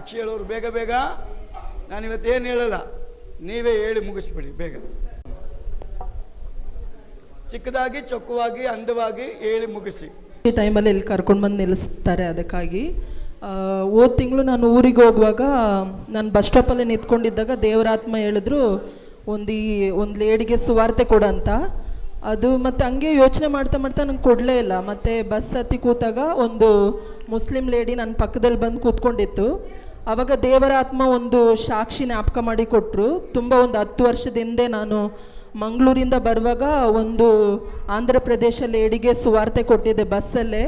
ಸಾಕ್ಷಿ ಹೇಳೋರು ಬೇಗ ಬೇಗ. ನಾನಿವತ್ತು ಏನು ಹೇಳಲ್ಲ, ನೀವೇ ಹೇಳಿ ಮುಗಿಸ್ಬಿಡಿ ಬೇಗ. ಚಿಕ್ಕದಾಗಿ, ಚೊಕ್ಕವಾಗಿ, ಅಂದವಾಗಿ ಹೇಳಿ ಮುಗಿಸಿ. ಈ ಟೈಮಲ್ಲಿ ಇಲ್ಲಿ ಕರ್ಕೊಂಡು ಬಂದು ನಿಲ್ಲಿಸ್ತಾರೆ. ಅದಕ್ಕಾಗಿ ಹೋದ ತಿಂಗಳು ನಾನು ಊರಿಗೆ ಹೋಗುವಾಗ ನಾನು ಬಸ್ ಸ್ಟಾಪಲ್ಲಿ ನಿಂತ್ಕೊಂಡಿದ್ದಾಗ ದೇವರಾತ್ಮ ಹೇಳಿದ್ರು ಒಂದು ಲೇಡಿಗೆ ಸುವಾರ್ತೆ ಕೊಡಂತ. ಅದು ಮತ್ತು ಹಂಗೆ ಯೋಚನೆ ಮಾಡ್ತಾ ನಂಗೆ ಕೊಡಲೇ ಇಲ್ಲ. ಮತ್ತು ಬಸ್ ಹತ್ತಿ ಕೂತಾಗ ಒಂದು ಮುಸ್ಲಿಂ ಲೇಡಿ ನನ್ನ ಪಕ್ಕದಲ್ಲಿ ಬಂದು ಕೂತ್ಕೊಂಡಿತ್ತು. ಆವಾಗ ದೇವರ ಆತ್ಮ ಒಂದು ಸಾಕ್ಷಿ ಜ್ಞಾಪಕ ಮಾಡಿ ಕೊಟ್ಟರು. ತುಂಬ ಒಂದು 10 ವರ್ಷದ ಹಿಂದೆ ನಾನು ಮಂಗಳೂರಿಂದ ಬರುವಾಗ ಒಂದು ಆಂಧ್ರ ಪ್ರದೇಶ ಲೇಡಿಗೆ ಸುವಾರ್ತೆ ಕೊಟ್ಟಿದ್ದೆ ಬಸ್ಸಲ್ಲೇ.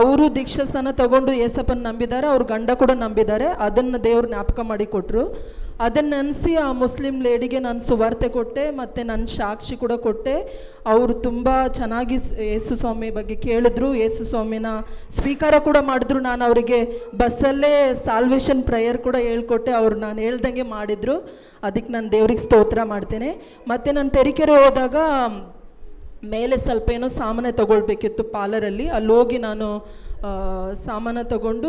ಅವರು ದೀಕ್ಷಾ ಸ್ಥಾನ ತಗೊಂಡು ಏಸಪ್ಪನ ನಂಬಿದ್ದಾರೆ, ಅವ್ರ ಗಂಡ ಕೂಡ ನಂಬಿದ್ದಾರೆ. ಅದನ್ನು ದೇವ್ರು ಜ್ಞಾಪಕ ಮಾಡಿ ಕೊಟ್ಟರು. ಅದನ್ನು ನೆನೆಸಿ ಆ ಮುಸ್ಲಿಂ ಲೇಡಿಗೆ ನಾನು ಸುವಾರ್ತೆ ಕೊಟ್ಟೆ ಮತ್ತು ನನ್ನ ಸಾಕ್ಷಿ ಕೂಡ ಕೊಟ್ಟೆ. ಅವರು ತುಂಬ ಚೆನ್ನಾಗಿ ಯೇಸು ಸ್ವಾಮಿ ಬಗ್ಗೆ ಕೇಳಿದ್ರು, ಯೇಸು ಸ್ವಾಮಿನ ಸ್ವೀಕಾರ ಕೂಡ ಮಾಡಿದ್ರು. ನಾನು ಅವರಿಗೆ ಬಸ್ಸಲ್ಲೇ ಸಾಲ್ವೇಷನ್ ಪ್ರೇಯರ್ ಕೂಡ ಹೇಳ್ಕೊಟ್ಟೆ. ಅವರು ನಾನು ಹೇಳ್ದಂಗೆ ಮಾಡಿದರು. ಅದಕ್ಕೆ ನಾನು ದೇವ್ರಿಗೆ ಸ್ತೋತ್ರ ಮಾಡ್ತೇನೆ. ಮತ್ತು ನಾನು ತರೀಕೆರೆ ಹೋದಾಗ ಮೇಲೆ ಸ್ವಲ್ಪ ಏನೋ ಸಾಮಾನು ತೊಗೊಳ್ಬೇಕಿತ್ತು ಪಾರ್ಲರಲ್ಲಿ. ಅಲ್ಲಿ ಹೋಗಿ ನಾನು ಸಾಮಾನು ತಗೊಂಡು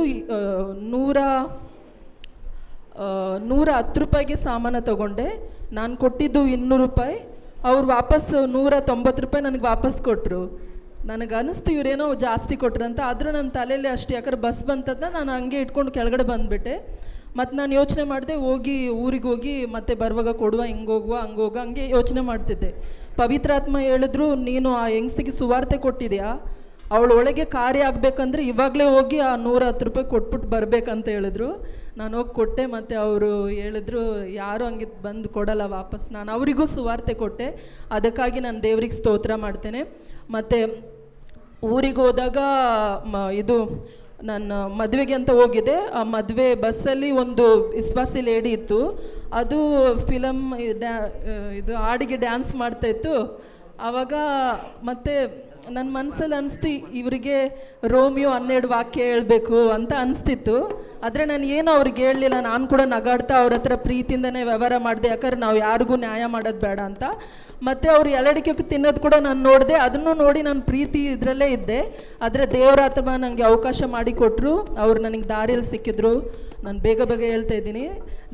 110 ರೂಪಾಯಿಗೆ ಸಾಮಾನು ತೊಗೊಂಡೆ. ನಾನು ಕೊಟ್ಟಿದ್ದು 200 ರೂಪಾಯಿ. ಅವ್ರು ವಾಪಸ್ 190 ರೂಪಾಯಿ ನನಗೆ ವಾಪಸ್ ಕೊಟ್ಟರು. ನನಗೆ ಅನ್ನಿಸ್ತು ಇವರೇನೋ ಜಾಸ್ತಿ ಕೊಟ್ರಂತ. ಆದರೂ ನನ್ನ ತಲೆಯಲ್ಲಿ ಅಷ್ಟು, ಯಾಕಂದ್ರೆ ಬಸ್ ಬಂತದ ನಾನು ಹಂಗೆ ಇಟ್ಕೊಂಡು ಕೆಳಗಡೆ ಬಂದುಬಿಟ್ಟೆ. ಮತ್ತು ನಾನು ಯೋಚನೆ ಮಾಡಿದೆ, ಊರಿಗೆ ಹೋಗಿ ಮತ್ತೆ ಬರುವಾಗ ಕೊಡುವ, ಹಂಗೆ ಯೋಚನೆ ಮಾಡ್ತಿದ್ದೆ. ಪವಿತ್ರಾತ್ಮ ಹೇಳಿದ್ರು, ನೀನು ಆ ಹೆಂಗಸಿಗೆ ಸುವಾರ್ತೆ ಕೊಟ್ಟಿದ್ಯಾ, ಅವಳೊಳಗೆ ಕಾರ್ಯ ಆಗಬೇಕಂದ್ರೆ ಇವಾಗಲೇ ಹೋಗಿ ಆ 110 ರೂಪಾಯಿ ಕೊಟ್ಬಿಟ್ಟು ಬರಬೇಕಂತ ಹೇಳಿದ್ರು. ನಾನು ಹೋಗಿ ಕೊಟ್ಟೆ. ಮತ್ತು ಅವರು ಹೇಳಿದ್ರು, ಯಾರು ಹಂಗೆ ಬಂದು ಕೊಡಲ್ಲ ವಾಪಸ್. ನಾನು ಅವರಿಗೂ ಸುವಾರ್ತೆ ಕೊಟ್ಟೆ. ಅದಕ್ಕಾಗಿ ನಾನು ದೇವ್ರಿಗೆ ಸ್ತೋತ್ರ ಮಾಡ್ತೇನೆ. ಮತ್ತು ಊರಿಗೆ ಹೋದಾಗ ಇದು ನಾನು ಮದುವೆಗೆ ಅಂತ ಹೋಗಿದ್ದೆ. ಆ ಮದುವೆ ಬಸ್ಸಲ್ಲಿ ಒಂದು ವಿಶ್ವಾಸಿ ಲೇಡಿ ಇತ್ತು. ಅದು ಫಿಲಮ್ ಇದು ಹಾಡಿಗೆ ಡ್ಯಾನ್ಸ್ ಮಾಡ್ತಾಯಿತ್ತು. ಆವಾಗ ಮತ್ತು ನನ್ನ ಮನಸ್ಸಲ್ಲಿ ಅನಿಸ್ತು, ಇವರಿಗೆ ರೋಮಿಯೋ 12 ವಾಕ್ಯ ಹೇಳಬೇಕು ಅಂತ ಅನಿಸ್ತಿತ್ತು. ಆದರೆ ನಾನು ಏನೂ ಅವ್ರಿಗೆ ಹೇಳಲಿಲ್ಲ. ನಾನು ಕೂಡ ನಗಾಡ್ತಾ ಅವ್ರ ಹತ್ರ ಪ್ರೀತಿಯಿಂದನೇ ವ್ಯವಹಾರ ಮಾಡಿದೆ, ಯಾಕಂದ್ರೆ ನಾವು ಯಾರಿಗೂ ನ್ಯಾಯ ಮಾಡೋದು ಬೇಡ ಅಂತ. ಮತ್ತು ಅವ್ರು ಎಲಡಿಕೆ ತಿನ್ನೋದು ಕೂಡ ನಾನು ನೋಡಿದೆ. ಅದನ್ನು ನೋಡಿ ನಾನು ಪ್ರೀತಿ ಇದರಲ್ಲೇ ಇದ್ದೆ. ಆದರೆ ದೇವರಾತ್ಮ ನನಗೆ ಅವಕಾಶ ಮಾಡಿಕೊಟ್ರು. ಅವ್ರು ನನಗೆ ದಾರಿಯಲ್ಲಿ ಸಿಕ್ಕಿದ್ರು. ನಾನು ಬೇಗ ಹೇಳ್ತಾ ಇದ್ದೀನಿ,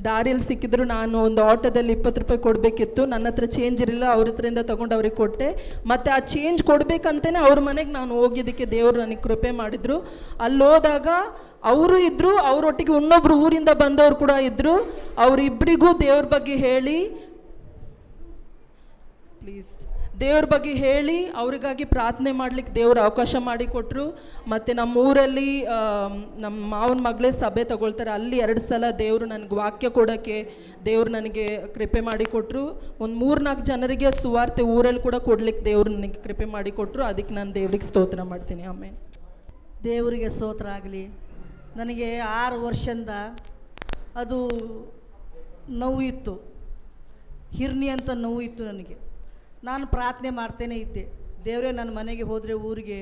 ದಾರಿಯಲ್ಲಿ ಸಿಕ್ಕಿದ್ರು. ನಾನು ಒಂದು ಆಟೋದಲ್ಲಿ 20 ರೂಪಾಯಿ ಕೊಡಬೇಕಿತ್ತು. ನನ್ನ ಹತ್ರ ಚೇಂಜ್ ಇರಲಿಲ್ಲ. ಅವ್ರ ಹತ್ರದಿಂದ ತೊಗೊಂಡು ಅವ್ರಿಗೆ ಕೊಟ್ಟೆ. ಮತ್ತು ಆ ಚೇಂಜ್ ಕೊಡಬೇಕಂತಲೇ ಅವ್ರ ಮನೆಗೆ ನಾನು ಹೋಗಿದ್ದಕ್ಕೆ ದೇವರು ನನಗೆ ಕೃಪೆ ಮಾಡಿದರು. ಅಲ್ಲಿ ಹೋದಾಗ ಅವರು ಇದ್ದರು, ಅವರೊಟ್ಟಿಗೆ ಇನ್ನೊಬ್ರು ಊರಿಂದ ಬಂದವರು ಕೂಡ ಇದ್ದರು. ಅವರಿಬ್ಬರಿಗೂ ದೇವ್ರ ಬಗ್ಗೆ ಹೇಳಿ ಅವರಿಗಾಗಿ ಪ್ರಾರ್ಥನೆ ಮಾಡಲಿಕ್ಕೆ ದೇವರು ಅವಕಾಶ ಮಾಡಿಕೊಟ್ರು. ಮತ್ತು ನಮ್ಮ ಊರಲ್ಲಿ ನಮ್ಮ ಮಾವನ ಮಗಳೇ ಸಭೆ ತಗೊಳ್ತಾರೆ. ಅಲ್ಲಿ 2 ಸಲ ದೇವರು ನನಗೆ ವಾಕ್ಯ ಕೊಡೋಕ್ಕೆ ದೇವರು ನನಗೆ ಕೃಪೆ ಮಾಡಿಕೊಟ್ರು. ಒಂದು 3-4 ಜನರಿಗೆ ಸುವಾರ್ತೆ ಊರಲ್ಲಿ ಕೂಡ ಕೊಡ್ಲಿಕ್ಕೆ ದೇವರು ನನಗೆ ಕೃಪೆ ಮಾಡಿಕೊಟ್ರು. ಅದಕ್ಕೆ ನಾನು ದೇವ್ರಿಗೆ ಸ್ತೋತ್ರ ಮಾಡ್ತೀನಿ. ಆಮೇಲೆ ದೇವರಿಗೆ ಸ್ತೋತ್ರ ಆಗಲಿ. ನನಗೆ 6 ವರ್ಷದಿಂದ ಅದು ನೋವು ಇತ್ತು, ಹಿರ್ನಿ ಅಂತ ನೋವು ಇತ್ತು ನನಗೆ. ನಾನು ಪ್ರಾರ್ಥನೆ ಮಾಡ್ತೇನೆ ಇದ್ದೆ, ದೇವರೇ ನನ್ನ ಮನೆಗೆ ಹೋದರೆ ಊರಿಗೆ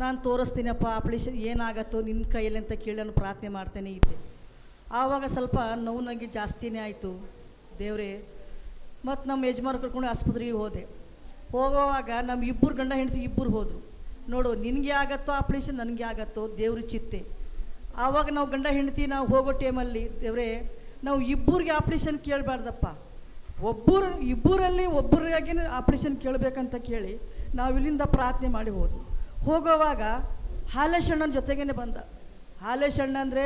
ನಾನು ತೋರಿಸ್ತೀನಪ್ಪ, ಆಪ್ರೇಷನ್ ಏನಾಗತ್ತೋ ನಿನ್ನ ಕೈಯಲ್ಲಿ ಅಂತ ಕೇಳಿ ನಾನು ಪ್ರಾರ್ಥನೆ ಮಾಡ್ತೇನೆ ಇದ್ದೆ. ಆವಾಗ ಸ್ವಲ್ಪ ನೋವು ನನಗೆ ಜಾಸ್ತಿನೇ ಆಯಿತು. ದೇವರೇ, ಮತ್ತು ನಮ್ಮ ಯಜಮಾನ ಕರ್ಕೊಂಡು ಆಸ್ಪತ್ರೆಗೆ ಹೋಗುವಾಗ ನಮ್ಮ 2 ಗಂಡ ಹೆಂಡತಿ 2 ಹೋದರು. ನೋಡು, ನಿನಗೆ ಆಗತ್ತೋ ಆಪ್ರೇಷನ್, ನನಗೆ ಆಗತ್ತೋ ದೇವ್ರ ಚಿತ್ತೆ. ಆವಾಗ ನಾವು ಗಂಡ ಹೆಂಡತಿ ನಾವು ಹೋಗೋ ಟೈಮಲ್ಲಿ, ದೇವರೇ ನಾವು 2ರಿಗೆ ಆಪ್ರೇಷನ್ ಕೇಳಬಾರ್ದಪ್ಪ, ಇಬ್ಬರಲ್ಲಿ ಒಬ್ಬರಿಗಾಗಿ ಆಪ್ರೇಷನ್ ಕೇಳಬೇಕಂತ ಕೇಳಿ ನಾವು ಇಲ್ಲಿಂದ ಪ್ರಾರ್ಥನೆ ಮಾಡಿ ಹೋಗುವಾಗ ಹಾಲೇಶಣ್ಣನ ಜೊತೆಗೇ ಬಂದ. ಹಾಲೇಶಣ್ಣ ಅಂದರೆ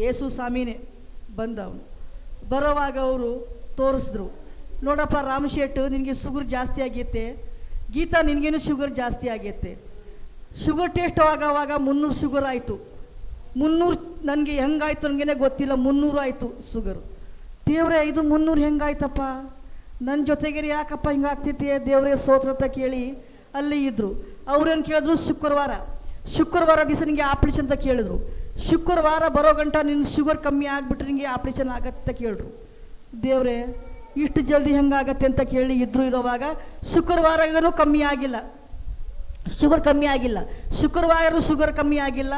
ಯೇಸು ಸ್ವಾಮಿನೇ ಬಂದವನು. ಬರೋವಾಗ ಅವರು ತೋರಿಸಿದ್ರು, ನೋಡಪ್ಪ ರಾಮಶೆಟ್ಟು, ನಿನಗೆ ಶುಗರ್ ಜಾಸ್ತಿ ಆಗೈತೆ, ಗೀತಾ ನಿನಗೇನು ಶುಗರ್ ಜಾಸ್ತಿ ಆಗೈತೆ. ಶುಗರ್ ಟೇಸ್ಟ್ ಆಗೋವಾಗ 300 ಶುಗರ್ ಆಯಿತು. 300 ನನಗೆ ಹೆಂಗಾಯ್ತು ನನಗೇನೆ ಗೊತ್ತಿಲ್ಲ, 300 ಆಯಿತು ಶುಗರು. ದೇವರೇ, ಇದು 300 ಹೆಂಗಾಯ್ತಪ್ಪ, ನನ್ನ ಜೊತೆಗೆ ಯಾಕಪ್ಪ ಹಿಂಗಾಗ್ತೈತಿ, ದೇವರೇ ಸ್ತೋತ್ರ ಅಂತ ಕೇಳಿ ಅಲ್ಲಿ ಇದ್ದರು. ಅವ್ರೇನು ಕೇಳಿದ್ರು, ಶುಕ್ರವಾರ ದಿವಸ ನಿಮಗೆ ಆಪ್ರೇಷನ್ ಅಂತ ಕೇಳಿದ್ರು. ಶುಕ್ರವಾರ ಬರೋ ಗಂಟ ನಿನ್ನ ಶುಗರ್ ಕಮ್ಮಿ ಆಗಿಬಿಟ್ರೆ ನಿಮಗೆ ಆಪ್ರೇಷನ್ ಆಗತ್ತೆ ಅಂತ ಕೇಳಿದ್ರು. ದೇವರೇ, ಇಷ್ಟು ಜಲ್ದಿ ಹೆಂಗಾಗತ್ತೆ ಅಂತ ಕೇಳಿ ಇರೋವಾಗ ಶುಕ್ರವಾರ ಕಮ್ಮಿ ಆಗಿಲ್ಲ, ಶುಗರ್ ಕಮ್ಮಿ ಆಗಿಲ್ಲ.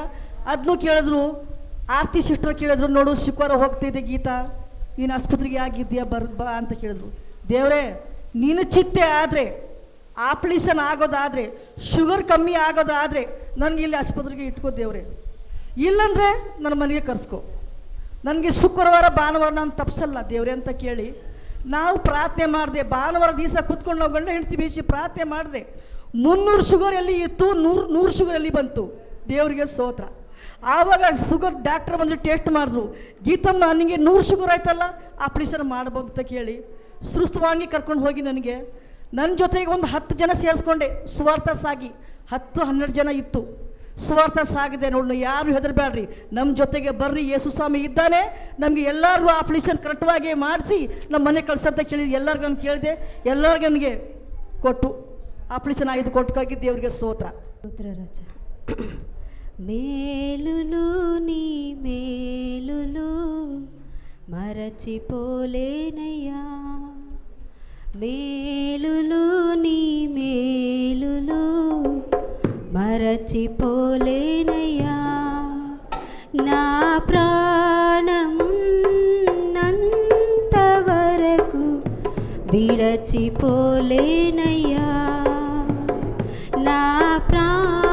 ಅದನ್ನೂ ಕೇಳಿದ್ರು. ಆರ್ತಿ ಸಿಸ್ಟರ್ ಕೇಳಿದ್ರು, ನೋಡು ಶುಕ್ರವಾರ ಹೋಗ್ತಿದ್ದೆ ಗೀತಾ, ನೀನು ಆಸ್ಪತ್ರೆಗೆ ಆಗಿದ್ದೀಯಾ, ಬಾ ಅಂತ ಕೇಳಿದ್ರು. ದೇವರೇ, ನೀನು ಚಿತ್ತೆ ಆದರೆ, ಆಪ್ರೇಷನ್ ಆಗೋದಾದರೆ, ಶುಗರ್ ಕಮ್ಮಿ ಆಗೋದಾದರೆ ನನಗೆ ಇಲ್ಲಿ ಆಸ್ಪತ್ರೆಗೆ ಇಟ್ಕೋ ದೇವರೇ. ಇಲ್ಲಂದರೆ ನನ್ನ ಮನೆಗೆ ಕರೆಸ್ಕೊ. ನನಗೆ ಶುಕ್ರವಾರ ಭಾನುವಾರ ನಾನು ತಪ್ಸಲ್ಲ ದೇವ್ರೆ ಅಂತ ಕೇಳಿ ನಾವು ಪ್ರಾರ್ಥನೆ ಮಾಡಿದೆ. ಭಾನುವಾರ ದಿವಸ ಕೂತ್ಕೊಂಡು ನಾವು ಗಂಡ ಹೆಂಡತಿ ಬೀಸಿ ಪ್ರಾರ್ಥನೆ ಮಾಡಿದೆ. 300 ಶುಗರ್ ಎಲ್ಲಿ ಇತ್ತು, 100 ಶುಗರ್ ಎಲ್ಲಿ ಬಂತು. ದೇವರಿಗೆ ಸ್ತೋತ್ರ. ಆವಾಗ ಶುಗರ್ ಡಾಕ್ಟರ್ ಬಂದು ಟೆಸ್ಟ್ ಮಾಡಿದ್ರು. ಗೀತಮ್ಮ ನನಗೆ 100 ಶುಗರ್ ಆಯ್ತಲ್ಲ, ಆಪ್ರೇಷನ್ ಮಾಡ್ಬೋದು ಅಂತ ಕೇಳಿ ಸುಸ್ತವಾಗಿ ಕರ್ಕೊಂಡು ಹೋಗಿ ನನಗೆ ನನ್ನ ಜೊತೆಗೆ ಒಂದು 10 ಜನ ಸೇರಿಸ್ಕೊಂಡೆ. ಸುವಾರ್ಥ ಸಾಗಿ 10-12 ಜನ ಇತ್ತು. ಸುವಾರ್ಥ ಸಾಗಿದೆ ನೋಡಿ. ಯಾರು ಹೆದರಬೇಡ್ರಿ, ನಮ್ಮ ಜೊತೆಗೆ ಬರ್ರಿ, ಯೇಸು ಸ್ವಾಮಿ ಇದ್ದಾನೆ, ನಮಗೆ ಎಲ್ಲರಿಗೂ ಆಪ್ರೇಷನ್ ಕರೆಕ್ಟ್ವಾಗಿ ಮಾಡಿಸಿ ನಮ್ಮ ಮನೆ ಕಳ್ಸಂತ ಕೇಳಿ ಎಲ್ಲರಿಗೂ ನಾನು ಕೇಳಿದೆ. ಎಲ್ಲರಿಗೂ ನನಗೆ ಕೊಟ್ಟು ಆಪ್ರೇಷನ್ ಆಯ್ತು, ಕೊಟ್ಟುಕಾಗಿ ದೇವರಿಗೆ ಸ್ತೋತ್ರ. ರಾಜ మేలులు నీ మేలులు మరచిపోలేనయ్యా, మేలులు నీ మేలులు మరచిపోలేనయ్యా, నా ప్రాణమున్నంత వరకు విడచిపోలేనయ్యా, నా ప్రాణమున్నంత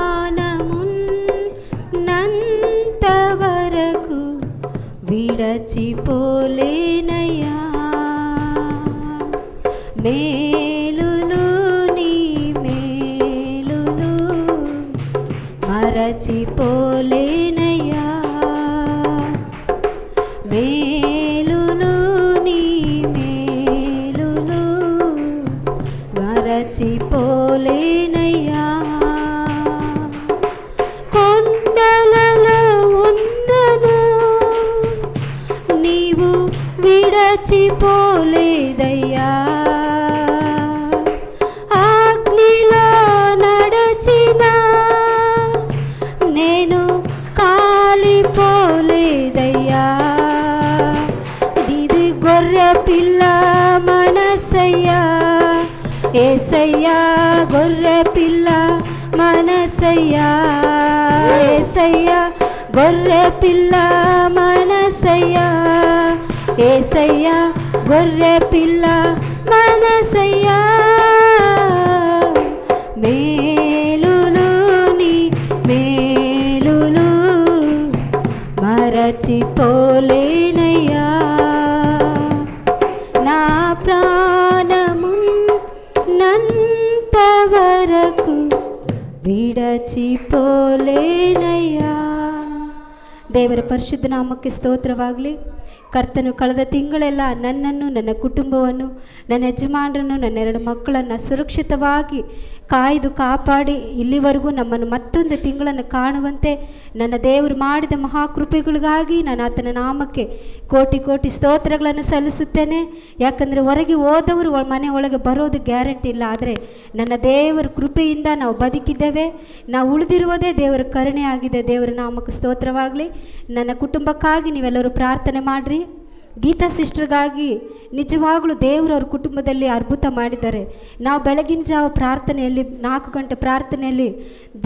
వరకు విడచిపోలేనయ్యా, మేలులు నీ మేలులు మరచిపోలేనయ్యా, మేలులు నీ మేలులు మరచిపోలేనయ్యా, కొండలలో ఉన్నను నీవు విడచిపోలేదయ్యా, అగ్నిలో నడచిన నేను కాలిపోలేదయ్యా, ఇది గొర్రె పిల్ల మనసయ్యా, ఏసయ్యా గొర్రె పిల్ల మనసయ్యా, ఏసయ్యా గొర్రె పిల్ల మనసయ్యా, ఏసయ్యా గొర్రె పిల్ల మనసయ్యా, మేలులు నీ మేలులు మరచిపోలేనయ్యా, నా ప్రాణమున్నంత వరకు ವಿಡಚಿಪೋಲೇನಯ್ಯ. ದೇವರ ಪರಿಶುದ್ಧ ನಾಮಕ್ಕೆ ಸ್ತೋತ್ರವಾಗಲಿ. ಕರ್ತನು ಕಳೆದ ತಿಂಗಳೆಲ್ಲ ನನ್ನನ್ನು, ನನ್ನ ಕುಟುಂಬವನ್ನು, ನನ್ನ ಯಜಮಾನರನ್ನು, ನನ್ನ 2 ಮಕ್ಕಳನ್ನು ಸುರಕ್ಷಿತವಾಗಿ ಕಾಯ್ದು ಕಾಪಾಡಿ ಇಲ್ಲಿವರೆಗೂ ನಮ್ಮನ್ನು ಮತ್ತೊಂದು ತಿಂಗಳನ್ನು ಕಾಣುವಂತೆ ನನ್ನ ದೇವರು ಮಾಡಿದ ಮಹಾಕೃಪೆಗಳಿಗಾಗಿ ನಾನು ಆತನ ನಾಮಕ್ಕೆ ಕೋಟಿ ಕೋಟಿ ಸ್ತೋತ್ರಗಳನ್ನು ಸಲ್ಲಿಸುತ್ತೇನೆ. ಯಾಕಂದರೆ ಹೊರಗೆ ಹೋದವರು ಮನೆ ಒಳಗೆ ಬರೋದು ಗ್ಯಾರಂಟಿ ಇಲ್ಲ, ಆದರೆ ನನ್ನ ದೇವರ ಕೃಪೆಯಿಂದ ನಾವು ಬದುಕಿದ್ದೇವೆ, ನಾವು ಉಳಿದಿರುವುದೇ ದೇವರ ಕರುಣೆ ಆಗಿದೆ. ದೇವರ ನಾಮಕ್ಕೆ ಸ್ತೋತ್ರವಾಗಲಿ. ನನ್ನ ಕುಟುಂಬಕ್ಕಾಗಿ ನೀವೆಲ್ಲರೂ ಪ್ರಾರ್ಥನೆ ಮಾಡಿರಿ. ಗೀತಾ ಸಿಸ್ಟರ್ಗಾಗಿ ನಿಜವಾಗಲೂ ದೇವರು ಅವ್ರ ಕುಟುಂಬದಲ್ಲಿ ಅದ್ಭುತ ಮಾಡಿದ್ದಾರೆ. ನಾವು ಬೆಳಗಿನ ಜಾವ ಪ್ರಾರ್ಥನೆಯಲ್ಲಿ 4 ಗಂಟೆ ಪ್ರಾರ್ಥನೆಯಲ್ಲಿ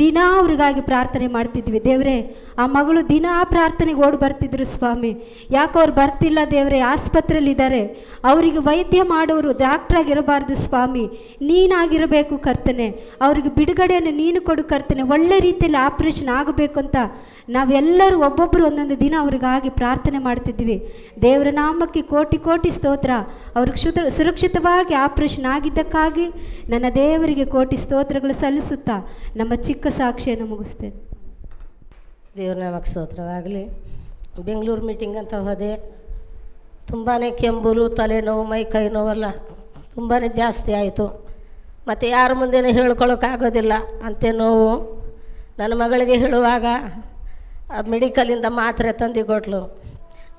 ದಿನ ಅವ್ರಿಗಾಗಿ ಪ್ರಾರ್ಥನೆ ಮಾಡ್ತಿದ್ವಿ. ದೇವರೇ, ಆ ಮಗಳು ದಿನ ಪ್ರಾರ್ಥನೆಗೆ ಓಡಿ ಬರ್ತಿದ್ರು ಸ್ವಾಮಿ. ಯಾಕೆ ಅವ್ರು ಬರ್ತಿಲ್ಲ ದೇವರೇ, ಆಸ್ಪತ್ರೆಯಲ್ಲಿದ್ದಾರೆ, ಅವರಿಗೆ ವೈದ್ಯ ಮಾಡೋರು ಡಾಕ್ಟ್ರಾಗಿರಬಾರ್ದು ಸ್ವಾಮಿ, ನೀನಾಗಿರಬೇಕು ಕರ್ತನೆ, ಅವರಿಗೆ ಬಿಡುಗಡೆಯನ್ನು ನೀನು ಕೊಡು ಕರ್ತನೆ, ಒಳ್ಳೆ ರೀತಿಯಲ್ಲಿ ಆಪ್ರೇಷನ್ ಆಗಬೇಕು ಅಂತ ನಾವೆಲ್ಲರೂ ಒಬ್ಬೊಬ್ಬರು ಒಂದೊಂದು ದಿನ ಅವ್ರಿಗಾಗಿ ಪ್ರಾರ್ಥನೆ ಮಾಡ್ತಿದ್ವಿ. ದೇವರ ನಾಮಕ್ಕೆ ಕೋಟಿ ಕೋಟಿ ಸ್ತೋತ್ರ. ಅವ್ರಿಗೆ ಸುರಕ್ಷಿತವಾಗಿ ಆಪ್ರೇಷನ್ ಆಗಿದ್ದಕ್ಕಾಗಿ ನನ್ನ ದೇವರಿಗೆ ಕೋಟಿ ಸ್ತೋತ್ರಗಳು ಸಲ್ಲಿಸುತ್ತಾ ನಮ್ಮ ಚಿಕ್ಕ ಸಾಕ್ಷಿಯನ್ನು ಮುಗಿಸ್ತೇನೆ. ದೇವ್ರ ನಾಮಕ್ಕೆ ಸ್ತೋತ್ರವಾಗಲಿ. ಬೆಂಗಳೂರು ಮೀಟಿಂಗ್ ಅಂತ ಹೋದೆ. ತುಂಬಾ ಕೆಂಬುಲು, ತಲೆನೋವು, ಮೈ ಕೈ ನೋವೆಲ್ಲ ತುಂಬಾ ಜಾಸ್ತಿ ಆಯಿತು. ಮತ್ತು ಯಾರ ಮುಂದೆನೇ ಹೇಳ್ಕೊಳ್ಳೋಕ್ಕಾಗೋದಿಲ್ಲ ಅಂತೆ ನೋವು. ನನ್ನ ಮಗಳಿಗೆ ಹೇಳುವಾಗ ಅದು ಮೆಡಿಕಲಿಂದ ಮಾತ್ರೆ ತಂದು ಕೊಟ್ಲು.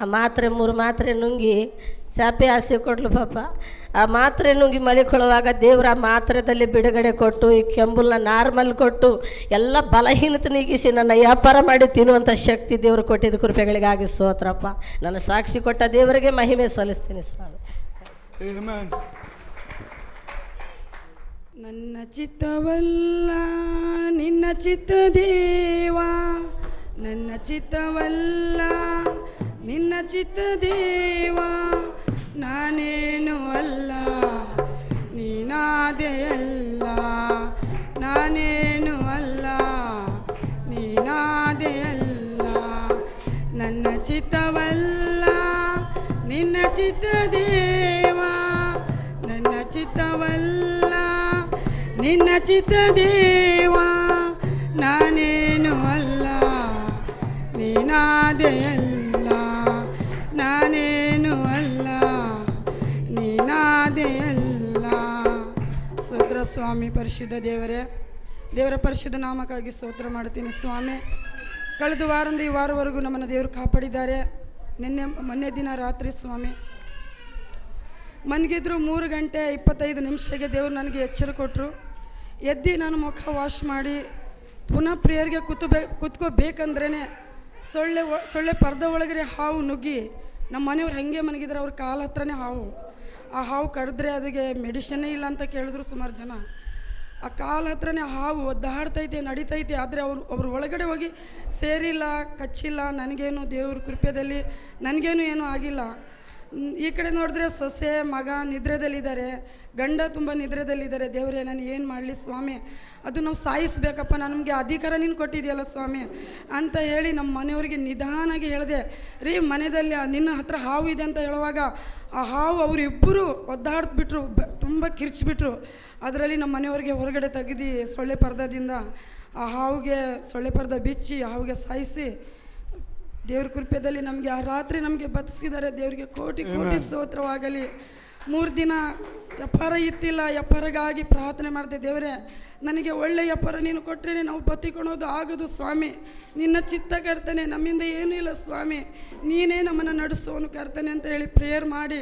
ಆ ಮಾತ್ರೆ 3 ಮಾತ್ರೆ ನುಂಗಿ ಚಾಪೆ ಹಾಸಿ ಕೊಟ್ಲು ಪಾಪ. ಆ ಮಾತ್ರೆ ನುಂಗಿ ಮಲಿಕೊಳ್ಳುವಾಗ ದೇವ್ರ ಆ ಮಾತ್ರೆದಲ್ಲಿ ಬಿಡುಗಡೆ ಕೊಟ್ಟು ಈ ಕೆಂಬುಲನ್ನ ನಾರ್ಮಲ್ ಕೊಟ್ಟು ಎಲ್ಲ ಬಲಹೀನತೆ ನೀಗಿಸಿ ನನ್ನ ವ್ಯಾಪಾರ ಮಾಡಿ ತಿನ್ನುವಂಥ ಶಕ್ತಿ ದೇವರು ಕೊಟ್ಟಿದ್ದ ಕೃಪೆಗಳಿಗಾಗಿ ಸ್ತೋತ್ರಪ್ಪ. ನನ್ನ ಸಾಕ್ಷಿ ಕೊಟ್ಟ ದೇವರಿಗೆ ಮಹಿಮೆ ಸಲ್ಲಿಸ್ತೀನಿ ಸ್ವಾಮಿ. ಆಮೆನ್. ನನ್ನ ಚಿತ್ತವಲ್ಲ ನಿನ್ನ ಚಿತ್ತ ದೇವಾ, ನನ್ನ ಚಿತ್ತವಲ್ಲ ನಿನ್ನ ಚಿತ್ತ ದೇವಾ, ನಾನೇನು ಅಲ್ಲ ನೀನಾದೆಯಲ್ಲ, ನಾನೇನು ಅಲ್ಲ ನೀನಾದೆಯಲ್ಲ. ಚಿತ್ತ ದೇವ ನನ್ನ ಚಿತ್ತವಲ್ಲ ನಿನ್ನ ಚಿತ್ತ ದೇವ ನಾನೇನು ಅಲ್ಲ ನೀನಾದೆಯಲ್ಲ ನಾನೇನು ಅಲ್ಲ ನೀನಾದೆಯಲ್ಲ. ಸ್ತೋತ್ರ ಸ್ವಾಮಿ. ಪರಿಶುದ್ಧ ದೇವರ ಪರಿಶುದ್ಧ ನಾಮಕ್ಕಾಗಿ ಸ್ತೋತ್ರ ಮಾಡ್ತೀನಿ ಸ್ವಾಮಿ. ಕಳೆದ ವಾರದಿಂದ ಈ ವಾರವರೆಗೂ ನಮ್ಮನ್ನು ದೇವರು ಕಾಪಾಡಿದ್ದಾರೆ. ಮೊನ್ನೆ ದಿನ ರಾತ್ರಿ ಸ್ವಾಮಿ ಮನಗಿದ್ರು 3 ಗಂಟೆ 25 ನಿಮಿಷಕ್ಕೆ ದೇವರು ನನಗೆ ಎಚ್ಚರ ಕೊಟ್ಟರು. ಎದ್ದು ನಾನು ಮುಖ ವಾಶ್ ಮಾಡಿ ಪುನಃ ಪ್ರೇಯರ್ಗೆ ಕೂತ್ಕೋಬೇಕಂದ್ರೇ ಸೊಳ್ಳೆ ಪರ್ದ ಒಳಗಡೆ ಹಾವು ನುಗ್ಗಿ ನಮ್ಮ ಮನೆಯವ್ರು ಹಾಗೆ ಮನಗಿದ್ರೆ ಅವ್ರ ಕಾಲ ಹತ್ರನೇ ಆ ಹಾವು ಕಡಿದ್ರೆ ಅದಕ್ಕೆ ಮೆಡಿಷನ್ನೇ ಇಲ್ಲ ಅಂತ ಕೇಳಿದ್ರು ಸುಮಾರು ಜನ. ಆ ಕಾಲ ಹತ್ರನೇ ಹಾವು ಒದ್ದಾಡ್ತೈತೆ ನಡೀತೈತೆ. ಆದರೆ ಅವ್ರ ಒಳಗಡೆ ಹೋಗಿ ಸೇರಿಲ್ಲ, ಕಚ್ಚಿಲ್ಲ. ನನಗೇನು ದೇವ್ರ ಕೃಪೆಯಲ್ಲಿ ನನಗೇನು ಏನೂ ಆಗಿಲ್ಲ. ಈ ಕಡೆ ನೋಡಿದ್ರೆ ಸೊಸೆ ಮಗ ನಿದ್ರೆದಲ್ಲಿದ್ದಾರೆ, ಗಂಡ ತುಂಬ ನಿದ್ರೆದಲ್ಲಿದ್ದಾರೆ. ದೇವರೇ ನಾನು ಏನು ಮಾಡಲಿ ಸ್ವಾಮಿ, ಅದು ನಾವು ಸಾಯಿಸ್ಬೇಕಪ್ಪ, ನಮಗೆ ಅಧಿಕಾರ ನೀನು ಕೊಟ್ಟಿದೆಯಲ್ಲ ಸ್ವಾಮಿ ಅಂತ ಹೇಳಿ ನಮ್ಮ ಮನೆಯವ್ರಿಗೆ ನಿಧಾನಾಗಿ ಹೇಳಿದೆ. ರೀ ಮನೆಯಲ್ಲಿ ನಿನ್ನ ಹತ್ರ ಹಾವು ಇದೆ ಅಂತ ಹೇಳುವಾಗ ಆ ಹಾವು ಅವರಿಬ್ಬರು ಒದ್ದಾಡ್ಬಿಟ್ರು, ತುಂಬ ಕಿರ್ಚಿಬಿಟ್ರು. ಅದರಲ್ಲಿ ನಮ್ಮ ಮನೆಯವ್ರಿಗೆ ಹೊರಗಡೆ ತೆಗೆದು ಸೊಳ್ಳೆ ಪರ್ದದಿಂದ ಆ ಹಾವಿಗೆ ಸೊಳ್ಳೆ ಪರ್ದ ಬಿಚ್ಚಿ ಹಾವಿಗೆ ಸಾಯಿಸಿ ದೇವ್ರ ಕೃಪೆಯಲ್ಲಿ ನಮಗೆ ಆ ರಾತ್ರಿ ನಮಗೆ ಬದುಕಿದ್ದಾರೆ. ದೇವರಿಗೆ ಕೋಟಿ ಕೋಟಿ ಸ್ತೋತ್ರವಾಗಲಿ. 3 ದಿನ ವ್ಯಾಪಾರ ಇತ್ತಿಲ್ಲ. ವ್ಯಾಪಾರಗಾಗಿ ಪ್ರಾರ್ಥನೆ ಮಾಡಿದೆ. ದೇವರೇ ನನಗೆ ಒಳ್ಳೆಯ ವ್ಯಾಪಾರ ನೀನು ಕೊಟ್ಟರೆ ನಾವು ಬತ್ತಿಕೊಳ್ಳೋದು ಆಗೋದು ಸ್ವಾಮಿ. ನಿನ್ನ ಚಿತ್ತ ಕರ್ತನೆ, ನಮ್ಮಿಂದ ಏನೂ ಇಲ್ಲ ಸ್ವಾಮಿ, ನೀನೇ ನಮ್ಮನ್ನು ನಡೆಸೋನು ಕರ್ತನೆ ಅಂತ ಹೇಳಿ ಪ್ರೇಯರ್ ಮಾಡಿ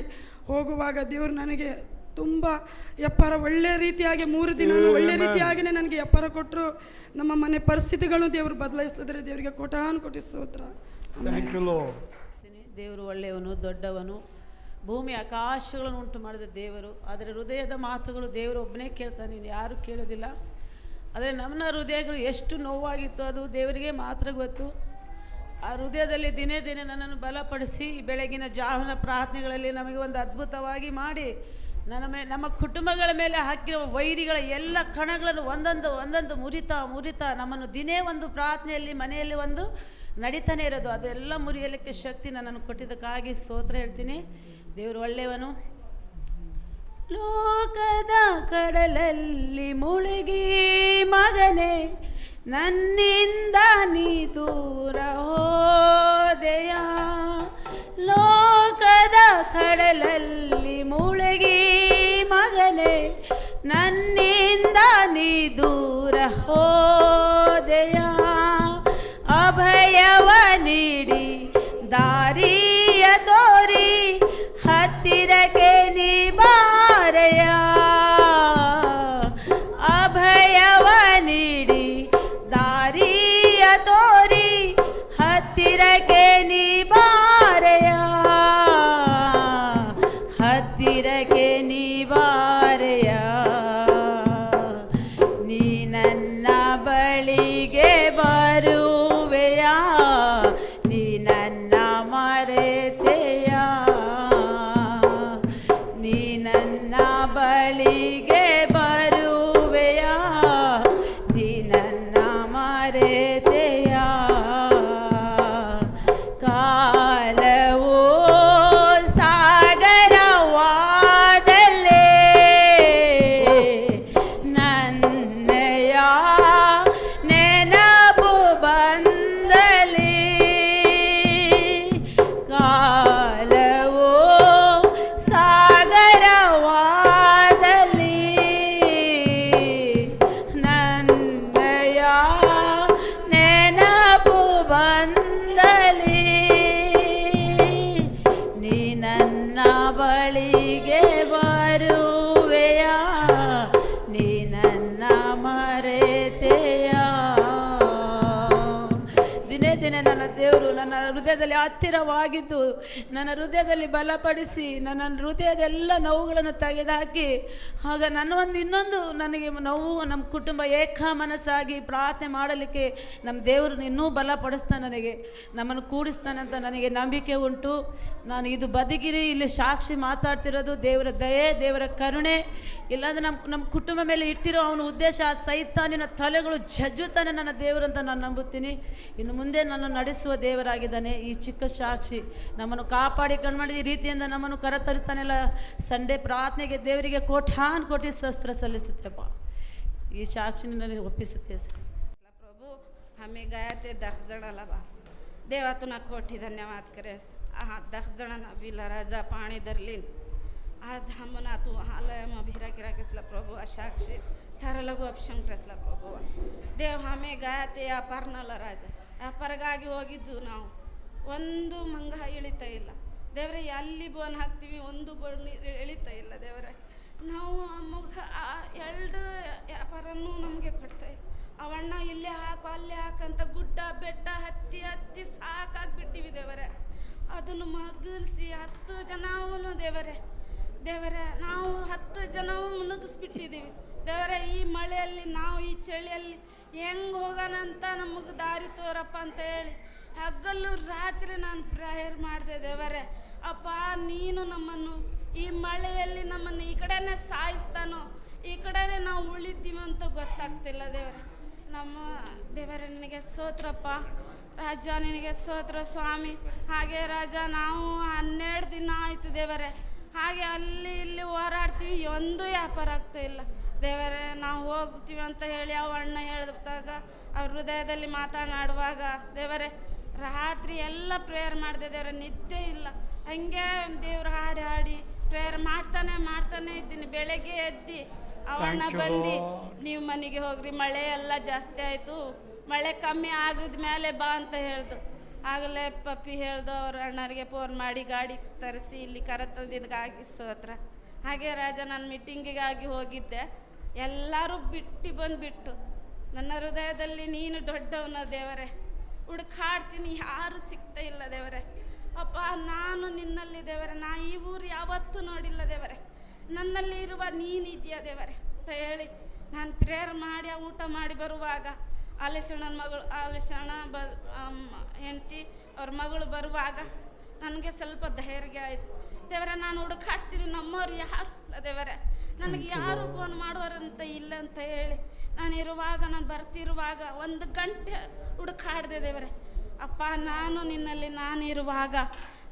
ಹೋಗುವಾಗ ದೇವರು ನನಗೆ ತುಂಬ ವ್ಯಾಪಾರ ಒಳ್ಳೆ ರೀತಿಯಾಗಿ 3 ದಿನ ಒಳ್ಳೆ ರೀತಿಯಾಗಿಯೇ ನನಗೆ ವ್ಯಾಪಾರ ಕೊಟ್ಟರು. ನಮ್ಮ ಮನೆ ಪರಿಸ್ಥಿತಿಗಳು ದೇವರು ಬದಲಾಯಿಸ್ತಿದ್ದಾರೆ. ದೇವರಿಗೆ ಕೋಟಿ ಸ್ತೋತ್ರ. ದೇವರು ಒಳ್ಳೆಯವನು, ದೊಡ್ಡವನು, ಭೂಮಿ ಆಕಾಶಗಳನ್ನು ಉಂಟು ಮಾಡಿದ ದೇವರು. ಆದರೆ ಹೃದಯದ ಮಾತುಗಳು ದೇವರು ಒಬ್ಬನೇ ಕೇಳ್ತಾನೆ, ಯಾರೂ ಕೇಳೋದಿಲ್ಲ. ಆದರೆ ನಮ್ಮ ಹೃದಯಗಳು ಎಷ್ಟು ನೋವಾಗಿತ್ತು ಅದು ದೇವರಿಗೆ ಮಾತ್ರ ಗೊತ್ತು. ಆ ಹೃದಯದಲ್ಲಿ ದಿನೇ ದಿನೇ ನನ್ನನ್ನು ಬಲಪಡಿಸಿ ಬೆಳಗಿನ ಜಾವನ ಪ್ರಾರ್ಥನೆಗಳಲ್ಲಿ ನಮಗೆ ಒಂದು ಅದ್ಭುತವಾಗಿ ಮಾಡಿ ನಮ್ಮ ಕುಟುಂಬಗಳ ಮೇಲೆ ಹಾಕಿರುವ ವೈರಿಗಳ ಎಲ್ಲ ಕಣಗಳನ್ನು ಒಂದೊಂದು ಮುರಿತಾ ನಮ್ಮನ್ನು ದಿನೇ ಒಂದು ಪ್ರಾರ್ಥನೆಯಲ್ಲಿ ಮನೆಯಲ್ಲಿ ಒಂದು ನಡೀತಾನೆ ಇರೋದು. ಅದೆಲ್ಲ ಮುರಿಯಲಿಕ್ಕೆ ಶಕ್ತಿ ನನ್ನನ್ನು ಕೊಟ್ಟಿದ್ದಕ್ಕಾಗಿ ಸ್ತೋತ್ರ ಹೇಳ್ತೀನಿ. ದೇವರು ಒಳ್ಳೆಯವನು. ಲೋಕದ ಕಡಲಲ್ಲಿ ಮುಳುಗಿ ಮಗನೇ ನನ್ನಿಂದ ನೀ ದೂರ ಹೋದೆಯ. ಲೋಕದ ಕಡಲಲ್ಲಿ ಮುಳುಗಿ ಮಗನೇ ನನ್ನಿಂದ ನೀ ದೂರ ಹೋದೆಯ. ಅಭಯವ ನೀಡಿ ದಾರಿಯ ತೋರಿ ಹತ್ತಿರಕ್ಕೆ ನೀ ಬಾರೆಯ. ಅಭಯವ ನೀಡಿ ದಾರಿಯ ತೋರಿ ಹತ್ತಿರಕ್ಕೆ ನೀ ಬಾರೆಯ. ಹತ್ತಿರಕ್ಕೆ ನೀ ಬಾರೆಯ. ನೀ ನನ್ನ ಬಳಿಗೆ ಬರುವೆಯ, ನೀ ನನ್ನ ಮರೆತೆಯ. ನೀ ನನ್ನ ಬಳಿಗೆ ಬರುವೆಯ, ನೀ ನನ್ನ ಮರೆತೆಯ. ಕಾಲವೋ ಸಾಗರವಾದಲೇ ನನ್ನಯ ನೆನಪು ಬಂದಲಿ. ಕಾಲವೋ ಸಾಗರವಾದಲಿ ನನ್ನಯ ನೆನಪು ಬಂದಲಿ. ನೀ ನನ್ನ ಬಳಿಗೆ ಬರುವೆಯ, ನೀ ನನ್ನ ಮರೆತೆಯ. ದಿನೇ ದಿನೇ ನನ್ನ ದೇವರು ನನ್ನ ಹೃದಯದಲ್ಲಿ ಹತ್ತಿರವಾಗಿದ್ದು ನನ್ನ ಹೃದಯದಲ್ಲಿ ಬಲಪಡಿಸಿ ನನ್ನ ಹೃದಯದೆಲ್ಲ ನೋವುಗಳನ್ನು ತೆಗೆದುಹಾಕಿ ಆಗ ಇನ್ನೊಂದು ನನಗೆ ನೋವು ನಮ್ಮ ಕುಟುಂಬ ಏಕ ಮನಸ್ಸಾಗಿ ಪ್ರಾರ್ಥನೆ ಮಾಡಲಿಕ್ಕೆ ನಮ್ಮ ದೇವರು ಇನ್ನೂ ಬಲಪಡಿಸ್ತಾನೆ, ನನಗೆ ನಮ್ಮನ್ನು ಕೂಡಿಸ್ತಾನೆ ಅಂತ ನನಗೆ ನಂಬಿಕೆ ಉಂಟು. ನಾನು ಇದು ಬದಿಗಿರಿ ಇಲ್ಲಿ ಸಾಕ್ಷಿ ಮಾತಾಡ್ತಿರೋದು ದೇವರ ದಯೆ, ದೇವರ ಕರುಣೆ. ಇಲ್ಲಾಂದರೆ ನಮ್ಮ ಕುಟುಂಬ ಮೇಲೆ ಇಟ್ಟಿರೋ ಅವನ ಉದ್ದೇಶ ಆ ಸೈತಾನಿನ ತಲೆಗಳು ಜಜ್ಜುತ್ತಾನೆ ನನ್ನ ದೇವರಂತ ನಾನು ನಂಬುತ್ತೀನಿ. ಇನ್ನು ಮುಂದೆ ನಾನು ನಡೆಸುವ ದೇವರಾಗಿದ್ದಾನೆ. ಈ ಚಿಕ್ಕ ಸಾಕ್ಷಿ ನಮ್ಮನ್ನು ಕಾಪಾಡಿ ಮಾಡಿದ ಈ ರೀತಿಯಿಂದ ನಮ್ಮನ್ನು ಕರೆತರುತ್ತಾನೆಲ್ಲ. ಸಂಡೇ ಪ್ರಾರ್ಥನೆಗೆ ದೇವರಿಗೆ ಕೋಟಿ ಶಸ್ತ್ರ ಸಲ್ಲಿಸುತ್ತೆಪ್ಪ. ಈ ಸಾಕ್ಷಿ ನನಗೆ ಒಪ್ಪಿಸುತ್ತೆ. प्रभु हमें गया थे 10 जण लबा देवा तुना कोटी धन्यवाद करे. 10 जणांना बिला राजा पाणी धरली. आज हमना तू आलय मग भिरा गिरा केसला प्रभु असाक्षी ಥರ ಲಘು ಅಪ್ಶಂಕ್ರಸ್ಲ ಪ್ರಭು ದೇವ್ ಹಮೆ ಗಾಯತೆ ವ್ಯಾಪಾರನಲ್ಲ ರಾಜ ವ್ಯಾಪಾರಗಾಗಿ ಹೋಗಿದ್ದು ನಾವು ಒಂದು ಮಂಗ ಇಳಿತಾ ಇಲ್ಲ ದೇವರೇ. ಎಲ್ಲಿ ಬೋನ್ ಹಾಕ್ತೀವಿ ಒಂದು ಬೋನ್ ಇಳಿತಾ ಇಲ್ಲ ದೇವರೇ. ನಾವು ಎರಡು ವ್ಯಾಪಾರನೂ ನಮಗೆ ಕೊಡ್ತಾ ಇಲ್ಲ. ಅವಣ್ಣ ಇಲ್ಲೇ ಹಾಕು ಅಲ್ಲೇ ಹಾಕಂತ ಗುಡ್ಡ ಬೆಟ್ಟ ಹತ್ತಿ ಸಾಕಾಗ್ಬಿಟ್ಟಿವಿ ದೇವರೇ. ಅದನ್ನು ಮಗಲಿಸಿ 10 ಜನವೂ ದೇವರೇ ನಾವು 10 ಜನವೂ ಮುಳುಗಿಸ್ಬಿಟ್ಟಿದ್ದೀವಿ ದೇವರೇ. ಈ ಮಳೆಯಲ್ಲಿ ನಾವು ಈ ಚಳಿಯಲ್ಲಿ ಹೆಂಗೆ ಹೋಗೋಣ ಅಂತ ನಮಗೆ ದಾರಿ ತೋರಪ್ಪ ಅಂತ ಹೇಳಿ ಹಗಲು ರಾತ್ರಿ ನಾನು ಪ್ರೇಯರ್ ಮಾಡಿದೆ ದೇವರೇ. ಅಪ್ಪ ನೀನು ನಮ್ಮನ್ನು ಈ ಮಳೆಯಲ್ಲಿ ನಮ್ಮನ್ನು ಈ ಕಡೆನೇ ಸಾಯಿಸ್ತಾನೋ ಈ ಕಡೆನೇ ನಾವು ಉಳಿತೀವಿ ಅಂತ ಗೊತ್ತಾಗ್ತಿಲ್ಲ ದೇವರೇ. ನಮ್ಮ ದೇವರೇ ನಿನಗೆ ಸ್ತೋತ್ರಪ್ಪ ರಾಜ, ನಿನಗೆ ಸ್ತೋತ್ರ ಸ್ವಾಮಿ. ಹಾಗೆ ರಾಜ ನಾವು 12 ದಿನ ಆಯಿತು ದೇವರೇ. ಹಾಗೆ ಅಲ್ಲಿ ಇಲ್ಲಿ ಹೋರಾಡ್ತೀವಿ, ಒಂದು ವ್ಯಾಪಾರ ಆಗ್ತಾ ಇಲ್ಲ ದೇವರೇ. ನಾವು ಹೋಗ್ತೀವಿ ಅಂತ ಹೇಳಿ ಅವ ಅಣ್ಣ ಹೇಳಿದಾಗ ಅವ್ರ ಹೃದಯದಲ್ಲಿ ಮಾತನಾಡುವಾಗ ದೇವರೇ ರಾತ್ರಿ ಎಲ್ಲ ಪ್ರೇಯರ್ ಮಾಡಿದೆ ದೇವರೇ. ನಿದ್ದೆ ಇಲ್ಲ, ಹಂಗೆ ದೇವ್ರ ಹಾಡಿ ಪ್ರೇಯರ್ ಮಾಡ್ತಾನೆ ಇದ್ದೀನಿ. ಬೆಳಗ್ಗೆ ಎದ್ದು ಅವಣ್ಣ ಬಂದು ನೀವು ಮನೆಗೆ ಹೋಗ್ರಿ, ಮಳೆ ಎಲ್ಲ ಜಾಸ್ತಿ ಆಯಿತು, ಮಳೆ ಕಮ್ಮಿ ಆಗಿದ ಮೇಲೆ ಬಾ ಅಂತ ಹೇಳ್ದು. ಆಗಲೇ ಪಪ್ಪಿ ಹೇಳ್ದು ಅವ್ರ ಅಣ್ಣರಿಗೆ ಫೋನ್ ಮಾಡಿ ಗಾಡಿ ತರಿಸಿ ಇಲ್ಲಿ ಕರೆತಂದಿದ್ದಾಗಿ ಸ್ತೋತ್ರ. ಹಾಗೆ ರಾಜ ನಾನು ಮೀಟಿಂಗಿಗಾಗಿ ಹೋಗಿದ್ದೆ, ಎಲ್ಲರೂ ಬಂದುಬಿಟ್ಟು ನನ್ನ ಹೃದಯದಲ್ಲಿ ನೀನು ದೊಡ್ಡವನ ದೇವರೇ. ಹುಡುಕಾಡ್ತೀನಿ, ಯಾರೂ ಸಿಗ್ತಾ ಇಲ್ಲ ದೇವರೇ. ಅಪ್ಪ ನಾನು ನಿನ್ನಲ್ಲಿ ದೇವರೇ, ನಾ ಈ ಊರು ಯಾವತ್ತೂ ನೋಡಿಲ್ಲ ದೇವರೇ. ನನ್ನಲ್ಲಿ ಇರುವ ನೀನಿದೆಯಾ ದೇವರೇ ಅಂತ ಹೇಳಿ ನಾನು ಪ್ರೇಯರ್ ಮಾಡಿ ಊಟ ಮಾಡಿ ಬರುವಾಗ ಆಲೇಶಣ್ಣನ ಮಗಳು ಹೆಂಡ್ತಿ ಅವ್ರ ಮಗಳು ಬರುವಾಗ ನನಗೆ ಸ್ವಲ್ಪ ಧೈರ್ಯ ಆಯಿತು ದೇವರೇ. ನಾನು ಹುಡುಕಾಡ್ತೀನಿ, ನಮ್ಮವ್ರು ಯಾರು ಇಲ್ಲ ದೇವರೇ, ನನಗೆ ಯಾರು ಫೋನ್ ಮಾಡೋರಂತ ಇಲ್ಲ ಅಂತ ಹೇಳಿ ನಾನು ಬರ್ತಿರುವಾಗ 1 ಗಂಟೆ ಹುಡುಕಾಡ್ದೆ ದೇವರೇ. ಅಪ್ಪ ನಾನು ನಿನ್ನಲ್ಲಿ ನಾನಿರುವಾಗ,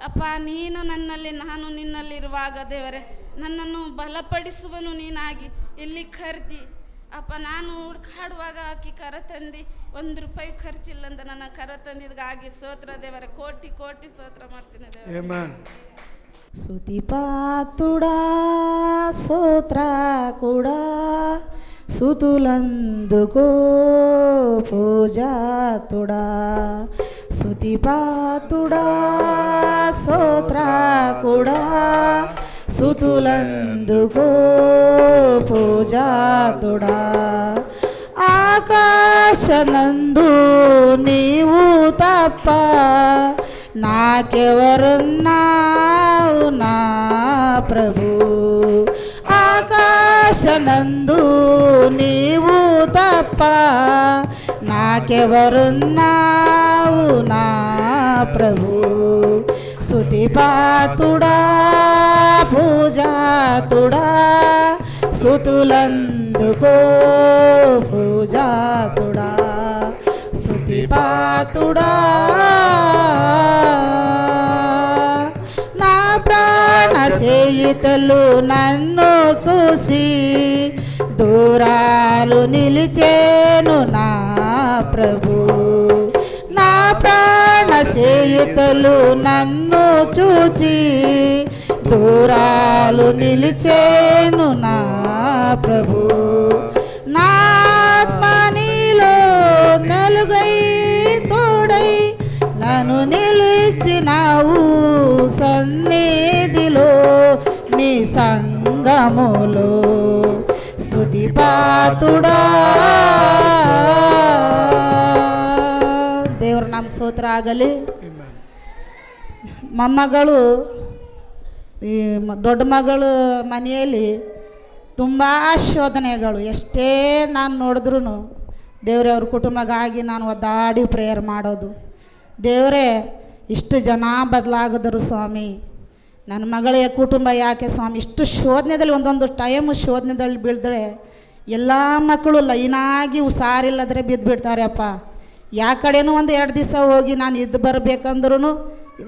ಅಪ್ಪ ನೀನು ನನ್ನಲ್ಲಿ ನಾನು ನಿನ್ನಲ್ಲಿರುವಾಗ ದೇವರೇ ನನ್ನನ್ನು ಬಲಪಡಿಸುವನು ನೀನಾಗಿ ಇಲ್ಲಿ ಕರೆದಿ ಅಪ್ಪ. ನಾನು ಹುಡುಕಾಡುವಾಗ ಆಕಿ ಕರ ತಂದು 1 ರೂಪಾಯಿ ಖರ್ಚಿಲ್ಲ ಅಂತ ನನ್ನ ಕರ ತಂದಿದ್ದಾಗಿ ಸ್ತೋತ್ರ ದೇವರೇ. ಕೋಟಿ ಸ್ತೋತ್ರ ಮಾಡ್ತೀನಿ ದೇವರೇ. సుతిపాతుడా సోత్రా కూడా సుతులందుకో పూజాతుడా. సుతిపాతుడా సోత్రా కూడా సుతులందుకో పూజాతుడా. ఆకాశనందు నీవు తప్ప నాకెవరున్నావు నా ప్రభు. ఆకాశనందు నీవు తప్ప నాకెవరున్నావు నా ప్రభు. స్తుతిపాతుడా పూజాతుడా స్తుతులందుకో పూజాతుడా. స్తుతిపాతుడా నా ప్రాణ స్నేహితులు నన్ను చూసి దూరాలు నిలిచేను నా ప్రభు. నా ప్రాణ స్నేహితులు నన్ను చూచి దూరాలు నిలిచేను నా ప్రభు. నా ఆత్మ నీలో నలుగై తోడై నన్ను నిలిచినావు సన్నిధిలో నీ సంగములో. స్తుతిపాతుడా ದೇವರ ನಾಮ ಸ್ತೋತ್ರ ಆಗಲಿ. ಮೊಮ್ಮಗಳು ಈ ದೊಡ್ಡ ಮಗಳು ಮನೆಯಲ್ಲಿ ತುಂಬ ಶೋಧನೆಗಳು. ಎಷ್ಟೇ ನಾನು ನೋಡಿದ್ರೂ ದೇವರೇ ಅವ್ರ ಕುಟುಂಬಗಾಗಿ ನಾನು ಒದ್ದಾಡಿ ಪ್ರೇಯರ್ ಮಾಡೋದು. ದೇವರೇ ಇಷ್ಟು ಜನ ಬದಲಾಗಿದ್ರು ಸ್ವಾಮಿ, ನನ್ನ ಮಗಳ ಕುಟುಂಬ ಯಾಕೆ ಸ್ವಾಮಿ ಇಷ್ಟು ಶೋಧನೆಯಲ್ಲಿ ಒಂದೊಂದು ಟೈಮು ಶೋಧನೆದಲ್ಲಿ ಬೀಳಿದ್ರೆ ಎಲ್ಲ ಮಕ್ಕಳು ಲೈನಾಗಿ ಹುಷಾರಿಲ್ಲದ್ರೆ ಬಿದ್ದುಬಿಡ್ತಾರೆ ಅಪ್ಪ. ಯಾವ ಕಡೆನೂ ಒಂದು 2 ದಿವಸ ಹೋಗಿ ನಾನು ಇದ್ದು ಬರಬೇಕಂದ್ರೂ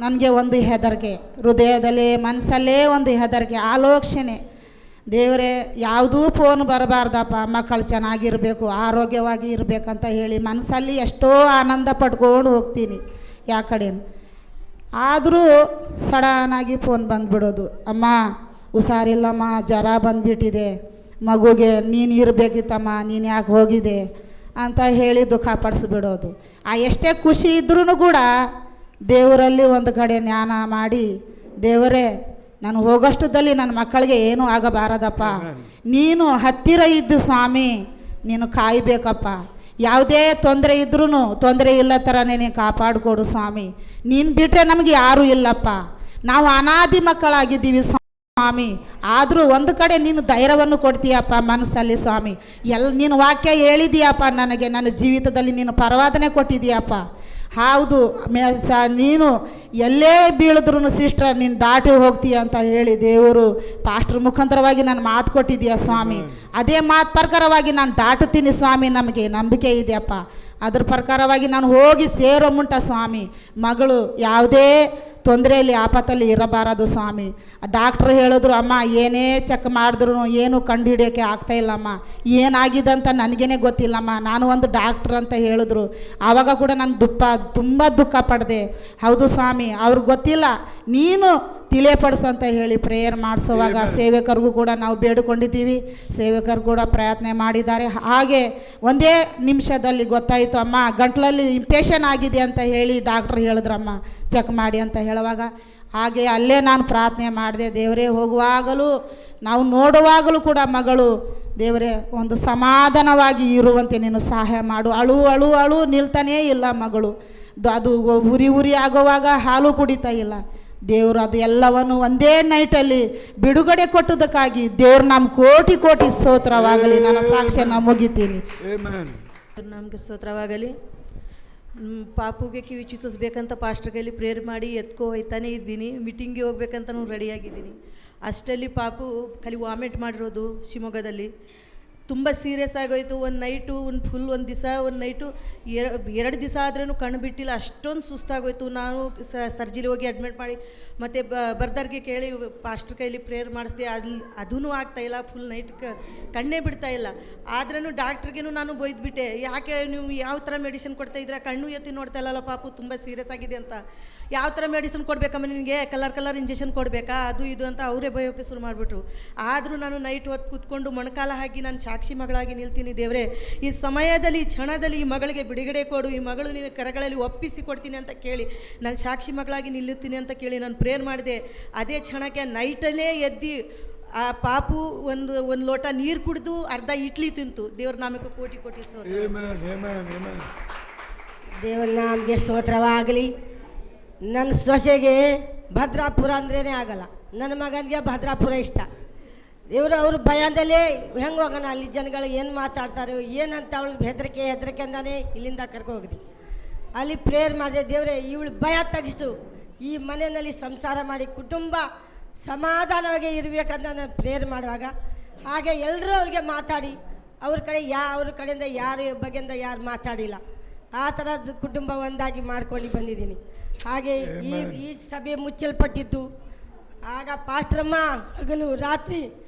ನನಗೆ ಒಂದು ಹೆದರಿಕೆ, ಹೃದಯದಲ್ಲಿ ಮನಸ್ಸಲ್ಲೇ ಒಂದು ಹೆದರಿಕೆ, ಆಲೋಚನೆ. ದೇವರೇ, ಯಾವುದೂ ಫೋನ್ ಬರಬಾರ್ದಪ್ಪ, ಮಕ್ಕಳು ಚೆನ್ನಾಗಿರಬೇಕು, ಆರೋಗ್ಯವಾಗಿ ಇರಬೇಕಂತ ಹೇಳಿ ಮನಸ್ಸಲ್ಲಿ ಎಷ್ಟೋ ಆನಂದ ಪಡ್ಕೊಂಡು ಹೋಗ್ತೀನಿ ಯಾವ ಕಡೆನೂ. ಆದರೂ ಸಡನ್ನಾಗಿ ಫೋನ್ ಬಂದುಬಿಡೋದು, ಅಮ್ಮ ಹುಷಾರಿಲ್ಲಮ್ಮ, ಜ್ವರ ಬಂದುಬಿಟ್ಟಿದೆ, ಮಗುಗೆ ನೀನು ಇರಬೇಕಿತ್ತಮ್ಮ, ನೀನು ಯಾಕೆ ಹೋಗಿದೆ ಅಂತ ಹೇಳಿ ದುಃಖ ಪಡಿಸ್ಬಿಡೋದು. ಎಷ್ಟೇ ಖುಷಿ ಇದ್ರೂ ಕೂಡ ದೇವರಲ್ಲಿ ಒಂದು ಕಡೆ ಜ್ಞಾನ ಮಾಡಿ, ದೇವರೇ ನಾನು ಹೋಗೋಷ್ಟದಲ್ಲಿ ನನ್ನ ಮಕ್ಕಳಿಗೆ ಏನೂ ಆಗಬಾರದಪ್ಪ, ನೀನು ಹತ್ತಿರ ಇದ್ದು ಸ್ವಾಮಿ ನೀನು ಕಾಯಬೇಕಪ್ಪ, ಯಾವುದೇ ತೊಂದರೆ ಇದ್ರೂ ತೊಂದರೆ ಇಲ್ಲ ಥರನೇ ನೀನು ಕಾಪಾಡಿಕೊಡು ಸ್ವಾಮಿ, ನೀನು ಬಿಟ್ಟರೆ ನಮಗೆ ಯಾರೂ ಇಲ್ಲಪ್ಪ, ನಾವು ಅನಾದಿ ಮಕ್ಕಳಾಗಿದ್ದೀವಿ ಸ್ವಾಮಿ, ಆದರೂ ಒಂದು ಕಡೆ ನೀನು ಧೈರ್ಯವನ್ನು ಕೊಡ್ತೀಯಪ್ಪ ಮನಸ್ಸಲ್ಲಿ ಸ್ವಾಮಿ. ನೀನು ವಾಕ್ಯ ಹೇಳಿದೀಯಪ್ಪ ನನಗೆ, ನನ್ನ ಜೀವಿತದಲ್ಲಿ ನೀನು ಪರವಾದನೆ ಕೊಟ್ಟಿದ್ದೀಯಪ್ಪ. ಹೌದು ನೀನು ಎಲ್ಲೇ ಬೀಳಿದ್ರೂ ಸಿಸ್ಟರ್ ನೀನು ದಾಟಿ ಹೋಗ್ತೀಯ ಅಂತ ಹೇಳಿ ದೇವರು ಪಾಸ್ಟ್ರ್ ಮುಖಾಂತರವಾಗಿ ನಾನು ಮಾತು ಕೊಟ್ಟಿದ್ದೀಯ ಸ್ವಾಮಿ. ಅದೇ ಮಾತು ಪ್ರಕಾರವಾಗಿ ನಾನು ದಾಟುತ್ತೀನಿ ಸ್ವಾಮಿ, ನಮಗೆ ನಂಬಿಕೆ ಇದೆಯಪ್ಪ. ಅದ್ರ ಪ್ರಕಾರವಾಗಿ ನಾನು ಹೋಗಿ ಸೇರೋ ಮುಂಟ ಸ್ವಾಮಿ ಮಗಳು ಯಾವುದೇ ತೊಂದರೆಯಲ್ಲಿ ಆಪತ್ತಲ್ಲಿ ಇರಬಾರದು ಸ್ವಾಮಿ. ಡಾಕ್ಟ್ರ್ ಹೇಳಿದ್ರು, ಅಮ್ಮ ಏನೇ ಚೆಕ್ ಮಾಡಿದ್ರು ಏನು ಕಂಡು ಹಿಡಿಯೋಕ್ಕೆ ಆಗ್ತಾಯಿಲ್ಲಮ್ಮ, ಏನಾಗಿದೆ ಅಂತ ನನಗೇನೆ ಗೊತ್ತಿಲ್ಲಮ್ಮ, ನಾನು ಒಂದು ಡಾಕ್ಟ್ರ್ ಅಂತ ಹೇಳಿದ್ರು. ಆವಾಗ ಕೂಡ ನಾನು ತುಂಬ ದುಃಖ ಪಡೆದೆ. ಹೌದು ಸ್ವಾಮಿ, ಅವ್ರಿಗೆ ಗೊತ್ತಿಲ್ಲ, ನೀನು ತಿಳಿಯಪಡಿಸಂತ ಹೇಳಿ ಪ್ರೇಯರ್ ಮಾಡಿಸುವಾಗ ಸೇವಕರಿಗೂ ಕೂಡ ನಾವು ಬೇಡಿಕೊಂಡಿದ್ದೀವಿ, ಸೇವಕರು ಕೂಡ ಪ್ರಯತ್ನ ಮಾಡಿದ್ದಾರೆ. ಹಾಗೆ ಒಂದೇ ನಿಮಿಷದಲ್ಲಿ ಗೊತ್ತಾಯಿತು, ಅಮ್ಮ ಗಂಟ್ಲಲ್ಲಿ ಇನ್ಫೆಕ್ಷನ್ ಆಗಿದೆ ಅಂತ ಹೇಳಿ ಡಾಕ್ಟ್ರ್ ಹೇಳಿದ್ರಮ್ಮ ಚೆಕ್ ಮಾಡಿ ಅಂತ ಹೇಳುವಾಗ, ಹಾಗೆ ಅಲ್ಲೇ ನಾನು ಪ್ರಾರ್ಥನೆ ಮಾಡಿದೆ, ದೇವರೇ ಹೋಗುವಾಗಲೂ ನಾವು ನೋಡುವಾಗಲೂ ಕೂಡ ಮಗಳು ದೇವರೇ ಒಂದು ಸಮಾಧಾನವಾಗಿ ಇರುವಂತೆ ನೀನು ಸಹಾಯ ಮಾಡು. ಅಳು ಅಳು ಅಳು ನಿಲ್ತಾನೇ ಇಲ್ಲ ಮಗಳು, ಅದು ಉರಿ ಆಗುವಾಗ ಹಾಲು ಕುಡಿತಾ ಇಲ್ಲ. ದೇವರು ಅದು ಎಲ್ಲವನ್ನು ಒಂದೇ ನೈಟಲ್ಲಿ ಬಿಡುಗಡೆ ಕೊಟ್ಟದಕ್ಕಾಗಿ ದೇವ್ರು ನಮ್ಮ ಕೋಟಿ ಕೋಟಿ ಸ್ತೋತ್ರವಾಗಲಿ. ನನ್ನ ಸಾಕ್ಷ್ಯನ ಮುಗಿತೀನಿ. ನಮಗೆ ಸ್ತೋತ್ರವಾಗಲಿ. ಪಾಪುಗೆ ಕಿವಿ ಚುಚ್ಚಿಸ್ಬೇಕಂತ ಪಾಸ್ಟರ್ ಕೈಲಿ ಪ್ರೇಯರ್ ಮಾಡಿ ಎತ್ಕೊ ಹೋಯ್ತಾನೆ ಇದ್ದೀನಿ. ಮೀಟಿಂಗ್ಗೆ ಹೋಗ್ಬೇಕಂತ ರೆಡಿಯಾಗಿದ್ದೀನಿ. ಅಷ್ಟರಲ್ಲಿ ಪಾಪು ಖಾಲಿ ವಾಮಿಟ್ ಮಾಡಿರೋದು ಶಿವಮೊಗ್ಗದಲ್ಲಿ ತುಂಬ ಸೀರಿಯಸ್ ಆಗೋಯ್ತು. ಒಂದು ನೈಟು ಒಂದು ದಿವಸ ಒಂದು ನೈಟು 2 ದಿವಸ ಆದ್ರೂ ಕಣ್ಣು ಬಿಟ್ಟಿಲ್ಲ, ಅಷ್ಟೊಂದು ಸುಸ್ತಾಗೋಯ್ತು. ನಾನು ಸರ್ಜಿಲಿ ಹೋಗಿ ಅಡ್ಮಿಟ್ ಮಾಡಿ ಮತ್ತು ಬರ್ದರ್ಗೆ ಕೇಳಿ ಪಾಸ್ಟರ್ ಕೈಲಿ ಪ್ರೇಯರ್ ಮಾಡಿಸ್ದೆ, ಅದೂ ಆಗ್ತಾಯಿಲ್ಲ, ಫುಲ್ ನೈಟ್ ಕಣ್ಣೇ ಬಿಡ್ತಾಯಿಲ್ಲ. ಆದ್ರೂ ಡಾಕ್ಟ್ರಿಗೇನು ನಾನು ಬೈದ್ಬಿಟ್ಟೆ, ಯಾಕೆ ನೀವು ಯಾವ ಥರ ಮೆಡಿಸಿನ್ ಕೊಡ್ತಾಯಿದ್ದೀರಾ, ಕಣ್ಣು ಎತ್ತಿ ನೋಡ್ತಾ ಇಲ್ಲಲ್ಲ ಪಾಪು ತುಂಬ ಸೀರಿಯಸ್ ಆಗಿದೆ ಅಂತ, ಯಾವ ಥರ ಮೆಡಿಸಿನ್ ಕೊಡಬೇಕಮ್ಮ ನಿನಗೆ, ಕಲರ್ ಇಂಜೆಕ್ಷನ್ ಕೊಡಬೇಕಾ ಅದು ಇದು ಅಂತ ಅವರೇ ಬಯೋಕ್ಕೆ ಶುರು ಮಾಡಿಬಿಟ್ರು. ಆದರೂ ನಾನು ನೈಟ್ ಹೊತ್ತು ಕೂತ್ಕೊಂಡು ಮೊಣಕಾಲ ಹಾಕಿ ನಾನು ಸಾಕ್ಷಿ ಮಗಳಾಗಿ ನಿಲ್ತೀನಿ. ದೇವರೇ, ಈ ಸಮಯದಲ್ಲಿ ಈ ಕ್ಷಣದಲ್ಲಿ ಈ ಮಗಳಿಗೆ ಬಿಡುಗಡೆ ಕೊಡು, ಈ ಮಗಳು ನಿನ್ನ ಕರಗಳಲ್ಲಿ ಒಪ್ಪಿಸಿ ಕೊಡ್ತೀನಿ ಅಂತ ಕೇಳಿ ನಾನು ಸಾಕ್ಷಿ ಮಗಳಾಗಿ ನಿಲ್ಲುತ್ತೀನಿ ಅಂತ ಕೇಳಿ ನಾನು ಪ್ರೇಯರ್ ಮಾಡಿದೆ. ಅದೇ ಕ್ಷಣಕ್ಕೆ ನೈಟಲ್ಲೇ ಎದ್ದು ಆ ಪಾಪು ಒಂದು ಲೋಟ ನೀರು ಕುಡಿದು ಅರ್ಧ ಇಡ್ಲಿ ತಿಂತು. ದೇವ್ರ ನಾಮಕ್ಕೆ ಕೋಟಿ ಕೋಟಿ ಸ್ತೋತ್ರ. ದೇವರ ನಾಮಕ್ಕೆ ಸ್ತೋತ್ರವಾಗಲಿ. ನನ್ನ ಸೊಸೆಗೆ ಭದ್ರಾಪುರ ಅಂದ್ರೇ ಆಗಲ್ಲ, ನನ್ನ ಮಗನಿಗೆ ಭದ್ರಾಪುರ ಇಷ್ಟ. ಇವರು ಅವ್ರ ಭಯದಲ್ಲೇ ಹೆಂಗೆ ಹೋಗೋಣ, ಅಲ್ಲಿ ಜನಗಳು ಏನು ಮಾತಾಡ್ತಾರೆ ಏನಂತ ಅವಳು ಹೆದರಿಕೆ ಅಂದಾನೆ ಇಲ್ಲಿಂದ ಕರ್ಕೋಗಿದ್ವಿ. ಅಲ್ಲಿ ಪ್ರೇಯರ್ ಮಾಡಿದೆ, ದೇವರೇ ಇವಳು ಭಯ ತೆಗಿಸು, ಈ ಮನೆಯಲ್ಲಿ ಸಂಸಾರ ಮಾಡಿ ಕುಟುಂಬ ಸಮಾಧಾನವಾಗಿ ಇರಬೇಕಂತ ನಾನು ಪ್ರೇಯರ್ ಮಾಡುವಾಗ ಹಾಗೆ ಎಲ್ಲರೂ ಅವ್ರಿಗೆ ಮಾತಾಡಿ ಅವ್ರ ಕಡೆಯಿಂದ ಬಗ್ಗೆಯಿಂದ ಯಾರು ಮಾತಾಡಿಲ್ಲ. ಆ ಥರದ ಕುಟುಂಬ ಒಂದಾಗಿ ಮಾಡ್ಕೊಂಡು ಬಂದಿದ್ದೀನಿ. ಹಾಗೆ ಈ ಸಭೆ ಮುಚ್ಚಲ್ಪಟ್ಟಿತ್ತು. ಆಗ ಪಾಸ್ಟ್ರಮ್ಮ ಹಗಲು ರಾತ್ರಿ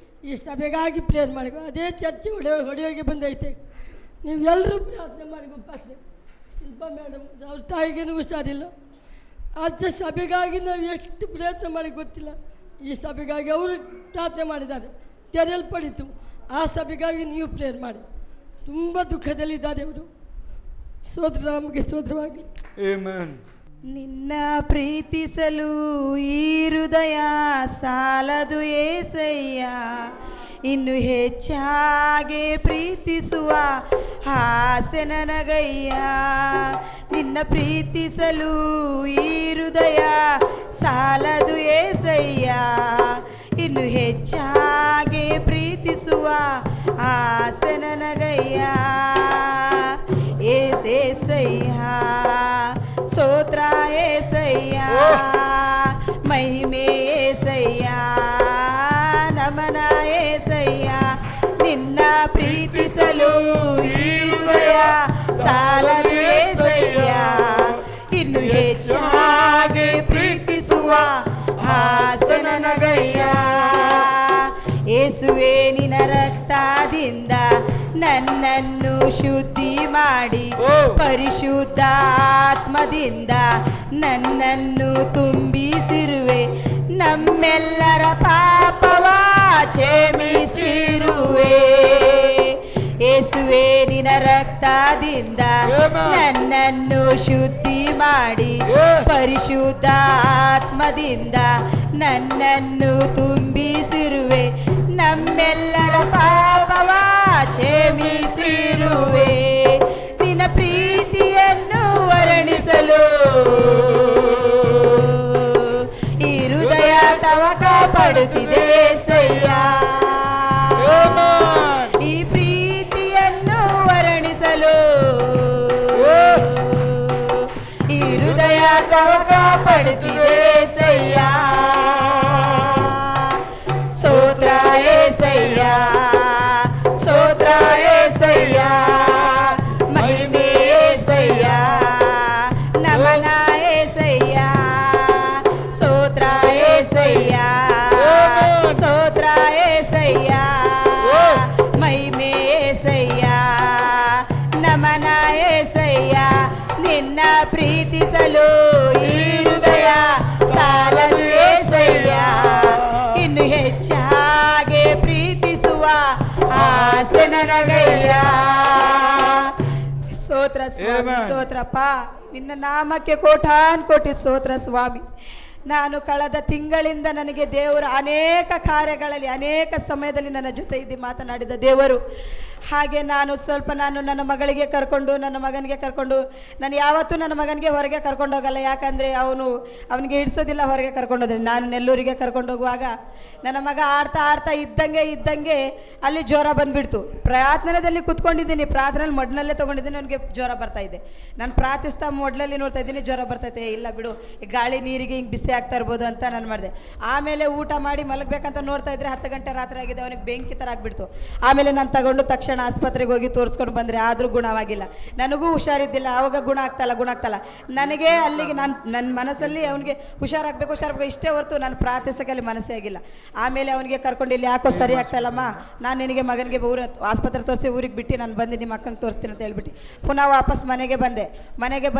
ಈ ಸಭೆಗಾಗಿ ಪ್ರೇಯರ್ ಮಾಡಿ, ಅದೇ ಚರ್ಚೆ ಹೊಡೆಯೋಗೆ ಬಂದೈತೆ, ನೀವೆಲ್ಲರೂ ಪ್ರಾರ್ಥನೆ ಮಾಡಿ. ಪಾಸ್ಟ್ರೆ ಶಿಲ್ಪ ಮೇಡಮ್ ಅವ್ರ ತಾಯಿಗೇನು ಹುಷಾರಿಲ್ಲ, ಆಚೆ ಸಭೆಗಾಗಿ ನಾವು ಎಷ್ಟು ಪ್ರಯತ್ನ ಮಾಡಿ ಗೊತ್ತಿಲ್ಲ. ಈ ಸಭೆಗಾಗಿ ಅವರು ಪ್ರಾರ್ಥನೆ ಮಾಡಿದ್ದಾರೆ, ತೆರೆಯಲ್ಪಡಿತು. ಆ ಸಭೆಗಾಗಿ ನೀವು ಪ್ರೇಯರ್ ಮಾಡಿ. ತುಂಬ ದುಃಖದಲ್ಲಿದ್ದಾರೆ ಅವರು. ಸ್ತೋತ್ರ, ನಮಗೆ ಸ್ತೋತ್ರವಾಗಲಿ. ನಿನ್ನ ಪ್ರೀತಿಸಲು ಈ ಹೃದಯ ಸಾಲದು ಏಸಯ್ಯ, ಇನ್ನು ಹೆಚ್ಚಾಗಿ ಪ್ರೀತಿಸುವ ಆಸೆ ನನಗಯ್ಯ. ನಿನ್ನ ಪ್ರೀತಿಸಲು ಈ ಹೃದಯ ಸಾಲದು ಏಸಯ್ಯ, ಇನ್ನು ಹೆಚ್ಚಾಗಿ ಪ್ರೀತಿಸುವ ಆಸೆ ನನಗಯ್ಯ. ಏಸಯ್ಯ ಸ್ತೋತ್ರ ಏಸಯ್ಯ, ಮಹಿಮೆ ಏಸಯ್ಯ, ನಮನ ಏಸಯ್ಯ. ನಿನ್ನ ಪ್ರೀತಿಸಲು ಈ ಹೃದಯ ಸಾಲದು ಏಸಯ್ಯ, ಹೆಚ್ಚಾಗಿ ಪ್ರೀತಿಸುವ ಆಸೆ ನನಗಯ್ಯ. ಯೇಸುವೆ ನಿನ್ನ ರಕ್ತದಿಂದ ನನ್ನನ್ನು ಶುದ್ಧಿ ಮಾಡಿ ಪರಿಶುದ್ಧ ಆತ್ಮದಿಂದ ನನ್ನನ್ನು ತುಂಬಿಸಿರುವೆ. ನಮ್ಮೆಲ್ಲರ ಪಾಪವ ಕ್ಷಮಿಸಿರುವೆ. ಯೇಸುವೆ ನಿನ್ನ ರಕ್ತದಿಂದ ನನ್ನನ್ನು ಶುದ್ಧಿ ಮಾಡಿ ಪರಿಶುದ್ಧ ಆತ್ಮದಿಂದ ನನ್ನನ್ನು ತುಂಬಿಸಿರುವೆ. ನಮ್ಮೆಲ್ಲರ ಪಾಪವ ಕ್ಷಮಿಸಿರುವೆ. ನಿನ್ನ ಪ್ರೀತಿಯನ್ನು ವರ್ಣಿಸಲು ಈ ಹೃದಯ ತವಕ ಪಡುತ್ತಿದೆ ಸಯ್ಯ. ಈ ಪ್ರೀತಿಯನ್ನು ವರ್ಣಿಸಲು ಈ ಹೃದಯ ತವಕ ಪಡುತ್ತಿದೆ ಸಯ್ಯ. ಸ್ತೋತ್ರ ಏಸಯ್ಯ, ಸ್ತೋತ್ರ ಏಸಯ್ಯ, ಮಹಿಮೆ ಏಸಯ್ಯ, ನಮನ ಏಸಯ್ಯ. ಸ್ತೋತ್ರ ಏಸಯ್ಯ, ಸ್ತೋತ್ರ ಏಸಯ್ಯ, ಮಹಿಮೆ ಏಸಯ್ಯ, ನಮನ ಏಸಯ್ಯ. ನಿನ್ನ ಪ್ರೀತಿಸಲು ಈ ಹೃದಯ ಸಾಲದು ಏಸಯ್ಯ. ಇನ್ನು ಹೆಚ್ಚಾಗಿ ಪ್ರೀತಿಸುವ ಆಸೆ ನನಗಯ್ಯ. ಸ್ತೋತ್ರ ಸ್ವಾಮಿ, ಸ್ತೋತ್ರಪ್ಪ. ನಿನ್ನ ನಾಮಕ್ಕೆ ಕೋಟಿ ಸ್ತೋತ್ರ ಸ್ವಾಮಿ. ನಾನು ಕಳೆದ ತಿಂಗಳಿಂದ ನನಗೆ ದೇವರು ಅನೇಕ ಕಾರ್ಯಗಳಲ್ಲಿ ಅನೇಕ ಸಮಯದಲ್ಲಿ ನನ್ನ ಜೊತೆ ಇದ್ದು ಮಾತನಾಡಿದ ದೇವರು. ಹಾಗೆ ನಾನು ನನ್ನ ಮಗಳಿಗೆ ಕರ್ಕೊಂಡು ನನ್ನ ಮಗನಿಗೆ ಕರ್ಕೊಂಡು, ನಾನು ಯಾವತ್ತೂ ನನ್ನ ಮಗನಿಗೆ ಹೊರಗೆ ಕರ್ಕೊಂಡೋಗಲ್ಲ. ಯಾಕಂದರೆ ಅವನಿಗೆ ಹಿಡಿಸೋದಿಲ್ಲ ಹೊರಗೆ ಕರ್ಕೊಂಡೋದ್ರೆ. ನಾನು ನೆಲ್ಲೂರಿಗೆ ಕರ್ಕೊಂಡೋಗುವಾಗ ನನ್ನ ಮಗ ಆಡ್ತಾ ಇದ್ದಂಗೆ ಅಲ್ಲಿ ಜ್ವರ ಬಂದುಬಿಡ್ತು. ಪ್ರಾರ್ಥನೆಯಲ್ಲಿ ಕೂತ್ಕೊಂಡಿದ್ದೀನಿ, ಪ್ರಾರ್ಥನೆಯಲ್ಲಿ ಮೊಡ್ಲಲ್ಲೇ ತೊಗೊಂಡಿದ್ದೀನಿ, ನನಗೆ ಜ್ವರ ಬರ್ತಾಯಿದೆ. ನಾನು ಪ್ರಾರ್ಥಿಸ್ತಾ ಮೊಡ್ಲಲ್ಲಿ ನೋಡ್ತಾ ಇದ್ದೀನಿ, ಜ್ವರ ಬರ್ತೈತೆ. ಇಲ್ಲ ಬಿಡು, ಗಾಳಿ ನೀರಿಗೆ ಹಿಂಗೆ ಬಿಸಿ ಆಗ್ತಾ ಇರ್ಬೋದು ಅಂತ ನಾನು ಮಾಡಿದೆ. ಆಮೇಲೆ ಊಟ ಮಾಡಿ ಮಲಗಬೇಕಂತ ನೋಡ್ತಾ ಇದ್ರೆ 10 ಗಂಟೆ ರಾತ್ರಿ ಆಗಿದೆ. ಅವನಿಗೆ ಬೆಂಕಿ ಥರ ಆಗಿಬಿಡ್ತು. ಆಮೇಲೆ ನಾನು ತಗೊಂಡು ತಕ್ಷಣ ಆಸ್ಪತ್ರೆಗೆ ಹೋಗಿ ತೋರಿಸ್ಕೊಂಡು ಬಂದರೆ, ಆದರೂ ಗುಣವಾಗಿಲ್ಲ. ನನಗೂ ಹುಷಾರಿದ್ದಿಲ್ಲ. ಆವಾಗ ಗುಣ ಆಗ್ತಲ್ಲ. ನನಗೆ ಅಲ್ಲಿಗೆ ನನ್ನ ಮನಸ್ಸಲ್ಲಿ ಅವನಿಗೆ ಹುಷಾರಾಗಬೇಕು ಇಷ್ಟೇ ಹೊರತು ನಾನು ಪ್ರಾರ್ಥಿಸೋಕೆ ಅಲ್ಲಿ ಮನಸ್ಸೇ ಆಗಿಲ್ಲ. ಆಮೇಲೆ ಅವನಿಗೆ ಕರ್ಕೊಂಡು ಇಲ್ಲಿ ಯಾಕೋ ಸರಿ ಆಗ್ತಾಯಿಲ್ಲಮ್ಮ, ನಾನು ನಿನಗೆ ಮಗನಿಗೆ ಆಸ್ಪತ್ರೆ ತೋರಿಸಿ ಊರಿಗೆ ಬಿಟ್ಟು ನಾನು ಬಂದು ನಿಮ್ಮ ಅಕ್ಕಂಗೆ ತೋರಿಸ್ತೀನಿ ಅಂತ ಹೇಳ್ಬಿಟ್ಟು ಪುನಃ ವಾಪಸ್ ಮನೆಗೆ ಬಂದೆ. ಅವನಿಗೆ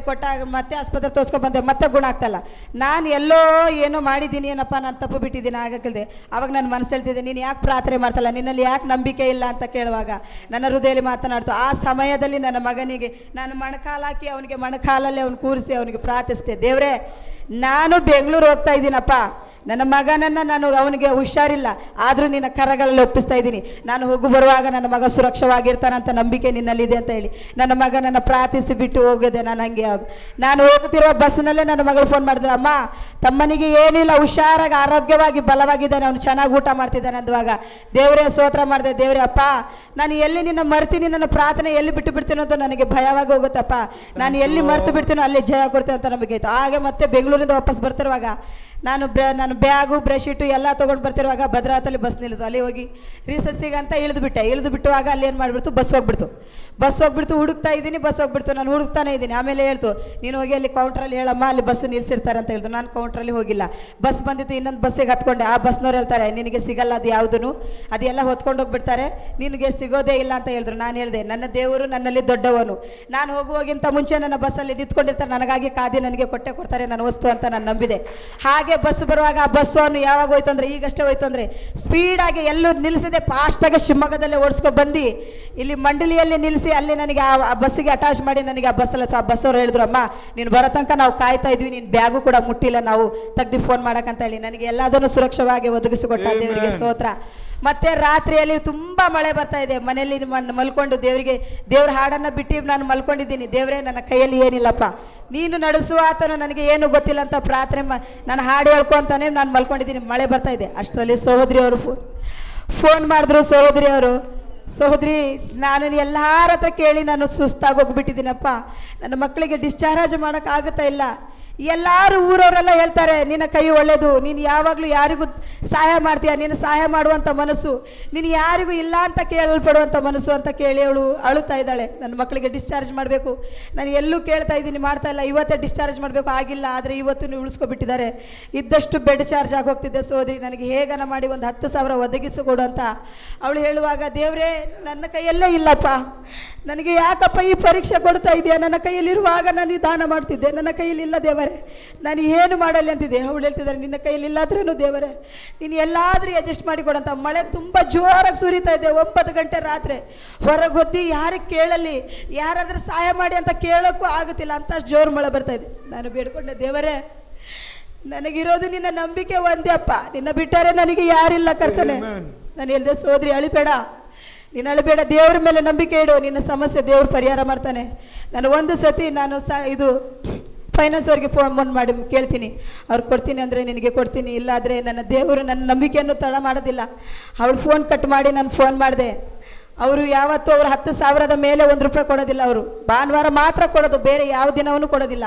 ಕೊಟ್ಟಾಗ ಮತ್ತೆ ಆಸ್ಪತ್ರೆ ತೋರಿಸ್ಕೊಂಡು ಬಂದೆ, ಮತ್ತೆ ಗುಣ ಆಗ್ತಾಯಿಲ್ಲ. ನಾನು ಎಲ್ಲೋ ಏನೋ ಮಾಡಿದ್ದೀನಿ, ಏನಪ್ಪ ನಾನು ತಪ್ಪು ಬಿಟ್ಟಿದ್ದೀನಿ ಆಗಕ್ಕಿಲ್ದೆ. ಆವಾಗ ನನ್ನ ಮನಸ್ಸು ಹೇಳ್ತಿದ್ದೆ, ನೀನು ಯಾಕೆ ಪ್ರಾರ್ಥನೆ ಮಾಡ್ತಲ್ಲ, ನಿನ್ನಲ್ಲಿ ಯಾಕೆ ನಂಬಿಕೆ ಇಲ್ಲ ಅಂತ ಕೇಳುವಾಗ ನನ್ನ ಹೃದಯದಲ್ಲಿ ಮಾತನಾಡ್ತು. ಆ ಸಮಯದಲ್ಲಿ ನನ್ನ ಮಗನಿಗೆ ನಾನು ಮೊಣಕಾಲಾಕಿ ಅವನಿಗೆ ಮೊಣಕಾಲಲ್ಲಿ ಅವನು ಕೂರಿಸಿ ಅವನಿಗೆ ಪ್ರಾರ್ಥಿಸ್ತೆ. ದೇವರೇ, ನಾನು ಬೆಂಗಳೂರು ಹೋಗ್ತಾ ಇದ್ದೀನಪ್ಪ, ನನ್ನ ಮಗನನ್ನು ಅವನಿಗೆ ಹುಷಾರಿಲ್ಲ, ಆದರೂ ನಿನ್ನ ಕರಗಳಲ್ಲಿ ಒಪ್ಪಿಸ್ತಾ ಇದ್ದೀನಿ. ನಾನು ಬರುವಾಗ ನನ್ನ ಮಗ ಸುರಕ್ಷವಾಗಿರ್ತಾನಂತ ನಂಬಿಕೆ ನಿನ್ನಲ್ಲಿದೆ ಅಂತ ಹೇಳಿ ನನ್ನ ಮಗನನ್ನು ಪ್ರಾರ್ಥಿಸಿ ಬಿಟ್ಟು ಹೋಗಿದೆ. ನಾನು ಹೋಗ್ತಿರೋ ಬಸ್ನಲ್ಲೇ ನನ್ನ ಮಗಳು ಫೋನ್ ಮಾಡಿದ್ರೆ, ಅಮ್ಮ ತಮ್ಮನಿಗೆ ಏನಿಲ್ಲ, ಹುಷಾರಾಗಿ ಆರೋಗ್ಯವಾಗಿ ಬಲವಾಗಿದ್ದಾನೆ, ಅವನು ಚೆನ್ನಾಗಿ ಊಟ ಮಾಡ್ತಿದ್ದಾನೆ ಅಂದುವಾಗ ದೇವರೇ ಸ್ತೋತ್ರ ಮಾಡಿದೆ. ದೇವರೇ ಅಪ್ಪ, ನಾನು ಎಲ್ಲಿ ನಿನ್ನ ಮರ್ತೀನಿ, ನನ್ನ ಪ್ರಾರ್ಥನೆ ಎಲ್ಲಿ ಬಿಟ್ಟು ಬಿಡ್ತೀನೋ ಅಂತ ನನಗೆ ಭಯವಾಗಿ ಹೋಗುತ್ತಪ್ಪ. ನಾನು ಎಲ್ಲಿ ಮರ್ತು ಬಿಡ್ತೀನೋ ಅಲ್ಲಿ ಜಯ ಕೊಡ್ತೇನೆ ಅಂತ ನಂಬಿಕೆ ಇತ್ತು. ಹಾಗೆ ಮತ್ತೆ ಬೆಂಗಳೂರಿಂದ ವಾಪಸ್ ಬರ್ತಿರುವಾಗ ನಾನು ಬ್ಯಾಗು ಬ್ರಷೀಟು ಎಲ್ಲ ತೊಗೊಂಡು ಬರ್ತಿರುವಾಗ ಭದ್ರಾವತಿಯಲ್ಲಿ ಬಸ್ ನಿಲ್ಲಿತು. ಅಲ್ಲಿ ಹೋಗಿ ರೀಸಸ್ಸಿಗೆ ಅಂತ ಇಳಿದು ಬಿಟ್ಟುವಾಗ ಅಲ್ಲಿ ಏನು ಮಾಡಿಬಿಡ್ತು, ಬಸ್ ಹೋಗ್ಬಿಡ್ತು. ಹುಡುಕ್ತಾ ಇದ್ದೀನಿ, ಬಸ್ ಹೋಗ್ಬಿಡ್ತು. ನಾನು ಹುಡುಕ್ತಾನೆ ಇದ್ದೀನಿ. ಆಮೇಲೆ ಹೇಳ್ತು, ನೀನು ಹೋಗಿ ಅಲ್ಲಿ ಕೌಂಟ್ರಲ್ಲಿ ಹೇಳಮ್ಮ, ಅಲ್ಲಿ ಬಸ್ ನಿಲ್ಸಿರ್ತಾರೆ ಅಂತ ಹೇಳ್ತು. ನಾನು ಕೌಂಟ್ರಲ್ಲಿ ಹೋಗಿಲ್ಲ. ಬಸ್ ಬಂದಿತ್ತು, ಇನ್ನೊಂದು ಬಸ್ಸಿಗೆ ಹತ್ಕೊಂಡೆ. ಆ ಬಸ್ನವ್ರು ಹೇಳ್ತಾರೆ, ನಿನಗೆ ಸಿಗಲ್ಲ ಅದು ಯಾವುದೂ, ಅದೆಲ್ಲ ಹೊತ್ಕೊಂಡು ಹೋಗ್ಬಿಡ್ತಾರೆ, ನಿನಗೆ ಸಿಗೋದೇ ಇಲ್ಲ ಅಂತ ಹೇಳಿದ್ರು. ನಾನು ಹೇಳಿದೆ, ನನ್ನ ದೇವರು ನನ್ನಲ್ಲಿ ದೊಡ್ಡವನು, ನಾನು ಹೋಗುವಾಗಿಂತ ಮುಂಚೆ ನನ್ನ ಬಸ್ಸಲ್ಲಿ ನಿಂತ್ಕೊಂಡಿರ್ತಾರೆ, ನನಗಾಗಿ ಕಾದಿ ನನಗೆ ಕೊಡ್ತಾರೆ ನನ್ನ ವಸ್ತು ಅಂತ ನಾನು ನಂಬಿದೆ. ಹಾಗೆ ಬಸ್ ಬರುವಾಗ ಆ ಬಸ್ಸನ್ನು ಯಾವಾಗ ಹೋಯ್ತು ಅಂದರೆ, ಈಗಷ್ಟೇ ಹೋಯ್ತು ಅಂದರೆ ಸ್ಪೀಡಾಗಿ ಎಲ್ಲೂ ನಿಲ್ಲಿಸಿದೆ, ಫಾಸ್ಟಾಗಿ ಶಿವಮೊಗ್ಗದಲ್ಲೇ ಓಡಿಸ್ಕೊಂಡು ಬಂದು ಇಲ್ಲಿ ಮಂಡಳಿಯಲ್ಲಿ ನಿಲ್ಲಿಸಿ ಅಲ್ಲಿ ನನಗೆ ಆ ಬಸ್ಸಿಗೆ ಅಟ್ಯಾಚ್ ಮಾಡಿ ನನಗೆ ಆ ಬಸ್ಸವ್ರು ಹೇಳಿದ್ರು, ಅಮ್ಮ ನೀನು ಬರೋ ತನಕ ನಾವು ಕಾಯ್ತಾ ಇದ್ವಿ, ನೀನು ಬ್ಯಾಗು ಕೂಡ ಮುಟ್ಟಿಲ್ಲ, ನಾವು ತೆಗ್ದು ಫೋನ್ ಮಾಡೋಕ್ಕಂತ ಹೇಳಿ ನನಗೆ ಎಲ್ಲದನ್ನು ಸುರಕ್ಷವಾಗಿ ಒದಗಿಸಿಕೊಟ್ಟ ದೇವರಿಗೆ ಸ್ತೋತ್ರ. ಮತ್ತು ರಾತ್ರಿಯಲ್ಲಿ ತುಂಬ ಮಳೆ ಬರ್ತಾ ಇದೆ. ಮನೆಯಲ್ಲಿ ಮಲ್ಕೊಂಡು ದೇವ್ರ ಹಾಡನ್ನು ಬಿಟ್ಟು ನಾನು ಮಲ್ಕೊಂಡಿದ್ದೀನಿ. ದೇವರೇ, ನನ್ನ ಕೈಯಲ್ಲಿ ಏನಿಲ್ಲಪ್ಪ, ನೀನು ನಡೆಸುವ ಆತನು, ನನಗೆ ಏನು ಗೊತ್ತಿಲ್ಲ ಅಂತ ಪ್ರಾರ್ಥನೆ ನಾನು ಹಾಡು ಹೇಳ್ಕೊಂತಾನೆ ನಾನು ಮಲ್ಕೊಂಡಿದ್ದೀನಿ. ಮಳೆ ಬರ್ತಾ ಇದೆ. ಅಷ್ಟರಲ್ಲಿ ಸಹೋದರಿಯವರು ಫೋನ್ ಮಾಡಿದ್ರು. ಸಹೋದರಿ, ನಾನು ಎಲ್ಲರ ಹತ್ರ ಕೇಳಿ ನಾನು ಸುಸ್ತಾಗಿ ಹೋಗ್ಬಿಟ್ಟಿದ್ದೀನಪ್ಪ, ನನ್ನ ಮಕ್ಕಳಿಗೆ ಡಿಸ್ಚಾರ್ಜ್ ಮಾಡೋಕ್ಕಾಗುತ್ತಾ ಇಲ್ಲ, ಎಲ್ಲರೂ ಊರವರೆಲ್ಲ ಹೇಳ್ತಾರೆ ನಿನ್ನ ಕೈ ಒಳ್ಳೆಯದು, ನೀನು ಯಾವಾಗಲೂ ಯಾರಿಗೂ ಸಹಾಯ ಮಾಡ್ತೀಯ, ನೀನು ಸಹಾಯ ಮಾಡುವಂಥ ಮನಸ್ಸು, ನೀನು ಯಾರಿಗೂ ಇಲ್ಲ ಅಂತ ಕೇಳಲ್ಪಡುವಂಥ ಮನಸ್ಸು ಅಂತ ಕೇಳಿ ಅವಳು ಅಳುತ್ತಾ ಇದ್ದಾಳೆ. ನನ್ನ ಮಕ್ಕಳಿಗೆ ಡಿಸ್ಚಾರ್ಜ್ ಮಾಡಬೇಕು, ನಾನು ಎಲ್ಲೂ ಕೇಳ್ತಾ ಇದ್ದೀನಿ, ಮಾಡ್ತಾ ಇಲ್ಲ, ಇವತ್ತೇ ಡಿಸ್ಚಾರ್ಜ್ ಮಾಡಬೇಕು, ಆಗಿಲ್ಲ, ಆದರೆ ಇವತ್ತು ನೀವು ಉಳಿಸ್ಕೊಬಿಟ್ಟಿದ್ದಾರೆ. ಇದ್ದಷ್ಟು ಬೆಡ್ ಚಾರ್ಜ್ ಆಗಿ ಹೋಗ್ತಿದ್ದೆ ಸೋದರಿ, ನನಗೆ ಹೇಗನ ಮಾಡಿ ಒಂದು 10,000 ಒದಗಿಸಿಕೊಡು ಅಂತ ಅವಳು ಹೇಳುವಾಗ, ದೇವರೇ ನನ್ನ ಕೈಯಲ್ಲೇ ಇಲ್ಲಪ್ಪ, ನನಗೆ ಯಾಕಪ್ಪ ಈ ಪರೀಕ್ಷೆ ಕೊಡ್ತಾ ಇದೆಯಾ, ನನ್ನ ಕೈಯಲ್ಲಿರುವಾಗ ನಾನು ಈ ದಾನ ಮಾಡ್ತಿದ್ದೆ, ನನ್ನ ಕೈಯಲ್ಲಿ ಇಲ್ಲ ದೇವರೇ, ನಾನು ಏನು ಮಾಡಲಿ ಅಂತಿದ್ದೆ. ಅವಳು ಹೇಳ್ತಿದ್ದಾರೆ, ನಿನ್ನ ಕೈಯಲ್ಲಿ ಇಲ್ಲಾದ್ರೇನು ದೇವರೇ ನೀನು ಎಲ್ಲಾದರೂ ಅಡ್ಜಸ್ಟ್ ಮಾಡಿಕೊಡಂತ. ಮಳೆ ತುಂಬ ಜೋರಾಗಿ ಸುರಿತಾ ಇದೆ, 9 ಗಂಟೆ ರಾತ್ರಿ, ಹೊರಗೆ ಹೊದ್ದಿ ಯಾರಿಗೆ ಕೇಳಲಿ, ಯಾರಾದರೂ ಸಹಾಯ ಮಾಡಿ ಅಂತ ಕೇಳೋಕ್ಕೂ ಆಗುತ್ತಿಲ್ಲ, ಅಂತ ಜೋರು ಮಳೆ ಬರ್ತಾ ಇದೆ. ನಾನು ಬೇಡ್ಕೊಂಡೆ, ದೇವರೇ ನನಗಿರೋದು ನಿನ್ನ ನಂಬಿಕೆ ಒಂದೇ ಅಪ್ಪ, ನಿನ್ನ ಬಿಟ್ಟರೆ ನನಗೆ ಯಾರಿಲ್ಲ ಕರ್ತನೆ. ನಾನು ಹೇಳಿದೆ, ಸೋದರಿ ಅಳಿಬೇಡ, ನೀನು ಅಳಬೇಡ, ದೇವ್ರ ಮೇಲೆ ನಂಬಿಕೆ ಇಡು, ನಿನ್ನ ಸಮಸ್ಯೆ ದೇವ್ರು ಪರಿಹಾರ ಮಾಡ್ತಾನೆ. ನಾನು ಒಂದು ಸತಿ ಇದು ಫೈನಾನ್ಸ್ ಅವ್ರಿಗೆ ಫೋನ್ ಮಾಡಿ ಕೇಳ್ತೀನಿ, ಅವ್ರು ಕೊಡ್ತೀನಿ ಅಂದರೆ ನಿನಗೆ ಕೊಡ್ತೀನಿ, ಇಲ್ಲಾದರೆ ನನ್ನ ದೇವರು ನನ್ನ ನಂಬಿಕೆಯನ್ನು ತಡ ಮಾಡೋದಿಲ್ಲ. ಅವಳು ಫೋನ್ ಕಟ್ ಮಾಡಿ ನಾನು ಫೋನ್ ಮಾಡಿದೆ. ಅವರು ಯಾವತ್ತೂ ಅವರು 10,000 ಮೇಲೆ 1 ರೂಪಾಯಿ ಕೊಡೋದಿಲ್ಲ, ಅವರು ಭಾನುವಾರ ಮಾತ್ರ ಕೊಡೋದು, ಬೇರೆ ಯಾವ ದಿನವೂ ಕೊಡೋದಿಲ್ಲ.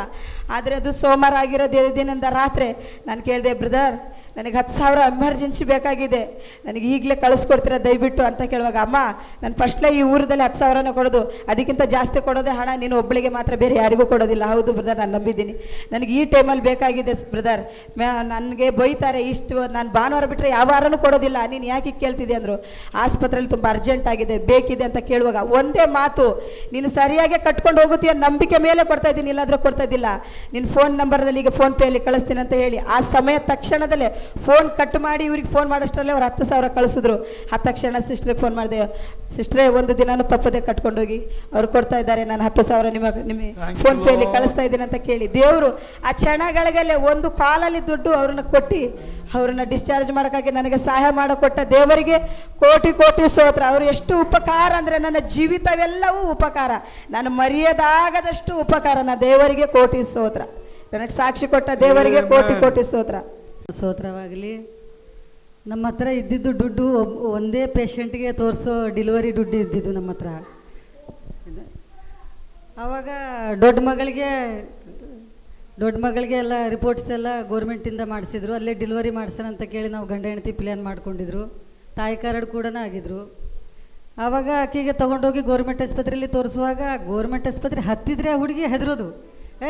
ಆದರೆ ಅದು ಸೋಮವಾರ ಆಗಿರೋದು ದಿನದಿಂದ ರಾತ್ರಿ ನಾನು ಕೇಳಿದೆ, ಬ್ರದರ್ ನನಗೆ 10,000 ಎಮರ್ಜೆನ್ಸಿ ಬೇಕಾಗಿದೆ, ನನಗೆ ಈಗಲೇ ಕಳಿಸ್ಕೊಡ್ತೀರಾ ದಯವಿಟ್ಟು ಅಂತ ಕೇಳುವಾಗ, ಅಮ್ಮ ನಾನು ಫಸ್ಟ್ಲೇ ಈ ಊರದಲ್ಲಿ 10,000 ಕೊಡೋದು, ಅದಕ್ಕಿಂತ ಜಾಸ್ತಿ ಕೊಡೋದೇ ಹಣ, ನೀನು ಒಬ್ಬಳಿಗೆ ಮಾತ್ರ, ಬೇರೆ ಯಾರಿಗೂ ಕೊಡೋದಿಲ್ಲ. ಹೌದು ಬ್ರದರ್, ನಾನು ನಂಬಿದ್ದೀನಿ, ನನಗೆ ಈ ಟೈಮಲ್ಲಿ ಬೇಕಾಗಿದೆ ಬ್ರದರ್, ನನಗೆ ಬೈತಾರೆ ಇಷ್ಟು, ನಾನು ಭಾನುವಾರ ಬಿಟ್ಟರೆ ಯಾವ ವಾರನೂ ಕೊಡೋದಿಲ್ಲ, ನೀನು ಯಾಕೆ ಕೇಳ್ತಿದ್ದೆ ಅಂದರು. ಆಸ್ಪತ್ರೆಯಲ್ಲಿ ತುಂಬ ಅರ್ಜೆಂಟ್ ಆಗಿದೆ, ಬೇಕಿದೆ ಅಂತ ಕೇಳುವಾಗ ಒಂದೇ ಮಾತು, ನೀನು ಸರಿಯಾಗಿ ಕಟ್ಕೊಂಡು ಹೋಗುತ್ತೀಯ ನಂಬಿಕೆ ಮೇಲೆ ಕೊಡ್ತಾ ಇದ್ದೀನಿ, ಇಲ್ಲಾಂದರೆ ಕೊಡ್ತಾ ಇದ್ದಿಲ್ಲ, ನಿನ್ನ ಫೋನ್ ನಂಬರ್ದಲ್ಲಿ ಈಗ ಫೋನ್ಪೇಯಲ್ಲಿ ಕಳಿಸ್ತೀನಿ ಅಂತ ಹೇಳಿ ಆ ಸಮಯ ತಕ್ಷಣದಲ್ಲೇ ಫೋನ್ ಕಟ್ ಮಾಡಿ ಇವ್ರಿಗೆ ಫೋನ್ ಮಾಡೋಷ್ಟರಲ್ಲೇ ಅವ್ರು 10,000 ಕಳಿಸಿದ್ರು. ಆ ತಕ್ಷಣ ಸಿಸ್ಟ್ರಿಗೆ ಫೋನ್ ಮಾಡಿದೆ, ಸಿಸ್ಟ್ರೇ ಒಂದು ದಿನಾನು ತಪ್ಪದೆ ಕಟ್ಕೊಂಡೋಗಿ ಅವ್ರು ಕೊಡ್ತಾ ಇದ್ದಾರೆ, ನಾನು 10,000 ನಿಮಗೆ ಫೋನ್ಪೇಯಲ್ಲಿ ಕಳಿಸ್ತಾ ಇದ್ದೀನಿ ಅಂತ ಕೇಳಿ ದೇವರು ಆ ಕ್ಷಣಗಳಿಗೆಲ್ಲೇ ಒಂದು ಕಾಲಲ್ಲಿ ದುಡ್ಡು ಅವ್ರನ್ನ ಕೊಟ್ಟು ಅವ್ರನ್ನ ಡಿಸ್ಚಾರ್ಜ್ ಮಾಡೋಕ್ಕಾಗಿ ನನಗೆ ಸಹಾಯ ಮಾಡಿಕೊಟ್ಟ ದೇವರಿಗೆ ಕೋಟಿ ಕೋಟಿ ಸ್ತೋತ್ರ. ಅವರು ಎಷ್ಟು ಉಪಕಾರ ಅಂದರೆ ನನ್ನ ಜೀವಿತವೆಲ್ಲವೂ ಉಪಕಾರ, ನಾನು ಮರೆಯದಾಗದಷ್ಟು ಉಪಕಾರ, ನಾ ದೇವರಿಗೆ ಕೋಟಿ ಸ್ತೋತ್ರ. ನನಗೆ ಸಾಕ್ಷಿ ಕೊಟ್ಟ ದೇವರಿಗೆ ಕೋಟಿ ಕೋಟಿ ಸ್ತೋತ್ರ. ಸ್ತೋತ್ರವಾಗಲಿ. ನಮ್ಮ ಹತ್ರ ಇದ್ದಿದ್ದು ದುಡ್ಡು ಒಂದೇ ಪೇಷಂಟ್ಗೆ ತೋರಿಸೋ ಡೆಲಿವರಿ ದುಡ್ಡು ಇದ್ದಿದ್ದು ನಮ್ಮ ಹತ್ರ. ಆವಾಗ ದೊಡ್ಡ ಮಗಳಿಗೆ ಎಲ್ಲ ರಿಪೋರ್ಟ್ಸ್ ಎಲ್ಲ ಗೋರ್ಮೆಂಟಿಂದ ಮಾಡಿಸಿದ್ರು, ಅಲ್ಲೇ ಡೆಲಿವರಿ ಮಾಡ್ಸೋಣ ಅಂತ ಕೇಳಿ ನಾವು ಗಂಡ ಹೆಂಡತಿ ಪ್ಲ್ಯಾನ್ ಮಾಡ್ಕೊಂಡಿದ್ರು, ತಾಯಿ ಕಾರ್ಡ್ ಕೂಡ ಆಗಿದ್ರು. ಆವಾಗ ಆಕೆಗೆ ತೊಗೊಂಡೋಗಿ ಗೋರ್ಮೆಂಟ್ ಆಸ್ಪತ್ರೆಯಲ್ಲಿ ತೋರಿಸುವಾಗ ಗೋರ್ಮೆಂಟ್ ಆಸ್ಪತ್ರೆ ಹತ್ತಿದ್ರೆ ಹುಡುಗಿ ಹೆದರೋದು,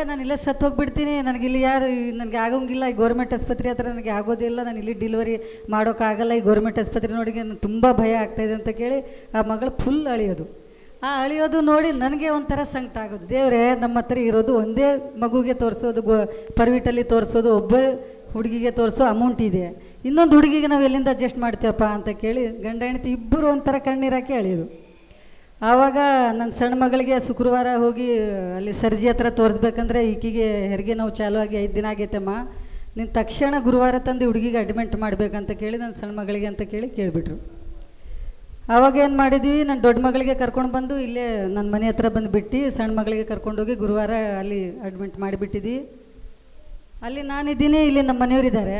ನಾನು ಇಲ್ಲೇ ಸತ್ತು ಹೋಗ್ಬಿಡ್ತೀನಿ, ನನಗಿಲ್ಲಿ ಯಾರು ನನಗೆ ಆಗೋಂಗಿಲ್ಲ, ಈ ಗೋರ್ಮೆಂಟ್ ಆಸ್ಪತ್ರೆ ಹತ್ರ ನನಗೆ ಆಗೋದಿಲ್ಲ, ನಾನು ಇಲ್ಲಿ ಡೆಲಿವರಿ ಮಾಡೋಕ್ಕಾಗಲ್ಲ, ಈ ಗೋರ್ಮೆಂಟ್ ಆಸ್ಪತ್ರೆ ನೋಡಿ ನನಗೆ ತುಂಬ ಭಯ ಆಗ್ತಾಯಿದೆ ಅಂತ ಕೇಳಿ ಆ ಮಗಳು ಫುಲ್ ಅಳಿಯೋದು. ಆ ಅಳಿಯೋದು ನೋಡಿ ನನಗೆ ಒಂಥರ ಸಂಕಟ ಆಗೋದು, ದೇವರೇ ನಮ್ಮ ಹತ್ರ ಇರೋದು ಒಂದೇ ಮಗುಗೆ ತೋರಿಸೋದು, ಪ್ರೈವೇಟಲ್ಲಿ ತೋರಿಸೋದು, ಒಬ್ಬ ಹುಡುಗಿಗೆ ತೋರಿಸೋ ಅಮೌಂಟ್ ಇದೆ, ಇನ್ನೊಂದು ಹುಡುಗಿಗೆ ನಾವು ಎಲ್ಲಿಂದ ಅಡ್ಜಸ್ಟ್ ಮಾಡ್ತೀವಪ್ಪ ಅಂತ ಕೇಳಿ ಗಂಡ ಹೆಂಡತಿ ಇಬ್ಬರು ಒಂಥರ ಕಣ್ಣೀರಾಕಿ ಅಳಿಯೋದು. ಆವಾಗ ನನ್ನ ಸಣ್ಣ ಮಗಳಿಗೆ ಶುಕ್ರವಾರ ಹೋಗಿ ಅಲ್ಲಿ ಸರ್ಜಿ ಹತ್ರ ತೋರಿಸ್ಬೇಕಂದ್ರೆ ಈಕೆಗೆ ಹೆರಿಗೆ ನೋವು ಚಾಲು ಆಗಿ 5 ದಿನ ಆಗೈತಮ್ಮ, ನೀನು ತಕ್ಷಣ ಗುರುವಾರ ತಂದು ಹುಡುಗಿಗೆ ಅಡ್ಮಿಟ್ ಮಾಡಬೇಕಂತ ಕೇಳಿ ನನ್ನ ಸಣ್ಣ ಮಗಳಿಗೆ ಅಂತ ಕೇಳಿಬಿಟ್ರು. ಆವಾಗ ಏನು ಮಾಡಿದ್ವಿ, ನನ್ನ ದೊಡ್ಡ ಮಗಳಿಗೆ ಕರ್ಕೊಂಡು ಬಂದು ಇಲ್ಲೇ ನನ್ನ ಮನೆ ಹತ್ರ ಬಂದುಬಿಟ್ಟು ಸಣ್ಣ ಮಗಳಿಗೆ ಕರ್ಕೊಂಡೋಗಿ ಗುರುವಾರ ಅಲ್ಲಿ ಅಡ್ಮಿಟ್ ಮಾಡಿಬಿಟ್ಟಿದ್ವಿ. ಅಲ್ಲಿ ನಾನಿದ್ದೀನಿ, ಇಲ್ಲಿ ನಮ್ಮ ಮನೆಯವರಿದ್ದಾರೆ.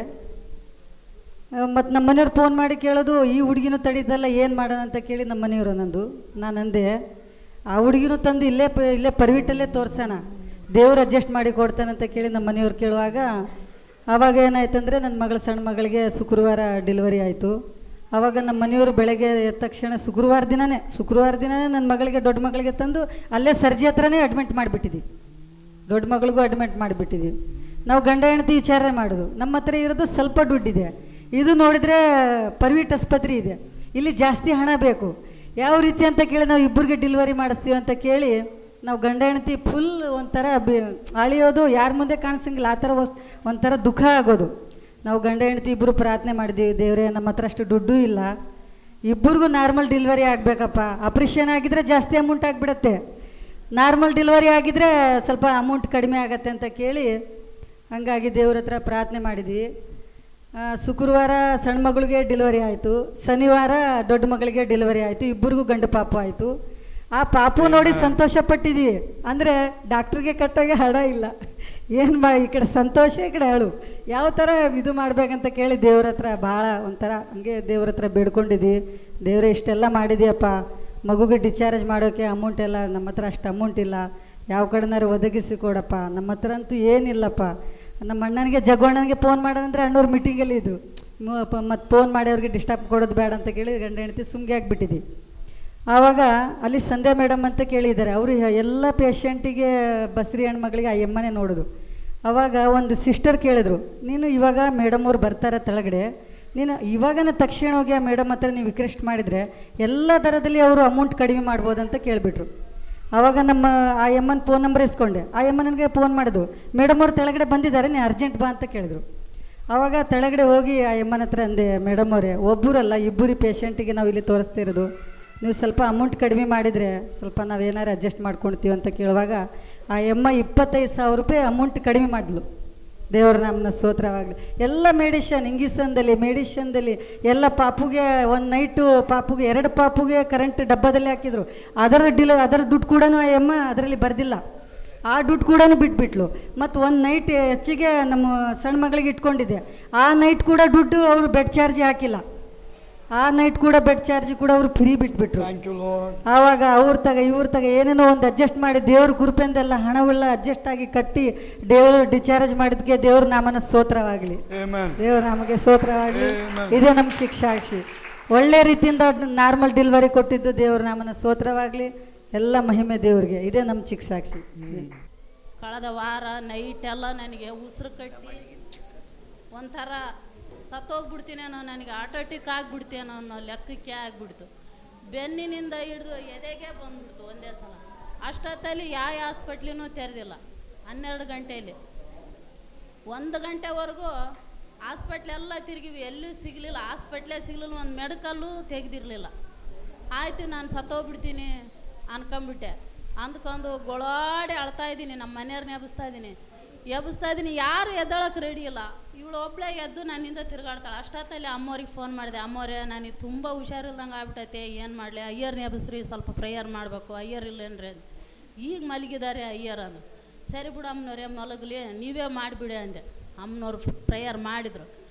ಮತ್ತು ನಮ್ಮ ಮನೆಯವ್ರು ಫೋನ್ ಮಾಡಿ ಕೇಳೋದು, ಈ ಹುಡುಗಿನೂ ತಡೀತಲ್ಲ ಏನು ಮಾಡೋಣ ಅಂತ ಕೇಳಿ ನಮ್ಮ ಮನೆಯವರು ನಂದು. ನಾನು ಅಂದೆ, ಆ ಹುಡುಗಿನೂ ತಂದು ಇಲ್ಲೇ ಪ್ರೈವೇಟಲ್ಲೇ ತೋರಿಸೋಣ, ದೇವ್ರು ಅಡ್ಜಸ್ಟ್ ಮಾಡಿ ಕೊಡ್ತಾನಂತ ಕೇಳಿ ನಮ್ಮ ಮನೆಯವ್ರು ಕೇಳುವಾಗ ಆವಾಗ ಏನಾಯ್ತಂದರೆ ನನ್ನ ಸಣ್ಣ ಮಗಳಿಗೆ ಶುಕ್ರವಾರ ಡೆಲಿವರಿ ಆಯಿತು. ಆವಾಗ ನಮ್ಮ ಮನೆಯವರು ಬೆಳಗ್ಗೆ ಎದ್ದ ತಕ್ಷಣ ಶುಕ್ರವಾರ ದಿನವೇ ನನ್ನ ಮಗಳಿಗೆ ದೊಡ್ಡ ಮಗಳಿಗೆ ತಂದು ಅಲ್ಲೇ ಸರ್ಜಿ ಹತ್ರನೇ ಅಡ್ಮಿಟ್ ಮಾಡಿಬಿಟ್ಟಿದ್ವಿ, ದೊಡ್ಡ ಮಗಳಿಗೂ ಅಡ್ಮಿಟ್ ಮಾಡಿಬಿಟ್ಟಿದ್ವಿ. ನಾವು ಗಂಡ ಹೆಂಡತಿ ವಿಚಾರ ಮಾಡೋದು, ನಮ್ಮ ಹತ್ರ ಇರೋದು ಸ್ವಲ್ಪ ದುಡ್ಡಿದೆ, ಇದು ನೋಡಿದರೆ ಪ್ರೈವೇಟ್ ಆಸ್ಪತ್ರೆ ಇದೆ, ಇಲ್ಲಿ ಜಾಸ್ತಿ ಹಣ ಬೇಕು, ಯಾವ ರೀತಿ ಅಂತ ಕೇಳಿ ನಾವು ಇಬ್ಬರಿಗೆ ಡೆಲಿವರಿ ಮಾಡಿಸ್ತೀವಿ ಅಂತ ಕೇಳಿ ನಾವು ಗಂಡ ಹೆಂಡತಿ ಫುಲ್ ಒಂಥರ ಅಳಿಯೋದು, ಯಾರ ಮುಂದೆ ಕಾಣಿಸಂಗಿಲ್ಲ, ಆ ಥರ ಒಂಥರ ದುಃಖ ಆಗೋದು. ನಾವು ಗಂಡ ಹೆಂಡತಿ ಇಬ್ಬರು ಪ್ರಾರ್ಥನೆ ಮಾಡಿದ್ವಿ, ದೇವರೇ ನಮ್ಮ ಹತ್ರ ಅಷ್ಟು ದುಡ್ಡು ಇಲ್ಲ, ಇಬ್ಬರಿಗೂ ನಾರ್ಮಲ್ ಡೆಲಿವರಿ ಆಗಬೇಕಪ್ಪ, ಆಪ್ರೇಷನ್ ಆಗಿದ್ರೆ ಜಾಸ್ತಿ ಅಮೌಂಟ್ ಆಗಿಬಿಡತ್ತೆ, ನಾರ್ಮಲ್ ಡೆಲಿವರಿ ಆಗಿದ್ರೆ ಸ್ವಲ್ಪ ಅಮೌಂಟ್ ಕಡಿಮೆ ಆಗತ್ತೆ ಅಂತ ಕೇಳಿ ಹಾಗಾಗಿ ದೇವ್ರ ಹತ್ರ ಪ್ರಾರ್ಥನೆ ಮಾಡಿದ್ವಿ. ಶುಕ್ರವಾರ ಸಣ್ಣ ಮಗಳಿಗೆ ಡೆಲಿವರಿ ಆಯಿತು, ಶನಿವಾರ ದೊಡ್ಡ ಮಗಳಿಗೆ ಡೆಲಿವರಿ ಆಯಿತು, ಇಬ್ಬರಿಗೂ ಗಂಡು ಪಾಪು ಆಯಿತು. ಆ ಪಾಪು ನೋಡಿ ಸಂತೋಷ ಪಟ್ಟಿದ್ವಿ, ಅಂದರೆ ಡಾಕ್ಟ್ರಿಗೆ ಕಟ್ಟೋಗೆ ಹಣ ಇಲ್ಲ, ಏನು ಈ ಕಡೆ ಸಂತೋಷ ಈ ಕಡೆ ಅಳು, ಯಾವ ಥರ ಇದು ಮಾಡಬೇಕಂತ ಕೇಳಿ ದೇವ್ರ ಹತ್ರ ಭಾಳ ಒಂಥರ ಹಂಗೆ ದೇವ್ರ ಹತ್ರ ಬೇಡ್ಕೊಂಡಿದ್ವಿ. ದೇವರೇ ಇಷ್ಟೆಲ್ಲ ಮಾಡಿದೆಯಪ್ಪ, ಮಗುಗೆ ಡಿಸ್ಚಾರ್ಜ್ ಮಾಡೋಕ್ಕೆ ಅಮೌಂಟ್ ಎಲ್ಲ ನಮ್ಮ ಹತ್ರ ಅಷ್ಟು ಅಮೌಂಟ್ ಇಲ್ಲ, ಯಾವ ಕಡೆನಾರು ಒದಗಿಸಿ ಕೊಡಪ್ಪ, ನಮ್ಮ ಹತ್ರ ಅಂತೂ ಏನಿಲ್ಲಪ್ಪ. ನಮ್ಮ ಅಣ್ಣನಿಗೆ ಜಗ್ಗಣ್ಣನಿಗೆ ಫೋನ್ ಮಾಡೋದಂದ್ರೆ ಅಣ್ಣವ್ರು ಮೀಟಿಂಗಲ್ಲಿ ಇದ್ದರು. ಮತ್ತು ಫೋನ್ ಮಾಡಿ ಅವ್ರಿಗೆ ಡಿಸ್ಟರ್ಬ್ ಕೊಡೋದು ಬೇಡ ಅಂತ ಕೇಳಿ ಗಂಡ ಹೆಂಡತಿ ಸುಮ್ಗೆ ಆಗಿಬಿಟ್ಟಿದ್ದೀವಿ. ಆವಾಗ ಅಲ್ಲಿ ಸಂಧ್ಯಾ ಮೇಡಮ್ ಅಂತ ಕೇಳಿದ್ದಾರೆ. ಅವರು ಎಲ್ಲ ಪೇಷಂಟಿಗೆ ಬಸ್ರಿ ಹೆಣ್ಮಗಳಿಗೆ ಆ ಎಮ್ಮನೆ ನೋಡೋದು. ಆವಾಗ ಒಂದು ಸಿಸ್ಟರ್ ಕೇಳಿದ್ರು, ನೀನು ಇವಾಗ ಮೇಡಮ್ ಅವ್ರು ಬರ್ತಾರೆ ತೆಳಗಡೆ, ನೀನು ಇವಾಗನೇ ತಕ್ಷಣ ಹೋಗಿ ಆ ಮೇಡಮ್ ಹತ್ರ ನೀವು ರಿಕ್ವೆಸ್ಟ್ ಮಾಡಿದರೆ ಎಲ್ಲ ದರದಲ್ಲಿ ಅವರು ಅಮೌಂಟ್ ಕಡಿಮೆ ಮಾಡ್ಬೋದಂತ ಕೇಳಿಬಿಟ್ರು. ಆವಾಗ ನಮ್ಮ ಆ ಎಮ್ಮನ ಫೋನ್ ನಂಬರ್ ಇಸ್ಕೊಂಡೆ. ಆ ಎಮ್ಮ ನನಗೆ ಫೋನ್ ಮಾಡಿದ್ರು, ಮೇಡಮ್ ಅವ್ರು ತೆಳಗಡೆ ಬಂದಿದ್ದಾರೆ, ನೀನು ಅರ್ಜೆಂಟ್ ಬಾ ಅಂತ ಕೇಳಿದ್ರು. ಆವಾಗ ತೆಳಗಡೆ ಹೋಗಿ ಆ ಎಮ್ಮನ ಹತ್ರ ಅಂದೆ, ಮೇಡಮ್ ಅವರೇ ಒಬ್ಬರಲ್ಲ ಇಬ್ಬರು ಪೇಷಂಟಿಗೆ ನಾವು ಇಲ್ಲಿ ತೋರಿಸ್ತಿರೋದು, ನೀವು ಸ್ವಲ್ಪ ಅಮೌಂಟ್ ಕಡಿಮೆ ಮಾಡಿದರೆ ಸ್ವಲ್ಪ ನಾವೇನಾರು ಅಡ್ಜಸ್ಟ್ ಮಾಡ್ಕೊಳ್ತೀವಿ ಅಂತ ಕೇಳುವಾಗ ಆ ಎಮ್ಮ 25,000 ರೂಪಾಯಿ ಅಮೌಂಟ್ ಕಡಿಮೆ ಮಾಡಿದ್ಲು. ದೇವ್ರ ನಮ್ಮನ್ನ ಸ್ತೋತ್ರವಾಗಲಿ. ಎಲ್ಲ ಮೆಡಿಷನ್ದಲ್ಲಿ ಎಲ್ಲ ಪಾಪುಗೆ ಒಂದು ನೈಟು ಪಾಪುಗೆ 2 ಪಾಪುಗೆ ಕರೆಂಟ್ ಡಬ್ಬದಲ್ಲಿ ಹಾಕಿದ್ರು. ಅದರ ದುಡ್ಡು ಕೂಡ ಆ ಎಮ್ಮ ಅದರಲ್ಲಿ ಬರ್ದಿಲ್ಲ. ಆ ದುಡ್ಡು ಕೂಡ ಬಿಟ್ಬಿಟ್ಲು. ಮತ್ತು ಒಂದು ನೈಟ್ ಹೆಚ್ಚಿಗೆ ನಮ್ಮ ಸಣ್ಣ ಮಗಳಿಗೆ ಇಟ್ಕೊಂಡಿದ್ದೆ, ಆ ನೈಟ್ ಕೂಡ ದುಡ್ಡು ಅವರು ಬೆಡ್ ಚಾರ್ಜ್ ಹಾಕಿಲ್ಲ. ಆ ನೈಟ್ ಕೂಡ ಬೆಡ್ ಚಾರ್ಜ್ ಕೂಡ ಅವರು ಫ್ರೀ ಬಿಟ್ಬಿಟ್ರು. ಆವಾಗ ಇವ್ರ ತಗ ಏನೇನೋ ಒಂದು ಅಡ್ಜಸ್ಟ್ ಮಾಡಿ ದೇವ್ರ ಕೃಪೆಯಿಂದೆಲ್ಲ ಹಣವೆಲ್ಲ ಅಡ್ಜಸ್ಟ್ ಆಗಿ ಕಟ್ಟಿ ದೇವರು ಡಿಸ್ಚಾರ್ಜ್ ಮಾಡಿದ್ಕೆ ದೇವ್ರ ನಾಮನ ಸ್ತೋತ್ರವಾಗಲಿ, ದೇವ್ರ ನಮಗೆ ಸ್ತೋತ್ರವಾಗಲಿ. ಇದೇ ನಮ್ಮ ಚಿಕ್ಕ ಸಾಕ್ಷಿ. ಒಳ್ಳೆ ರೀತಿಯಿಂದ ನಾರ್ಮಲ್ ಡೆಲಿವರಿ ಕೊಟ್ಟಿದ್ದು ದೇವ್ರ ನಾಮನ ಸ್ತೋತ್ರವಾಗಲಿ. ಎಲ್ಲ ಮಹಿಮೆ ದೇವ್ರಿಗೆ. ಇದೇ ನಮ್ಮ ಚಿಕ್ಕ ಸಾಕ್ಷಿ. ಕಳೆದ ವಾರ ನೈಟ್ ಎಲ್ಲ ನನಗೆ ಉಸಿರು ಕಟ್ಟಿ ಒಂಥರ ಸತ್ತೋಗ್ಬಿಡ್ತೀನೇನೋ, ನನಗೆ ಆಟೋಟಿಕ್ ಆಗಿಬಿಡ್ತೇನೋ ಅನ್ನೋ ಲೆಕ್ಕಕ್ಕೆ ಆಗಿಬಿಡ್ತು. ಬೆನ್ನಿನಿಂದ ಹಿಡಿದು ಎದೆಗೆ ಬಂದ್ಬಿಡ್ತು ಒಂದೇ ಸಲ. ಅಷ್ಟೊತ್ತಲ್ಲಿ ಯಾವ ಹಾಸ್ಪಿಟ್ಲಿನೂ ತೆರೆದಿಲ್ಲ. 12 ಗಂಟೆಯಲ್ಲಿ 1 ಗಂಟೆವರೆಗೂ ಹಾಸ್ಪಿಟ್ಲೆಲ್ಲ ತಿರುಗಿವಿ, ಎಲ್ಲೂ ಸಿಗಲಿಲ್ಲ. ಹಾಸ್ಪಿಟ್ಲೇ ಸಿಗಲಿಲ್ಲ, ಒಂದು ಮೆಡಿಕಲ್ಲು ತೆಗೆದಿರಲಿಲ್ಲ. ಆಯಿತು ನಾನು ಸತ್ತೋಗ್ಬಿಡ್ತೀನಿ ಅನ್ಕೊಂಬಿಟ್ಟೆ. ಅಂದ್ಕೊಂಡು ಗೊಳಾಡಿ ಅಳ್ತಾ ಇದ್ದೀನಿ, ನಮ್ಮ ಮನೆಯವ್ರನ್ನ ಎಬ್ಬಿಸ್ತಾ ಇದ್ದೀನಿ. ಯಾರು ಎದ್ದಳಕ್ಕೆ ರೆಡಿ ಇಲ್ಲ. ಇವಳು ಒಬ್ಬಳೇ ಎದ್ದು ನನ್ನಿಂದ ತಿರುಗಾಡ್ತಾಳೆ. ಅಷ್ಟೊತ್ತಲ್ಲಿ ಅಮ್ಮವ್ರಿಗೆ ಫೋನ್ ಮಾಡಿದೆ, ಅಮ್ಮವ್ರೆ ನನಗೆ ತುಂಬ ಹುಷಾರಿಲ್ದಂಗೆ ಆಗ್ಬಿಟ್ಟೈತೆ, ಏನು ಮಾಡಲಿ, ಅಯ್ಯರ್ನ ಎಬ್ಬಿಸ್ರಿ, ಸ್ವಲ್ಪ ಪ್ರೇಯರ್ ಮಾಡಬೇಕು. ಅಯ್ಯರ್ ಇಲ್ಲೇನ್ರಿ, ಈಗ ಮಲಗಿದ್ದಾರೆ ಅಯ್ಯರ್ ಅಂದು. ಸರಿ ಬಿಡು ಅಮ್ಮನವ್ರೆ ಮಲಗಲಿ, ನೀವೇ ಮಾಡಿಬಿಡಿ ಅಂದೆ. ಅಮ್ಮನವ್ರು ಪ್ರೇಯರ್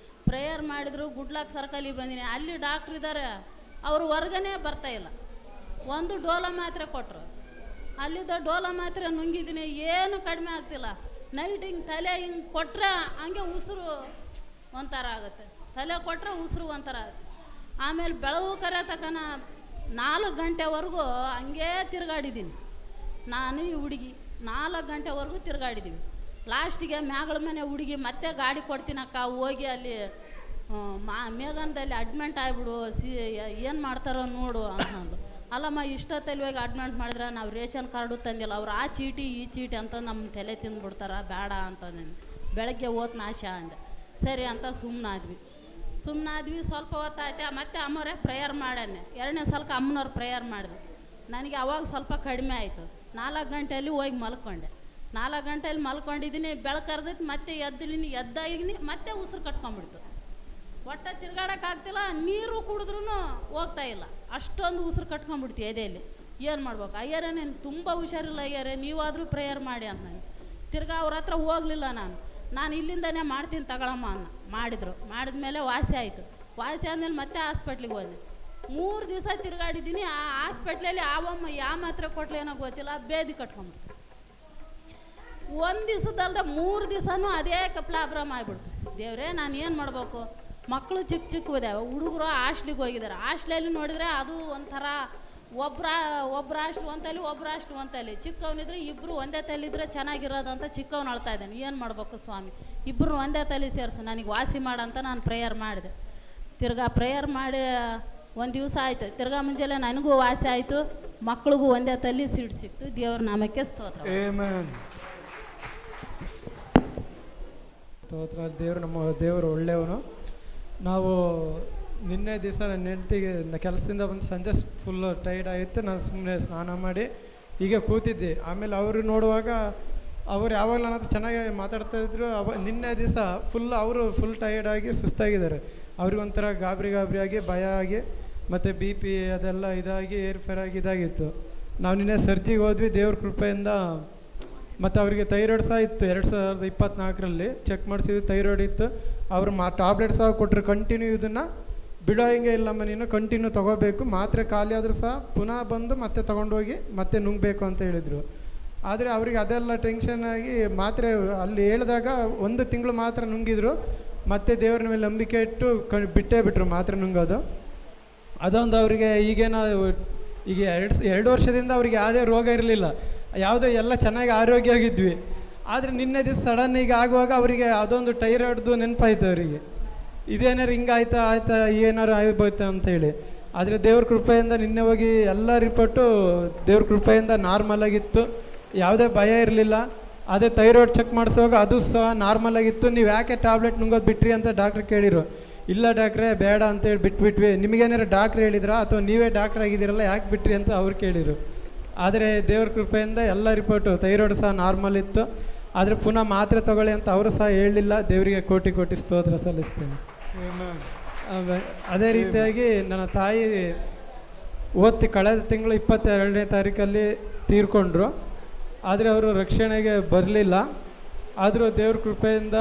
ಮಾಡಿದ್ರು. ಗುಡ್ಲಾಕ್ ಸರ್ಕಲಿಗೆ ಬಂದಿನಿ. ಅಲ್ಲಿ ಡಾಕ್ಟ್ರ್ ಇದ್ದಾರೆ, ಅವರು ಹೊರ್ಗನೆ ಬರ್ತಾಯಿಲ್ಲ. ಒಂದು ಡೋಲೋ ಮಾತ್ರೆ ಕೊಟ್ಟರು. ಅಲ್ಲಿದ್ದ ಡೋಲೋ ಮಾತ್ರೆ ನುಂಗಿದ್ದೀನಿ, ಏನು ಕಡಿಮೆ ಆಗ್ತಿಲ್ಲ. ನೈಟ್ ಹಿಂಗೆ ತಲೆ ಹಿಂಗೆ ಕೊಟ್ಟರೆ ಹಂಗೆ ಉಸಿರು ಒಂಥರ ಆಗುತ್ತೆ, ತಲೆ ಕೊಟ್ಟರೆ ಉಸಿರು ಒಂಥರ ಆಗುತ್ತೆ. ಆಮೇಲೆ ಬೆಳವು ಕರೆ ತಕನ 4 ಗಂಟೆವರೆಗೂ ಹಂಗೇ ತಿರುಗಾಡಿದ್ದೀನಿ. ನಾನು ಈ ಹುಡುಗಿ 4 ಗಂಟೆವರೆಗೂ ತಿರುಗಾಡಿದ್ದೀವಿ. ಲಾಸ್ಟಿಗೆ ಮ್ಯಾಗಳ ಮನೆ ಹುಡುಗಿ ಮತ್ತೆ ಗಾಡಿ ಕೊಡ್ತೀನಕ್ಕ ಹೋಗಿ ಅಲ್ಲಿ ಮೇಘನದಲ್ಲಿ ಅಡ್ಮಿಂಟ್ ಆಗಿಬಿಡು, ಏನು ಮಾಡ್ತಾರೋ ನೋಡು ಅಂತಂದು. ಅಲ್ಲಮ್ಮ ಇಷ್ಟೊತ್ತಲ್ಲಿ ಹೋಗಿ ಅಡ್ಮಿಂಟ್ ಮಾಡಿದ್ರೆ ನಾವು ರೇಷನ್ ಕಾರ್ಡು ತಂದಿಲ್ಲ, ಅವ್ರು ಆ ಚೀಟಿ ಈ ಚೀಟಿ ಅಂತ ನಮ್ಮ ತಲೆ ತಿಂದುಬಿಡ್ತಾರೆ, ಬೇಡ ಅಂತ ನಾನು ಬೆಳಗ್ಗೆ ಓದ್ ನಾಶ ಅಂದೆ. ಸರಿ ಅಂತ ಸುಮ್ಮನಾದ್ವಿ. ಸ್ವಲ್ಪ ಹೊತ್ತಾಯ್ತು. ಮತ್ತೆ ಅಮ್ಮವ್ರೆ ಪ್ರೇಯರ್ ಮಾಡನ್ನೆ. 2ನೇ ಸಲಕ್ಕೆ ಅಮ್ಮನವ್ರು ಪ್ರೇಯರ್ ಮಾಡಿದೆ. ನನಗೆ ಅವಾಗ ಸ್ವಲ್ಪ ಕಡಿಮೆ ಆಯಿತು. 4 ಗಂಟೆಯಲ್ಲಿ ಹೋಗಿ ಮಲ್ಕೊಂಡೆ. 4 ಗಂಟೆಯಲ್ಲಿ ಮಲ್ಕೊಂಡಿದ್ದೀನಿ. ಬೆಳಕರ್ದೈತಿ, ಮತ್ತೆ ಎದ್ದಾಗಿನಿ, ಮತ್ತೆ ಉಸಿರು ಕಟ್ಕೊಂಡ್ಬಿಡ್ತು. ಒಟ್ಟ ತಿರ್ಗಾಡೋಕ್ಕಾಗ್ತಿಲ್ಲ, ನೀರು ಕುಡಿದ್ರೂ ಹೋಗ್ತಾ ಇಲ್ಲ, ಅಷ್ಟೊಂದು ಉಸಿರು ಕಟ್ಕೊಂಡ್ಬಿಡ್ತೀವಿ ಎದೆಯಲ್ಲಿ. ಏನು ಮಾಡ್ಬೇಕು? ಅಯ್ಯರೇ ನೀನು ತುಂಬ ಹುಷಾರಿಲ್ಲ ಅಯ್ಯರೇ, ನೀವಾದರೂ ಪ್ರೇಯರ್ ಮಾಡಿ ಅಂತ ನಾನು ತಿರ್ಗಾ ಅವ್ರ ಹತ್ರ ಹೋಗಲಿಲ್ಲ. ನಾನು ಇಲ್ಲಿಂದನೇ ಮಾಡ್ತೀನಿ ತಗೊಳಮ್ಮ ಅನ್ನ ಮಾಡಿದ್ಮೇಲೆ ವಾಸಿ ಆಯಿತು. ವಾಸಿ ಆದಮೇಲೆ ಮತ್ತೆ ಹಾಸ್ಪಿಟ್ಲಿಗೆ ಹೋದೆ. 3 ದಿವಸ ತಿರುಗಾಡಿದ್ದೀನಿ. ಆ ಹಾಸ್ಪಿಟ್ಲಲ್ಲಿ ಆವಮ್ಮ ಯಾವ ಮಾತ್ರೆ ಕೊಟ್ಲೇನೋ ಗೊತ್ತಿಲ್ಲ, ಬೇದಿ ಕಟ್ಕೊಂಡ್ಬಿಡ್ತು. 1 ದಿವಸದಲ್ದೆ 3 ದಿವಸನೂ ಅದೇ ಪ್ರಾಬ್ಲಮ್ ಆಗಿಬಿಡ್ತು. ದೇವ್ರೇ ನಾನು ಏನು ಮಾಡಬೇಕು? ಮಕ್ಕಳು ಚಿಕ್ಕ ಇದ್ದಾವೆ, ಹುಡುಗರು ಹಾಸ್ಟ್ಲಿಗೆ ಹೋಗಿದ್ದಾರೆ. ಹಾಸ್ಟ್ಲಲ್ಲಿ ನೋಡಿದರೆ ಅದು ಒಂಥರ ಒಬ್ಬರ ಹಾಸ್ಟ್ಲ್ ಒಂತಲ್ಲಿ, ಒಬ್ಬರ ಹಾಸ್ಟ್ಲ್ ಒಂತಲ್ಲಿ. ಚಿಕ್ಕವನಿದ್ರೆ ಇಬ್ಬರು ಒಂದೇ ತಲ್ಲಿದ್ರೆ ಚೆನ್ನಾಗಿರೋದಂತ ಚಿಕ್ಕವನು ಅಳ್ತಾ ಇದ್ದಾನೆ. ಏನು ಮಾಡಬೇಕು ಸ್ವಾಮಿ? ಇಬ್ಬರು ಒಂದೇ ತಲೆ ಸೇರಿಸು, ನನಗೆ ವಾಸಿ ಮಾಡಂತ ನಾನು ಪ್ರೇಯರ್ ಮಾಡಿದೆ. ತಿರ್ಗಾ ಪ್ರೇಯರ್ ಮಾಡಿ 1 ದಿವಸ ಆಯಿತು. ತಿರ್ಗಾ ಮುಂಜಾನೆ ನನಗೂ ವಾಸಿ ಆಯಿತು, ಮಕ್ಕಳಿಗೂ ಒಂದೇ ತಲೆ ಸೀಟ್ ಸಿಕ್ತು. ದೇವ್ರ ನಾಮಕ್ಕೆ ಸ್ತೋತ್ರ. ದೇವರು ಒಳ್ಳೆಯವನು. ನಾವು ನಿನ್ನೆ ದಿವಸ ನನ್ನ ಹೆಂಡತಿಗೆ ಕೆಲಸದಿಂದ ಬಂದು ಸಂಜೆ ಫುಲ್ಲು ಟೈರ್ಡ್ ಆಯಿತು. ನಾನು ಸುಮ್ಮನೆ ಸ್ನಾನ ಮಾಡಿ ಹೀಗೆ ಕೂತಿದ್ದೆ. ಆಮೇಲೆ ಅವರು ನೋಡುವಾಗ ಅವರು ಯಾವಾಗ ನನ್ನ ಹತ್ರ ಚೆನ್ನಾಗಿ ಮಾತಾಡ್ತಾಯಿದ್ರು. ನಿನ್ನೆ ದಿವಸ ಅವರು ಫುಲ್ ಟೈರ್ಡಾಗಿ ಸುಸ್ತಾಗಿದ್ದಾರೆ. ಅವ್ರಿಗೊಂಥರ ಗಾಬರಿಯಾಗಿ ಭಯ ಆಗಿ ಮತ್ತು BP ಅದೆಲ್ಲ ಇದಾಗಿ ಏರ್ಫೇರ್ ಆಗಿ ಇದಾಗಿತ್ತು. ನಾವು ನಿನ್ನೆ ಸರ್ಜಿಗೆ ಹೋದ್ವಿ ದೇವ್ರ ಕೃಪೆಯಿಂದ. ಮತ್ತು ಅವರಿಗೆ ಥೈರಾಯ್ಡ್ ಸಹ ಇತ್ತು. 2024ರಲ್ಲಿ ಚೆಕ್ ಮಾಡಿಸಿದ್ವಿ, ಥೈರಾಯ್ಡ್ ಇತ್ತು. ಅವರು ಟ್ಯಾಬ್ಲೆಟ್ ಸಹ ಕೊಟ್ಟರು. ಕಂಟಿನ್ಯೂ ಇದನ್ನು ಬಿಡೋ ಹಿಂಗೆ ಇಲ್ಲಮ್ಮ, ನೀನು ಕಂಟಿನ್ಯೂ ತೊಗೋಬೇಕು, ಮಾತ್ರೆ ಖಾಲಿ ಆದರೂ ಸಹ ಪುನಃ ಬಂದು ಮತ್ತೆ ತೊಗೊಂಡೋಗಿ ಮತ್ತೆ ನುಂಗಬೇಕು ಅಂತ ಹೇಳಿದರು. ಆದರೆ ಅವರಿಗೆ ಅದೆಲ್ಲ ಟೆನ್ಷನ್ ಆಗಿ ಮಾತ್ರೆ ಅಲ್ಲಿ ಹೇಳಿದಾಗ 1 ತಿಂಗಳು ಮಾತ್ರ ನುಂಗಿದ್ರು, ಮತ್ತೆ ದೇವರ ಮೇಲೆ ನಂಬಿಕೆ ಇಟ್ಟು ಬಿಟ್ಟೇ ಬಿಟ್ಟರು ಮಾತ್ರೆ ನುಂಗೋದು. ಅದೊಂದು ಅವರಿಗೆ ಈಗೇನೋ ಈಗ 2 ವರ್ಷದಿಂದ ಅವ್ರಿಗೆ ಯಾವುದೇ ರೋಗ ಇರಲಿಲ್ಲ, ಯಾವುದೋ ಎಲ್ಲ ಚೆನ್ನಾಗಿ ಆರೋಗ್ಯವಾಗಿದ್ವಿ. ಆದರೆ ನಿನ್ನೆ ದಿವಸ ಸಡನ್ ಈಗ ಆಗುವಾಗ ಅವರಿಗೆ ಅದೊಂದು ಟೈರಾಯ್ಡ್ದು ನೆನಪಾಯ್ತು ಅವರಿಗೆ. ಇದೇನಾರು ಹಿಂಗಾಯ್ತಾ ಏನಾರು ಆಗ್ಬೋಯ್ತಾ ಅಂತೇಳಿ. ಆದರೆ ದೇವ್ರ ಕೃಪೆಯಿಂದ ನಿನ್ನೆ ಹೋಗಿ ಎಲ್ಲ ರಿಪೋರ್ಟು ದೇವ್ರ ಕೃಪೆಯಿಂದ ನಾರ್ಮಲ್ ಆಗಿತ್ತು, ಯಾವುದೇ ಭಯ ಇರಲಿಲ್ಲ. ಅದೇ ಥೈರಾಯ್ಡ್ ಚೆಕ್ ಮಾಡಿಸುವಾಗ ಅದು ಸಹ ನಾರ್ಮಲ್ ಆಗಿತ್ತು. ನೀವು ಯಾಕೆ ಟ್ಯಾಬ್ಲೆಟ್ ನುಂಗೋದು ಬಿಟ್ರಿ ಅಂತ ಡಾಕ್ಟ್ರ್ ಕೇಳಿರು. ಇಲ್ಲ ಡಾಕ್ಟ್ರೇ ಬೇಡ ಅಂತೇಳಿ ಬಿಟ್ಬಿಟ್ವಿ. ನಿಮಗೇನಾರು ಡಾಕ್ಟ್ರ್ ಹೇಳಿದ್ರಾ ಅಥವಾ ನೀವೇ ಡಾಕ್ಟ್ರ್ ಆಗಿದ್ದೀರಲ್ಲ ಯಾಕೆ ಬಿಟ್ರಿ ಅಂತ ಅವ್ರು ಕೇಳಿರು. ಆದರೆ ದೇವ್ರ ಕೃಪೆಯಿಂದ ಎಲ್ಲ ರಿಪೋರ್ಟು ಥೈರಾಯ್ಡ್ ಸಹ ನಾರ್ಮಲ್ ಇತ್ತು. ಆದರೆ ಪುನಃ ಮಾತ್ರೆ ತಗೊಳ್ಳಿ ಅಂತ ಅವರು ಸಹ ಹೇಳಲಿಲ್ಲ. ದೇವರಿಗೆ ಕೋಟಿ ಕೋಟಿ ಸ್ತೋತ್ರ ಸಲ್ಲಿಸ್ತೇನೆ. ಅದೇ ರೀತಿಯಾಗಿ ನನ್ನ ತಾಯಿ ಕಳೆದ ತಿಂಗಳು 22ನೇ ತಾರೀಕಲ್ಲಿ ತೀರ್ಕೊಂಡ್ರು. ಆದರೆ ಅವರು ರಕ್ಷಣೆಗೆ ಬರಲಿಲ್ಲ. ಆದರೂ ದೇವ್ರ ಕೃಪೆಯಿಂದ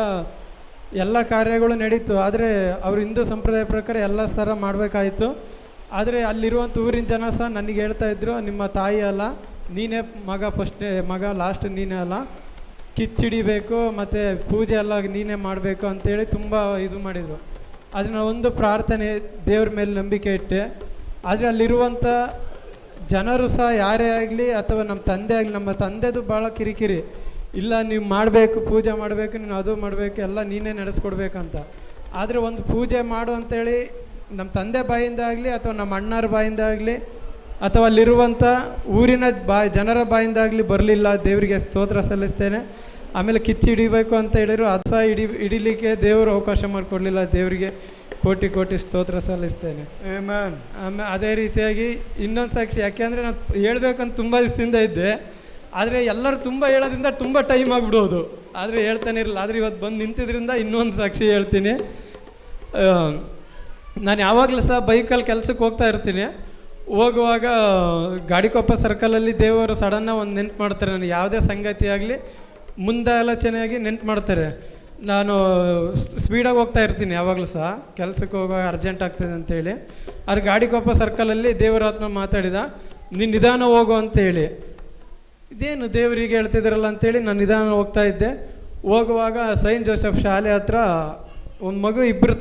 ಎಲ್ಲ ಕಾರ್ಯಗಳು ನಡೀತು. ಆದರೆ ಅವರು ಹಿಂದೂ ಸಂಪ್ರದಾಯ ಪ್ರಕಾರ ಎಲ್ಲ ಥರ ಮಾಡಬೇಕಾಯಿತು. ಆದರೆ ಅಲ್ಲಿರುವಂಥ ಊರಿನ ಜನ ಸಹ ನನಗೆ ಹೇಳ್ತಾಯಿದ್ರು, ನಿಮ್ಮ ತಾಯಿ ಅಲ್ಲ, ನೀನೇ ಮಗ ಲಾಸ್ಟ್ ನೀನೇ ಅಲ್ಲ, ಕಿಚ್ಚಿಡಿಬೇಕು ಮತ್ತು ಪೂಜೆ ಎಲ್ಲ ನೀನೇ ಮಾಡಬೇಕು ಅಂತೇಳಿ ತುಂಬ ಇದು ಮಾಡಿದರು. ಅದನ್ನ ಒಂದು ಪ್ರಾರ್ಥನೆ ದೇವ್ರ ಮೇಲೆ ನಂಬಿಕೆ ಇಟ್ಟೆ. ಆದರೆ ಅಲ್ಲಿರುವಂಥ ಜನರು ಸಹ ಯಾರೇ ಆಗಲಿ ಅಥವಾ ನಮ್ಮ ತಂದೆ ಆಗಲಿ, ನಮ್ಮ ತಂದೆದು ಭಾಳ ಕಿರಿಕಿರಿ, ಇಲ್ಲ ನೀವು ಮಾಡಬೇಕು, ಪೂಜೆ ಮಾಡಬೇಕು, ನೀನು ಅದು ಮಾಡಬೇಕು, ಎಲ್ಲ ನೀನೇ ನಡೆಸ್ಕೊಡ್ಬೇಕಂತ. ಆದರೆ ಒಂದು ಪೂಜೆ ಮಾಡು ಅಂತೇಳಿ ನಮ್ಮ ತಂದೆ ಬಾಯಿಂದ ಆಗಲಿ ಅಥವಾ ನಮ್ಮ ಅಣ್ಣರ ಬಾಯಿಂದ ಆಗಲಿ ಅಥವಾ ಅಲ್ಲಿರುವಂಥ ಊರಿನ ಜನರ ಬಾಯಿಂದಾಗಲಿ ಬರಲಿಲ್ಲ. ದೇವರಿಗೆ ಸ್ತೋತ್ರ ಸಲ್ಲಿಸ್ತೇನೆ. ಆಮೇಲೆ ಕಿಚ್ಚು ಹಿಡಿಬೇಕು ಅಂತ ಹೇಳಿದ್ರು, ಅದು ಸಹ ಹಿಡಿಲಿಕ್ಕೆ ದೇವರು ಅವಕಾಶ ಮಾಡಿಕೊಡ್ಲಿಲ್ಲ. ದೇವರಿಗೆ ಕೋಟಿ ಕೋಟಿ ಸ್ತೋತ್ರ ಸಲ್ಲಿಸ್ತೇನೆ. ಅದೇ ರೀತಿಯಾಗಿ ಇನ್ನೊಂದು ಸಾಕ್ಷಿ, ಯಾಕೆಂದರೆ ನಾನು ಹೇಳ್ಬೇಕಂತ ತುಂಬ ದಿವಸದಿಂದ ಇದ್ದೆ. ಆದರೆ ಎಲ್ಲರೂ ತುಂಬ ಹೇಳೋದ್ರಿಂದ ತುಂಬ ಟೈಮ್ ಆಗಿಬಿಡೋದು, ಆದರೆ ಹೇಳ್ತಾನೆ ಇರಲಿಲ್ಲ. ಆದರೆ ಇವತ್ತು ಬಂದು ನಿಂತಿದ್ರಿಂದ ಇನ್ನೊಂದು ಸಾಕ್ಷಿ ಹೇಳ್ತೀನಿ. ನಾನು ಯಾವಾಗಲೂ ಸಹ ಬೈಕಲ್ಲಿ ಕೆಲಸಕ್ಕೆ ಹೋಗ್ತಾ ಇರ್ತೀನಿ. ಹೋಗುವಾಗ ಗಾಡಿಕೊಪ್ಪ ಸರ್ಕಲಲ್ಲಿ ದೇವರು ಸಡನ್ನಾಗಿ ಒಂದು ನೆನ್ಪು ಮಾಡ್ತಾರೆ. ನನಗೆ ಯಾವುದೇ ಸಂಗತಿ ಆಗಲಿ ಮುಂದೆ ಆಲೋಚನೆಯಾಗಿ ನೆನ್ಪು ಮಾಡ್ತಾರೆ. ನಾನು ಸ್ಪೀಡಾಗಿ ಹೋಗ್ತಾ ಇರ್ತೀನಿ ಯಾವಾಗಲೂ ಸಹ, ಕೆಲಸಕ್ಕೆ ಹೋಗುವಾಗ ಅರ್ಜೆಂಟ್ ಆಗ್ತದೆ ಅಂತೇಳಿ. ಆದರೆ ಗಾಡಿಕೊಪ್ಪ ಸರ್ಕಲಲ್ಲಿ ದೇವರಾತ್ಮ ಮಾತಾಡಿದ, ನೀನು ನಿಧಾನ ಹೋಗು ಅಂತೇಳಿ. ಇದೇನು ದೇವರಿಗೆ ಹೇಳ್ತಿದ್ದಾರಲ್ಲ ಅಂತೇಳಿ ನಾನು ನಿಧಾನ ಹೋಗ್ತಾ ಇದ್ದೆ. ಹೋಗುವಾಗ ಸೈಂಟ್ ಜೋಸೆಫ್ ಶಾಲೆ ಹತ್ರ ಒಂದು ಮಗು, ಇಬ್ಬರು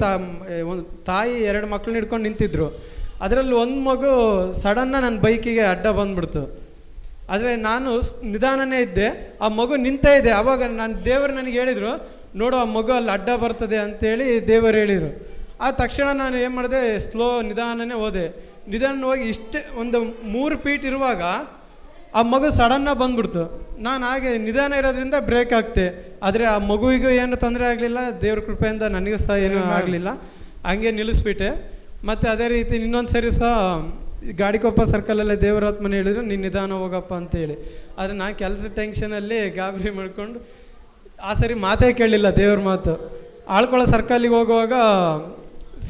ಒಂದು ತಾಯಿ 2 ಮಕ್ಕಳನ್ನ ಹಿಡ್ಕೊಂಡು ನಿಂತಿದ್ರು. ಅದರಲ್ಲಿ ಒಂದು ಮಗು ಸಡನ್ನಾಗಿ ನನ್ನ ಬೈಕಿಗೆ ಅಡ್ಡ ಬಂದ್ಬಿಡ್ತು. ಆದರೆ ನಾನು ನಿಧಾನನೇ ಇದ್ದೆ, ಆ ಮಗು ನಿಂತೇ ಇದೆ. ಆವಾಗ ದೇವರು ನನಗೆ ಹೇಳಿದರು, ನೋಡು ಆ ಮಗು ಅಲ್ಲಿ ಅಡ್ಡ ಬರ್ತದೆ ಅಂತೇಳಿ ದೇವರು ಹೇಳಿದರು. ಆ ತಕ್ಷಣ ನಾನು ಏನು ಮಾಡಿದೆ, ನಿಧಾನನೇ ಹೋದೆ. ನಿಧಾನ ಹೋಗಿ ಒಂದು 3 ಫೀಟ್ ಇರುವಾಗ ಆ ಮಗು ಸಡನ್ನಾಗಿ ಬಂದ್ಬಿಡ್ತು. ನಾನು ಹಾಗೆ ನಿಧಾನ ಇರೋದ್ರಿಂದ ಬ್ರೇಕ್ ಆಗ್ತೆ. ಆದರೆ ಆ ಮಗುವಿಗೂ ಏನು ತೊಂದರೆ ಆಗಲಿಲ್ಲ, ದೇವ್ರ ಕೃಪೆಯಿಂದ ನನಗೂ ಸಹ ಏನೂ ಆಗಲಿಲ್ಲ. ಹಂಗೆ ನಿಲ್ಲಿಸ್ಬಿಟ್ಟೆ. ಮತ್ತು ಅದೇ ರೀತಿ ಇನ್ನೊಂದು ಸರಿ ಸಹ ಗಾಡಿಕೊಪ್ಪ ಸರ್ಕಲಲ್ಲೇ ದೇವರಾತ್ಮನ ಹೇಳಿದ್ರು, ನೀನು ನಿಧಾನ ಹೋಗಪ್ಪ ಅಂತೇಳಿ. ಆದರೆ ನಾನು ಕೆಲಸ ಟೆನ್ಷನಲ್ಲಿ ಗಾಬರಿ ಮಾಡ್ಕೊಂಡು ಆ ಸರಿ ಮಾತೇ ಕೇಳಲಿಲ್ಲ ದೇವ್ರ ಮಾತು. ಆಳ್ಕೊಳ್ಳೋ ಸರ್ಕಲ್ಲಿಗೆ ಹೋಗುವಾಗ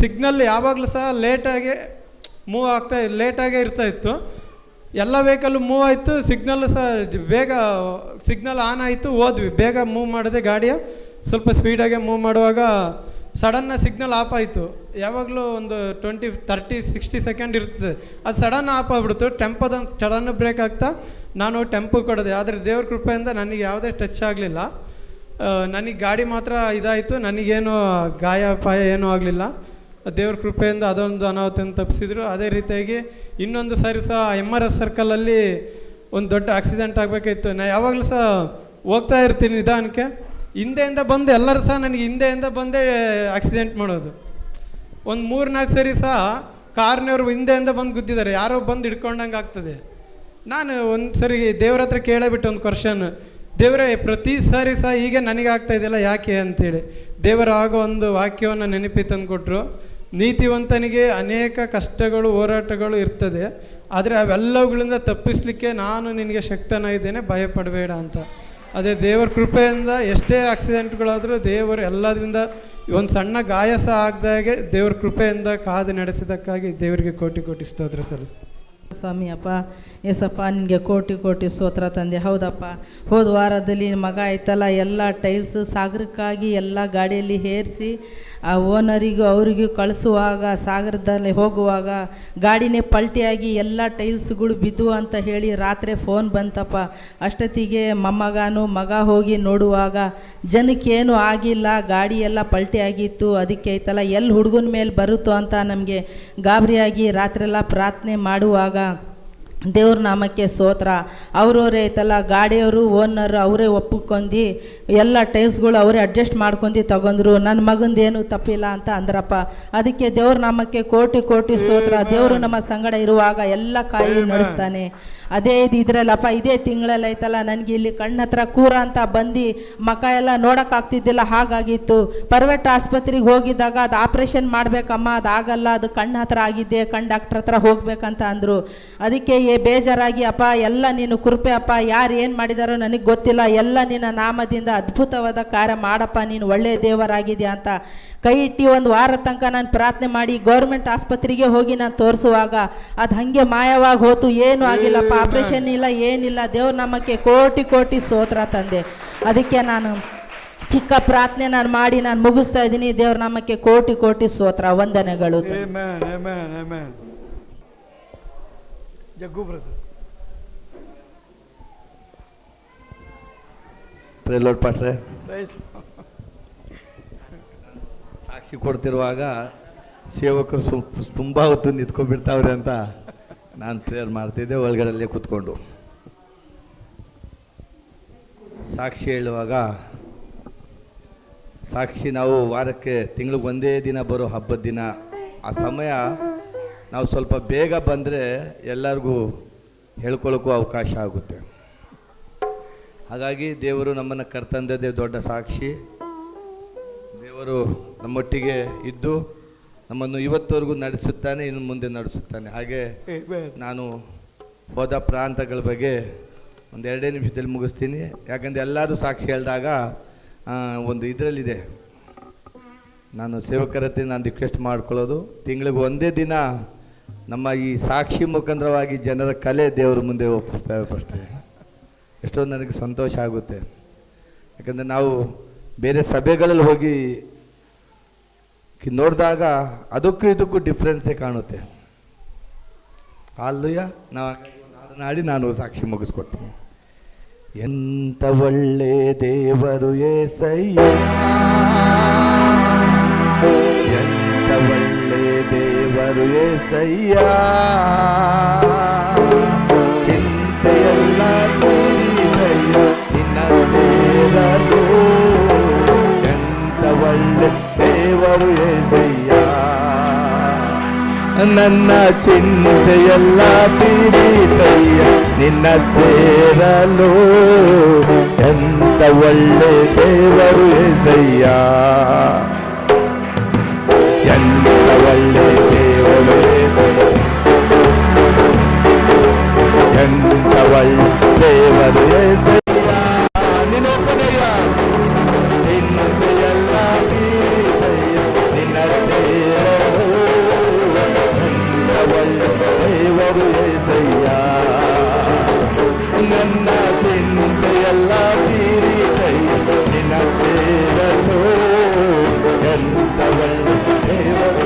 ಸಿಗ್ನಲ್ ಯಾವಾಗಲೂ ಸಹ ಲೇಟಾಗಿ ಲೇಟಾಗೇ ಇರ್ತಾಯಿತ್ತು. ಎಲ್ಲ ವೆಹಿಕಲ್ಲು ಮೂವ್ ಆಯಿತು, ಸಿಗ್ನಲ್ಲು ಸಹ ಬೇಗ ಸಿಗ್ನಲ್ ಆನ್ ಆಯಿತು, ಹೋದ್ವಿ. ಬೇಗ ಮೂವ್ ಮಾಡಿದೆ ಗಾಡಿಯ, ಸ್ವಲ್ಪ ಸ್ಪೀಡಾಗೆ ಮೂವ್ ಮಾಡುವಾಗ ಸಡನ್ನಾಗಿ ಸಿಗ್ನಲ್ ಆಫ್ ಆಯಿತು. ಯಾವಾಗಲೂ ಒಂದು 20, 30, 60 ಸೆಕೆಂಡ್ ಇರ್ತದೆ, ಅದು ಸಡನ್ ಆಫ್ ಆಗಿಬಿಡ್ತು. ಟೆಂಪೋದೊಂದು ಸಡನ್ ಬ್ರೇಕ್ ಆಗ್ತಾ ನಾನು ಟೆಂಪೋ ಕೊಡೋದೆ. ಆದರೆ ದೇವ್ರ ಕೃಪೆಯಿಂದ ನನಗೆ ಯಾವುದೇ ಟಚ್ ಆಗಲಿಲ್ಲ. ನನಗೆ ಗಾಡಿ ಮಾತ್ರ ಇದಾಯಿತು, ನನಗೇನು ಗಾಯ ಪಾಯ ಏನೂ ಆಗಲಿಲ್ಲ. ದೇವ್ರ ಕೃಪೆಯಿಂದ ಅದೊಂದು ಅನಾಹುತನ ತಪ್ಪಿಸಿದ್ರು. ಅದೇ ರೀತಿಯಾಗಿ ಇನ್ನೊಂದು ಸಾರಿ ಸಹ MRS ಸರ್ಕಲಲ್ಲಿ ಒಂದು ದೊಡ್ಡ ಆಕ್ಸಿಡೆಂಟ್ ಆಗಬೇಕಾಗಿತ್ತು. ನಾನು ಯಾವಾಗಲೂ ಸಹ ಹೋಗ್ತಾ ಇರ್ತೀನಿ ನಿಧಾನಕ್ಕೆ, ಹಿಂದೆಯಿಂದ ಬಂದು ಎಲ್ಲರೂ ಸಹ ನನಗೆ ಹಿಂದೆಯಿಂದ ಬಂದೇ ಆಕ್ಸಿಡೆಂಟ್ ಮಾಡೋದು. ಒಂದು 3-4 ಸರಿ ಸಹ ಕಾರ್ನವ್ರು ಹಿಂದೆಯಿಂದ ಬಂದು ಗುದ್ದಿದ್ದಾರೆ, ಯಾರೋ ಬಂದು ಹಿಡ್ಕೊಂಡಂಗೆ ಆಗ್ತದೆ. ನಾನು ಒಂದು ಸರಿ ದೇವ್ರ ಹತ್ರ ಕೇಳಬಿಟ್ಟು ಒಂದು ಕ್ವಶನ್, ದೇವರೇ ಪ್ರತಿ ಸಾರಿ ಸಹ ಹೀಗೆ ನನಗೆ ಆಗ್ತಾ ಇದೆಯಲ್ಲ ಯಾಕೆ ಅಂತೇಳಿ. ದೇವರ ಆಗೋ ಒಂದು ವಾಕ್ಯವನ್ನು ನೆನಪಿ ತಂದು ಕೊಟ್ಟರು, ನೀತಿವಂತನಿಗೆ ಅನೇಕ ಕಷ್ಟಗಳು ಹೋರಾಟಗಳು ಇರ್ತದೆ, ಆದರೆ ಅವೆಲ್ಲವುಗಳಿಂದ ತಪ್ಪಿಸಲಿಕ್ಕೆ ನಾನು ನಿನಗೆ ಶಕ್ತನಾಗಿದ್ದೇನೆ, ಭಯಪಡಬೇಡ ಅಂತ. ಅದೇ ದೇವರ ಕೃಪೆಯಿಂದ ಎಷ್ಟೇ ಆಕ್ಸಿಡೆಂಟ್ಗಳಾದರೂ ದೇವರು ಎಲ್ಲದರಿಂದ ಒಂದು ಸಣ್ಣ ಗಾಯ ಸಹ ಆಗದಾಗೆ ದೇವ್ರ ಕೃಪೆಯಿಂದ ಕಾದು ನಡೆಸಿದ್ದಕ್ಕಾಗಿ ದೇವರಿಗೆ ಕೋಟಿ ಕೋಟಿ ಸ್ತೋತ್ರ ಸಲ್ಲಿಸ್ತೀನಿ. ಸ್ವಾಮಿ ಅಪ್ಪ ಏಸಪ್ಪ, ನಿನಗೆ ಕೋಟಿ ಕೋಟಿ ಸ್ತೋತ್ರ ತಂದೆ. ಹೌದಪ್ಪ, ಹೋದ ವಾರದಲ್ಲಿ ಮಗ ಆಯ್ತಲ್ಲ, ಎಲ್ಲ ಟೈಲ್ಸ್ ಸಾಗರಕ್ಕಾಗಿ ಎಲ್ಲ ಗಾಡಿಯಲ್ಲಿ ಹೇರಿಸಿ ಆ ಓನರಿಗೂ ಅವರಿಗೂ ಕಳಿಸುವಾಗ ಸಾಗರದಲ್ಲಿ ಹೋಗುವಾಗ ಗಾಡಿನೇ ಪಲ್ಟಿಯಾಗಿ ಎಲ್ಲ ಟೈಲ್ಸ್ಗಳು ಬಿದ್ದು ಅಂತ ಹೇಳಿ ರಾತ್ರಿ ಫೋನ್ ಬಂತಪ್ಪ. ಅಷ್ಟೊತ್ತಿಗೆ ಮಗ ಹೋಗಿ ನೋಡುವಾಗ ಜನಕ್ಕೇನು ಆಗಿಲ್ಲ, ಗಾಡಿ ಎಲ್ಲ ಪಲ್ಟಿ ಆಗಿತ್ತು. ಅದಕ್ಕೆ ಐತಲ್ಲ ಎಲ್ಲಿ ಹುಡುಗನ ಮೇಲೆ ಬರುತ್ತೋ ಅಂತ ನಮಗೆ ಗಾಬರಿಯಾಗಿ ರಾತ್ರೆಲ್ಲ ಪ್ರಾರ್ಥನೆ ಮಾಡುವಾಗ ದೇವ್ರ ನಾಮಕ್ಕೆ ಸ್ತೋತ್ರ. ಅವರವರೇ ಐತಲ್ಲ ಗಾಡಿಯವರು ಓನರ್ ಅವರೇ ಒಪ್ಪಿಕೊಂಡು ಎಲ್ಲ ಟೈಲ್ಸ್ಗಳು ಅವರೇ ಅಡ್ಜಸ್ಟ್ ಮಾಡ್ಕೊಂಡು ತಗೊಂಡ್ರು. ನನ್ನ ಮಗಂದೇನು ತಪ್ಪಿಲ್ಲ ಅಂತ ಅಂದ್ರಪ್ಪ. ಅದಕ್ಕೆ ದೇವ್ರ ನಾಮಕ್ಕೆ ಕೋಟಿ ಕೋಟಿ ಸ್ತೋತ್ರ. ದೇವರು ನಮ್ಮ ಸಂಗಡ ಇರುವಾಗ ಎಲ್ಲ ಕಾಯಿ ನಡೆಸ್ತಾನೆ. ಅದೇ ಇದ್ರಲ್ಲಪ್ಪ ಇದೇ ತಿಂಗಳಲ್ಲಿ ಐತಲ್ಲ ನನಗೆ ಇಲ್ಲಿ ಕಣ್ಣ ಹತ್ರ ಕೂರ ಅಂತ ಬಂದು ಮಕ ಎಲ್ಲ ನೋಡೋಕ್ಕಾಗ್ತಿದ್ದಿಲ್ಲ, ಹಾಗಾಗಿತ್ತು. ಪ್ರೈವೇಟ್ ಆಸ್ಪತ್ರೆಗೆ ಹೋಗಿದ್ದಾಗ ಅದು ಆಪ್ರೇಷನ್ ಮಾಡಬೇಕಮ್ಮ, ಅದು ಆಗಲ್ಲ, ಅದು ಕಣ್ಣ ಹತ್ರ ಆಗಿದ್ದೆ, ಕಣ್ಣು ಡಾಕ್ಟ್ರ್ ಹತ್ರ ಹೋಗ್ಬೇಕಂತ ಅಂದರು. ಅದಕ್ಕೆ ಬೇಜಾರಾಗಿ ಅಪ್ಪ ಎಲ್ಲ ನೀನು ಕೃಪೆ ಅಪ್ಪ, ಯಾರು ಏನು ಮಾಡಿದಾರೋ ನನಗೆ ಗೊತ್ತಿಲ್ಲ, ಎಲ್ಲ ನಿನ್ನ ನಾಮದಿಂದ ಅದ್ಭುತವಾದ ಕಾರ್ಯ ಮಾಡಪ್ಪ, ನೀನು ಒಳ್ಳೆಯ ದೇವರಾಗಿದೆಯಾ ಅಂತ ಕೈ ಇಟ್ಟು ಒಂದು ವಾರ ತನಕ ನಾನು ಪ್ರಾರ್ಥನೆ ಮಾಡಿ ಗೌರ್ಮೆಂಟ್ ಆಸ್ಪತ್ರೆಗೆ ಹೋಗಿ ನಾನು ತೋರಿಸುವಾಗ ಅದು ಹಾಗೆ ಮಾಯವಾಗಿ ಹೋತು. ಏನೂ ಆಗಿಲ್ಲಪ್ಪ, ಆಪ್ರೇಷನ್ ಇಲ್ಲ, ಏನಿಲ್ಲ. ದೇವ್ರ ನಾಮಕ್ಕೆ ಕೋಟಿ ಕೋಟಿ ಸ್ತೋತ್ರ ತಂದೆ. ಅದಕ್ಕೆ ನಾನು ಚಿಕ್ಕ ಪ್ರಾರ್ಥನೆ ನಾನು ಮಾಡಿ ನಾನು ಮುಗಿಸ್ತಾ ಇದ್ದೀನಿ. ದೇವ್ರ ನಾಮಕ್ಕೆ ಕೋಟಿ ಕೋಟಿ ಸ್ತೋತ್ರ, ವಂದನೆಗಳು. ಜಗ್ಗು ಬ್ರದರ್. ಪ್ರೇಲೋಡ್ ಪಾಟ್ರೆ, ಸಾಕ್ಷಿ ಕೊಡ್ತಿರುವಾಗ ಸೇವಕರು ತುಂಬ ಹೊತ್ತು ನಿಂತ್ಕೊಂಡ್ಬಿಡ್ತಾವ್ರೆ ಅಂತ ನಾನು ಪ್ರೇಯರ್ ಮಾಡ್ತಿದ್ದೆ ಒಳಗಡೆಲ್ಲೇ ಕೂತ್ಕೊಂಡು. ಸಾಕ್ಷಿ ಹೇಳುವಾಗ ಸಾಕ್ಷಿ ನಾವು ವಾರಕ್ಕೆ ತಿಂಗಳಿಗೆ ಒಂದೇ ದಿನ ಬರೋ ಹಬ್ಬದ ದಿನ, ಆ ಸಮಯ ನಾವು ಸ್ವಲ್ಪ ಬೇಗ ಬಂದರೆ ಎಲ್ಲರಿಗೂ ಹೇಳ್ಕೊಳ್ಳೋಕ್ಕೂ ಅವಕಾಶ ಆಗುತ್ತೆ. ಹಾಗಾಗಿ ದೇವರು ನಮ್ಮನ್ನು ಕರ್ತಂದದ್ದೇ ದೊಡ್ಡ ಸಾಕ್ಷಿ. ದೇವರು ನಮ್ಮೊಟ್ಟಿಗೆ ಇದ್ದು ನಮ್ಮನ್ನು ಇವತ್ತವರೆಗೂ ನಡೆಸುತ್ತಾನೆ, ಇನ್ನು ಮುಂದೆ ನಡೆಸುತ್ತಾನೆ. ಹಾಗೆ ನಾನು ಹೋದ ಪ್ರಾಂತಗಳ ಬಗ್ಗೆ ಒಂದು 2 ನಿಮಿಷದಲ್ಲಿ ಮುಗಿಸ್ತೀನಿ. ಯಾಕಂದರೆ ಎಲ್ಲರೂ ಸಾಕ್ಷಿ ಹೇಳಿದಾಗ ಒಂದು ಇದರಲ್ಲಿದೆ, ನಾನು ಸೇವಕರ ಹತ್ರ ನಾನು ರಿಕ್ವೆಸ್ಟ್ ಮಾಡ್ಕೊಳ್ಳೋದು, ತಿಂಗಳಿಗೆ ಒಂದೇ ದಿನ ನಮ್ಮ ಈ ಸಾಕ್ಷಿ ಮುಖಾಂತರವಾಗಿ ಜನರ ಕಲೆ ದೇವರ ಮುಂದೆ ಒಪ್ಪಿಸ್ತೇವೆ. ಫಸ್ಟೇ ಎಷ್ಟೊಂದು ನನಗೆ ಸಂತೋಷ ಆಗುತ್ತೆ. ಯಾಕಂದರೆ ನಾವು ಬೇರೆ ಸಭೆಗಳಲ್ಲಿ ಹೋಗಿ ನೋಡಿದಾಗ ಅದಕ್ಕೂ ಇದಕ್ಕೂ ಡಿಫ್ರೆನ್ಸೇ ಕಾಣುತ್ತೆ. ಅಲ್ಲಯ್ಯ ನಾಡಿ ನಾನು ಸಾಕ್ಷಿ ಮುಗಿಸ್ಕೊಡ್ತೀನಿ. ಎಂಥ ಒಳ್ಳೆ ದೇವರು ಏಸಯ್ಯ, ಎಂಥ ಒಳ್ಳೆ ದೇವರು ಏಸಯ್ಯ, ಚಿಂತೆಯೆಲ್ಲ ತೀರಿದಯ್ಯ ನಿನ್ನ ಸೇರಲು. ಎಂಥ ಒಳ್ಳೆ ದೇವರು ಏಸಯ್ಯ, ನನ್ನ ಚಿಂತೆಯೆಲ್ಲ ತೀರಿದಯ್ಯ ನಿನ್ನ ಸೇರಲು. ಎಂಥ ಒಳ್ಳೆ ದೇವರು ಏಸಯ್ಯ, ಎಂಥ ಒಳ್ಳೆ ದೇವರು ಏಸಯ್ಯ, ಎಂಥ ಒಳ್ಳೆ ದೇವರು ಏಸಯ್ಯ, ನಿನ್ನೊಬ್ಬನೆಯ ಚಿಂತೆಯೆಲ್ಲ ತೀರಿದಯ್ಯ ನಿನ್ನ ಸೇರಲು. ಎಂಥ ಒಳ್ಳೆ ದೇವರು ಏಸಯ್ಯ, ನನ್ನ ಚಿಂತೆಯೆಲ್ಲ ತೀರಿದಯ್ಯ ನಿನ್ನ ಸೇರಲು. ಎಂಥ ಒಳ್ಳೆ ದೇವರು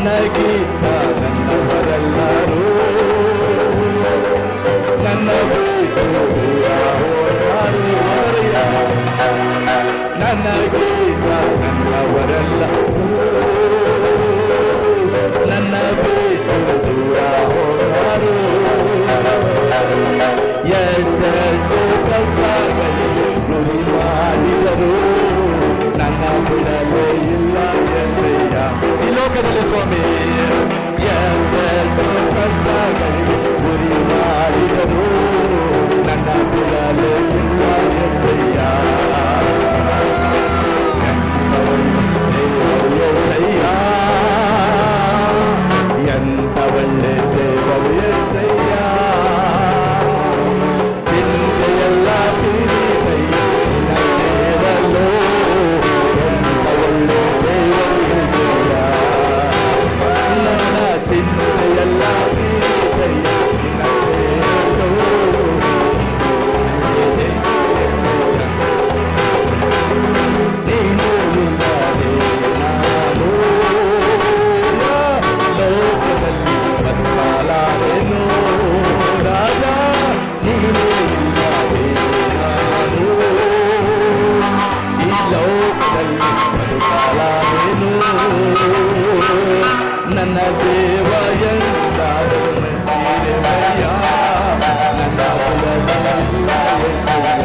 ನನಗಿಂತ ನನ್ನವರೆಲ್ಲರೂ ನನ್ನ ಬಿಟ್ಟು ದೂರ ಹೋದರು. ನನಗಿಂತ ನನ್ನವರೆಲ್ಲರೂ ನನ್ನ ಬಿಟ್ಟು ದೂರ ಹೋದರು. ಎರಡೆರಡು ಕಲ್ಪಗಳಿಗೆ ಗುರಿ ಮಾಡಿದರು, ನನ್ನ ಬಿಡಲೇ ಇಲ್ಲ ಎಂದಯ್ಯ ಈ ಲೋಕದಲ್ಲಿ ಸ್ವಾಮಿ. ಎರಡೆರಡು ಕಲ್ಪಗಳಿಗೆ ಗುರಿ ಮಾಡಿದರು, ನನ್ನ ಬಿಡಲೇ ಇಲ್ಲ ಎಂದಯ್ಯ. ಎಂತ ಒಳ್ಳೆ ದೇವರು ಎಂದಯ್ಯ. ಚಿಂತೆಯೆಲ್ಲ ತೀರಿದಯ್ಯ ನಿನ್ನ ಸೇರಲು. ಎಂತ ಒಳ್ಳೆ ದೇವರು ಎಂದಯ್ಯ. ನನ್ನ ಚಿಂತೆಯೆಲ್ಲ ತೀರಿದಯ್ಯ ನಿನ್ನ ಸೇರಲು. ನೀನು ಇಲ್ಲದೆ ನಾನು ಲೋಕದಲ್ಲಿ ಬದುಕಲಾರೆನು ರಾಜ. ನೀನು ಇಲ್ಲದೆ ನಾನು ಈ ಲೋಕದಲ್ಲಿ ಬದುಕಲಾರೆನು. ನನ್ನ ದೇವ ಎಂದಾದರೂ ನಂಬಿರುವೆಯ, ನನ್ನ ಕುಲದಲ್ಲ ಎಂದೆಯ.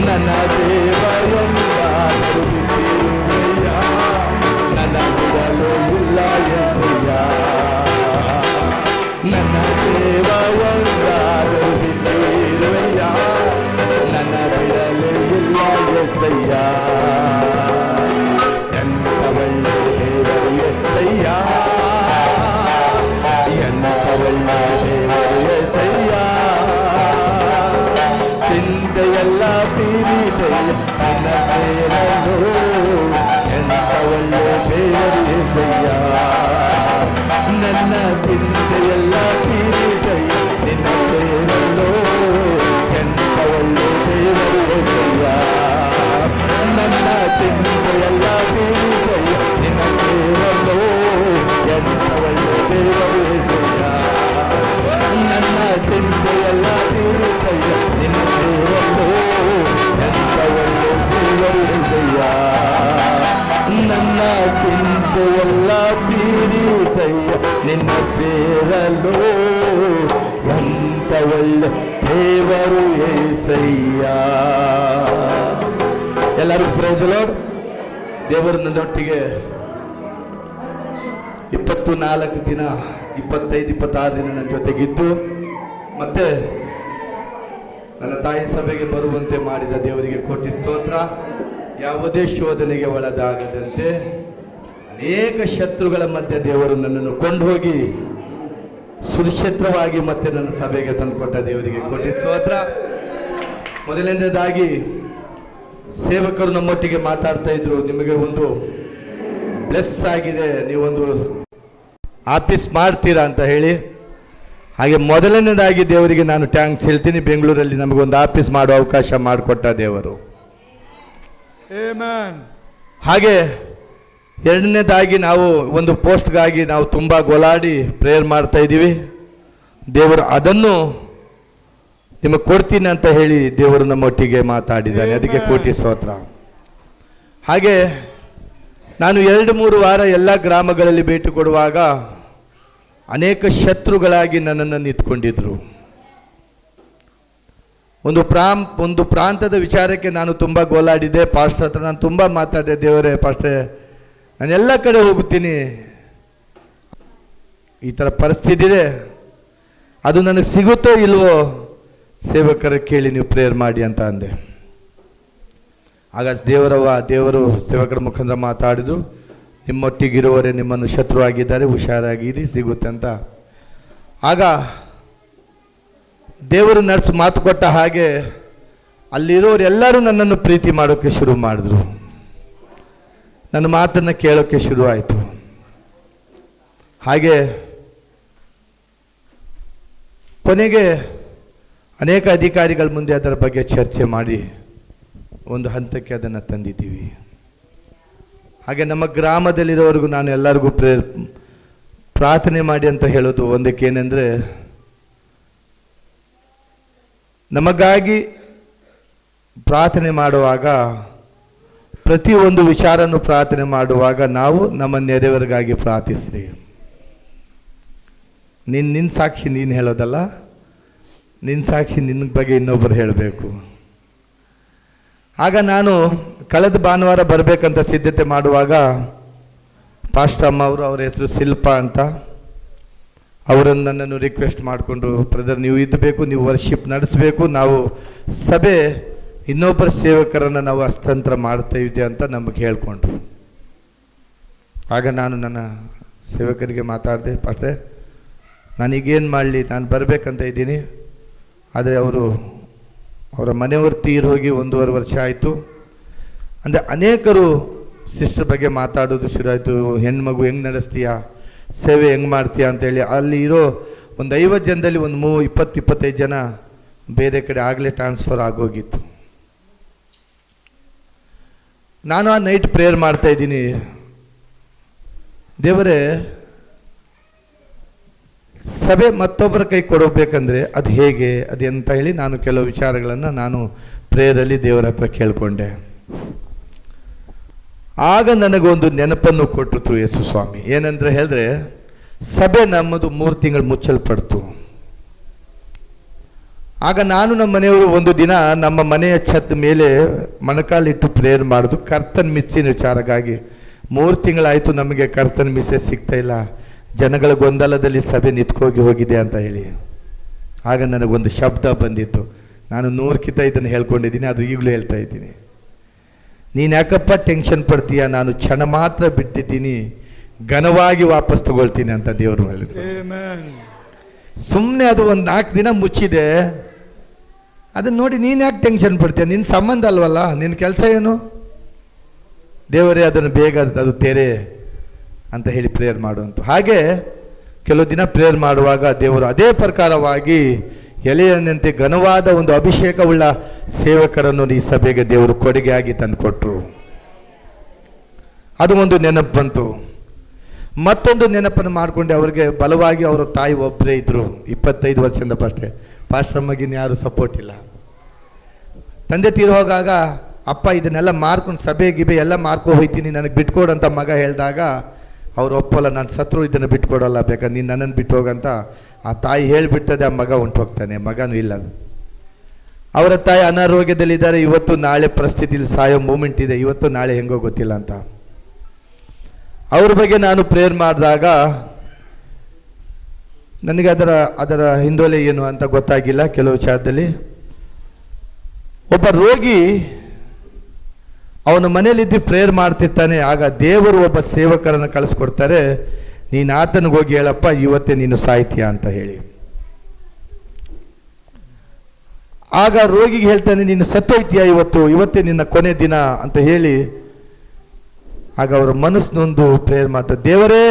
ನನ್ನ ದೇವ ಎಂದಾದರೂ ಬಿಟ್ಟಿರುವೆಯ, ನನ್ನ ಬಿಡಲು ಇಲ್ಲ ಎಂದೆಯ. ನನ್ನ ದೇವ ಎಂದಾದರೂ ಬಿಟ್ಟಿರುವೆಯ, ನನ್ನ ಬಿಡಲು ಇಲ್ಲ ಎಂದೆಯ. ಎಂತ ಒಳ್ಳೆ ದೇವರು ಎಂದಯ್ಯ, ಎಂತ ಒಳ್ಳೆ ದೇವರು ಎಂದಯ್ಯ. ಚಿಂತೆಯೆಲ್ಲ ತೀರಿದೆಯ ನಿನ್ನ ಸೇರಲು. ಎಂತ ಒಳ್ಳೆ ದೇವರು ಎಂದಯ್ಯ. ನನ್ನ ಚಿಂತೆಯೆಲ್ಲ ತೀರಿದೆಯ ನಿನ್ನ ಸೇರಲು. ಎಂತ ಒಳ್ಳೆ ದೇವರು ಎಂದಯ್ಯ. ನನ್ನ ಚಿಂತೆಯೆಲ್ಲ ತೀರಿದೆಯ ನಿನ್ನ ಸೇರಲು. ಎಂತ ಒಳ್ಳೆ ದೇವರು ಎಂದಯ್ಯ. ನನ್ನ ಚಿಂತೆಯೆಲ್ಲ ತೀರಿದೆಯ ನಿನ್ನ ಸೇರಲು. ಎಂತ ಒಳ್ಳೆ ದೇವರು ಎಂದಯ್ಯ. ನನ್ನ ಚಿಂತೆಯೆಲ್ಲ ತೀರಿದೆಯ ನಿನ್ನ ಸೇರಲು. ಎಂತ ಒಳ್ಳೆ ದೇವರು ಏಸಯ್ಯ. ಎಲ್ಲರೂ ಪ್ರೈಸ್ ದಿ ಲಾರ್ಡ್. ದೇವರು ನನ್ನೊಟ್ಟಿಗೆ 24 ದಿನ 25-26 ದಿನ ನನ್ನ ಜೊತೆಗಿದ್ದು ಮತ್ತೆ ನನ್ನ ತಾಯಿ ಸಭೆಗೆ ಬರುವಂತೆ ಮಾಡಿದ ದೇವರಿಗೆ ಕೋಟಿ ಸ್ತೋತ್ರ. ಯಾವುದೇ ಶೋಧನೆಗೆ ಒಳಗಾಗದಂತೆ ಅನೇಕ ಶತ್ರುಗಳ ಮಧ್ಯೆ ದೇವರು ನನ್ನನ್ನು ಕೊಂಡು ಹೋಗಿ ಸುರಕ್ಷಿತವಾಗಿ ಮತ್ತೆ ನನ್ನ ಸಭೆಗೆ ತಂದುಕೊಟ್ಟ ದೇವರಿಗೆ ಕೋಟಿ ಸ್ತೋತ್ರ. ಮೊದಲನೇದಾಗಿ ಸೇವಕರು ನಮ್ಮೊಟ್ಟಿಗೆ ಮಾತಾಡ್ತಾ ಇದ್ರು, ನಿಮಗೆ ಒಂದು ಬ್ಲೆಸ್ ಆಗಿದೆ, ನೀವೊಂದು ಆಫೀಸ್ ಮಾಡ್ತೀರಾ ಅಂತ ಹೇಳಿ. ಹಾಗೆ ಮೊದಲನೇದಾಗಿ ದೇವರಿಗೆ ನಾನು ಟ್ಯಾಂಕ್ಸ್ ಹೇಳ್ತೀನಿ. ಬೆಂಗಳೂರಲ್ಲಿ ನಮಗೊಂದು ಆಫೀಸ್ ಮಾಡೋ ಅವಕಾಶ ಮಾಡಿಕೊಟ್ಟ ದೇವರು. ಹಾಗೆ ಎರಡನೇದಾಗಿ ನಾವು ಒಂದು ಪೋಸ್ಟ್ಗಾಗಿ ನಾವು ತುಂಬ ಗೋಲಾಡಿ ಪ್ರೇಯರ್ ಮಾಡ್ತಾ ಇದ್ದೀವಿ. ದೇವರು ಅದನ್ನು ನಿಮಗೆ ಕೊಡ್ತೀನಿ ಅಂತ ಹೇಳಿ ದೇವರು ನಮ್ಮೊಟ್ಟಿಗೆ ಮಾತಾಡಿದ್ದಾನೆ, ಅದಕ್ಕೆ ಕೋಟಿ ಸ್ತೋತ್ರ. ಹಾಗೆ ನಾನು 2-3 ವಾರ ಎಲ್ಲ ಗ್ರಾಮಗಳಲ್ಲಿ ಭೇಟಿ ಕೊಡುವಾಗ ಅನೇಕ ಶತ್ರುಗಳಾಗಿ ನನ್ನನ್ನು ನಿಂತ್ಕೊಂಡಿದ್ರು. ಒಂದು ಪ್ರಾಂತದ ವಿಚಾರಕ್ಕೆ ನಾನು ತುಂಬ ಗೋಲಾಡಿದೆ. ಪಾಸ್ಟರ್ ಹತ್ರ ನಾನು ತುಂಬ ಮಾತಾಡಿದೆ, ದೇವರೇ ಪಾಸ್ಟ್ರೇ ನಾನು ಎಲ್ಲ ಕಡೆ ಹೋಗುತ್ತೀನಿ, ಈ ಥರ ಪರಿಸ್ಥಿತಿ ಇದೆ, ಅದು ನನಗೆ ಸಿಗುತ್ತೋ ಇಲ್ವೋ ಸೇವಕರ ಕೇಳಿ ನೀವು ಪ್ರೇಯರ್ ಮಾಡಿ ಅಂತ ಅಂದೆ. ಆಗ ದೇವರು ಸೇವಕರ ಮುಖಾಂತರ ಮಾತಾಡಿದ್ರು, ನಿಮ್ಮೊಟ್ಟಿಗಿರುವವರೇ ನಿಮ್ಮನ್ನು ಶತ್ರು ಆಗಿದ್ದಾರೆ, ಹುಷಾರಾಗಿರಿ, ಸಿಗುತ್ತೆ ಅಂತ. ಆಗ ದೇವರು ಮಾತು ಕೊಟ್ಟ ಹಾಗೆ ಅಲ್ಲಿರೋರೆಲ್ಲರೂ ನನ್ನನ್ನು ಪ್ರೀತಿ ಮಾಡೋಕ್ಕೆ ಶುರು ಮಾಡಿದ್ರು. ನನ್ನ ಮಾತನ್ನು ಕೇಳೋಕ್ಕೆ ಶುರು ಆಯಿತು. ಹಾಗೆ ಕೊನೆಗೆ ಅನೇಕ ಅಧಿಕಾರಿಗಳ ಮುಂದೆ ಅದರ ಬಗ್ಗೆ ಚರ್ಚೆ ಮಾಡಿ ಒಂದು ಹಂತಕ್ಕೆ ಅದನ್ನು ತಂದಿದ್ದೀವಿ. ಹಾಗೆ ನಮ್ಮ ಗ್ರಾಮದಲ್ಲಿರೋವರೆಗೂ ನಾನು ಎಲ್ಲರಿಗೂ ಪ್ರಾರ್ಥನೆ ಮಾಡಿ ಅಂತ ಹೇಳೋದು ಒಂದಕ್ಕೆ ಏನೆಂದರೆ, ನಮಗಾಗಿ ಪ್ರಾರ್ಥನೆ ಮಾಡುವಾಗ, ಪ್ರತಿಯೊಂದು ವಿಚಾರನೂ ಪ್ರಾರ್ಥನೆ ಮಾಡುವಾಗ ನಾವು ನಮ್ಮ ನೆರೆಯವರಿಗಾಗಿ ಪ್ರಾರ್ಥಿಸ್ರಿ. ನಿನ್ನ ಸಾಕ್ಷಿ ನೀನು ಹೇಳೋದಲ್ಲ, ನಿನ್ನ ಸಾಕ್ಷಿ ನಿನ್ನ ಬಗ್ಗೆ ಇನ್ನೊಬ್ಬರು ಹೇಳಬೇಕು. ಆಗ ನಾನು ಕಳೆದ ಭಾನುವಾರ ಬರಬೇಕಂತ ಸಿದ್ಧತೆ ಮಾಡುವಾಗ ಪಾಸ್ಟರ್ ಅಮ್ಮ ಅವರು, ಅವರ ಹೆಸರು ಶಿಲ್ಪಾ ಅಂತ, ಅವರನ್ನು ನನ್ನನ್ನು ರಿಕ್ವೆಸ್ಟ್ ಮಾಡಿಕೊಂಡ್ರು, ಬ್ರದರ್ ನೀವು ಇದ್ದಬೇಕು, ನೀವು ವರ್ಷಿಪ್ ನಡೆಸಬೇಕು, ನಾವು ಸಭೆ ಇನ್ನೊಬ್ಬರ ಸೇವಕರನ್ನು ನಾವು ಹಸ್ತಾಂತರ ಮಾಡ್ತಾ ಇದ್ದೆ ಅಂತ ನಮಗೆ ಹೇಳ್ಕೊಂಡ್ರು. ಆಗ ನಾನು ನನ್ನ ಸೇವಕರಿಗೆ ಮಾತಾಡಿದೆ, ಪಾಸ್ಟ್ರೆ ನಾನೀಗೇನು ಮಾಡಲಿ, ನಾನು ಬರಬೇಕಂತ ಇದ್ದೀನಿ, ಆದರೆ ಅವರ ಮನೆಯವರು ತೀರು ಹೋಗಿ 1.5 ವರ್ಷ ಆಯಿತು. ಅಂದರೆ ಅನೇಕರು ಸಿಸ್ಟರ್ ಬಗ್ಗೆ ಮಾತಾಡೋದು ಶುರುವಾಯಿತು. ಹೆಣ್ಮಗು ಹೆಂಗೆ ನಡೆಸ್ತೀಯಾ, ಸೇವೆ ಹೆಂಗೆ ಮಾಡ್ತೀಯಾ ಅಂತೇಳಿ. ಅಲ್ಲಿ ಇರೋ ಒಂದು 50 ಜನದಲ್ಲಿ ಒಂದು 20-25 ಜನ ಬೇರೆ ಕಡೆ ಆಗಲೇ ಟ್ರಾನ್ಸ್ಫರ್ ಆಗೋಗಿತ್ತು. ನಾನು ಆ ನೈಟ್ ಪ್ರೇಯರ್ ಮಾಡ್ತಾ ಇದ್ದೀನಿ, ದೇವರೇ ಸಭೆ ಮತ್ತೊಬ್ಬರ ಕೈ ಕೊಡಬೇಕಂದ್ರೆ ಅದು ಹೇಗೆ, ಅದು ಅಂತ ಹೇಳಿ ನಾನು ಕೆಲವು ವಿಚಾರಗಳನ್ನು ನಾನು ಪ್ರೇಯರಲ್ಲಿ ದೇವರ ಹತ್ರ ಕೇಳಿಕೊಂಡೆ. ಆಗ ನನಗೊಂದು ನೆನಪನ್ನು ಕೊಟ್ಟಿತು ಯೇಸು ಸ್ವಾಮಿ. ಏನಂದ್ರೆ ಹೇಳಿದ್ರೆ, ಸಭೆ ನಮ್ಮದು 3 ತಿಂಗಳು ಮುಚ್ಚಲ್ಪಡ್ತು. ಆಗ ನಾನು ನಮ್ಮ ಮನೆಯವರು ಒಂದು ದಿನ ನಮ್ಮ ಮನೆಯ ಛತ್ ಮೇಲೆ ಮೊಣಕಾಲಿಟ್ಟು ಪ್ರೇಯರ್ ಮಾಡೋದು ಕರ್ತನ್ ಮಿಸ್ಸಿನ ವಿಚಾರಕ್ಕಾಗಿ. 3 ತಿಂಗಳಾಯಿತು ನಮಗೆ ಕರ್ತನ್ ಮಿಸ್ಸೇ ಸಿಗ್ತಾ ಇಲ್ಲ, ಜನಗಳ ಗೊಂದಲದಲ್ಲಿ ಸಭೆ ನಿಂತ್ಕೋಗಿ ಹೋಗಿದೆ ಅಂತ ಹೇಳಿ. ಆಗ ನನಗೊಂದು ಶಬ್ದ ಬಂದಿತ್ತು. ನಾನು 100ಕ್ಕಿಂತ ಇದನ್ನು ಹೇಳ್ಕೊಂಡಿದ್ದೀನಿ, ಅದು ಈಗಲೂ ಹೇಳ್ತಾ ಇದ್ದೀನಿ. ನೀನು ಯಾಕಪ್ಪ ಟೆನ್ಷನ್ ಪಡ್ತೀಯ, ನಾನು ಕ್ಷಣ ಮಾತ್ರ ಬಿಟ್ಟಿದ್ದೀನಿ, ಘನವಾಗಿ ವಾಪಸ್ ತಗೊಳ್ತೀನಿ ಅಂತ ದೇವರು ಹೇಳಿದ್ರು. ಸುಮ್ಮನೆ ಅದು ಒಂದು 4 ದಿನ ಮುಚ್ಚಿದೆ, ಅದನ್ನ ನೋಡಿ ನೀನು ಯಾಕೆ ಟೆನ್ಷನ್ ಪಡ್ತೀಯ, ನಿನ್ನ ಸಂಬಂಧ ಅಲ್ವಲ್ಲ, ನಿನ್ನ ಕೆಲಸ ಏನು, ದೇವರೇ ಅದನ್ನು ಬೇಗ ಅದು ತೆರೆ ಅಂತ ಹೇಳಿ ಪ್ರೇಯರ್ ಮಾಡುವಂಥ. ಹಾಗೆ ಕೆಲವು ದಿನ ಪ್ರೇಯರ್ ಮಾಡುವಾಗ ದೇವರು ಅದೇ ಪ್ರಕಾರವಾಗಿ ಎಲೆಯನ್ನಂತೆ ಘನವಾದ ಒಂದು ಅಭಿಷೇಕವುಳ್ಳ ಸೇವಕರನ್ನು ಈ ಸಭೆಗೆ ದೇವರು ಕೊಡುಗೆಯಾಗಿ ತಂದುಕೊಟ್ರು. ಅದು ಒಂದು ನೆನಪು ಬಂತು. ಮತ್ತೊಂದು ನೆನಪನ್ನು ಮಾಡಿಕೊಂಡೆ, ಅವರಿಗೆ ಬಲವಾಗಿ ಅವರ ತಾಯಿ ಒಬ್ಬರೇ ಇದ್ದರು, 25 ವರ್ಷದಿಂದ ಪಾಶ್ರಮಗಿನ ಯಾರು ಸಪೋರ್ಟ್ ಇಲ್ಲ. ತಂದೆ ತೀರು ಹೋಗಾಗ ಅಪ್ಪ ಇದನ್ನೆಲ್ಲ ಮಾರ್ಕೊಂಡು ಸಭೆ ಗಿಬೆ ಎಲ್ಲ ಮಾರ್ಕೊ ಹೋಗ್ತೀನಿ, ನನಗೆ ಬಿಟ್ಕೊಡಂತ ಮಗ ಹೇಳಿದಾಗ ಅವ್ರು ಒಪ್ಪಲ್ಲ, ನಾನು ಸತ್ರು ಇದನ್ನು ಬಿಟ್ಕೊಡಲ್ಲ, ಬೇಕಾದ್ರೆ ನೀನು ನನ್ನನ್ನು ಬಿಟ್ಟು ಹೋಗಂತ ಆ ತಾಯಿ ಹೇಳಿಬಿಡ್ತದೆ. ಆ ಮಗ ಹೊಂಟೋಗ್ತಾನೆ, ಮಗನೂ ಇಲ್ಲ. ಅವರ ತಾಯಿ ಅನಾರೋಗ್ಯದಲ್ಲಿದ್ದಾರೆ, ಇವತ್ತು ನಾಳೆ ಪರಿಸ್ಥಿತಿಲಿ ಸಾಯೋ ಮೂಮೆಂಟ್ ಇದೆ, ಇವತ್ತು ನಾಳೆ ಹೆಂಗೋ ಗೊತ್ತಿಲ್ಲ ಅಂತ. ಅವ್ರ ಬಗ್ಗೆ ನಾನು ಪ್ರೇಯರ್ ಮಾಡಿದಾಗ ನನಗೆ ಅದರ ಹಿಂದೋಲೆ ಏನು ಅಂತ ಗೊತ್ತಾಗಿಲ್ಲ. ಕೆಲವು ವಿಚಾರದಲ್ಲಿ ಒಬ್ಬ ರೋಗಿ ಅವನ ಮನೆಯಲ್ಲಿದ್ದು ಪ್ರೇಯರ್ ಮಾಡ್ತಿರ್ತಾನೆ. ಆಗ ದೇವರು ಒಬ್ಬ ಸೇವಕರನ್ನು ಕಳಿಸ್ಕೊಡ್ತಾರೆ, ನೀನು ಆತನಿಗೆ ಹೋಗಿ ಹೇಳಪ್ಪ, ಇವತ್ತೇ ನೀನು ಸಾಯ್ತೀಯ ಅಂತ ಹೇಳಿ. ಆಗ ರೋಗಿಗೆ ಹೇಳ್ತಾನೆ, ನೀನು ಸತ್ತೋಯ್ತೀಯ, ಇವತ್ತೇ ನಿನ್ನ ಕೊನೆ ದಿನ ಅಂತ ಹೇಳಿ. ಆಗ ಅವರ ಮನಸ್ಸಿನೊಂದು ಪ್ರೇಯರ್ ಮಾಡ್ತಾರೆ, ದೇವರೇ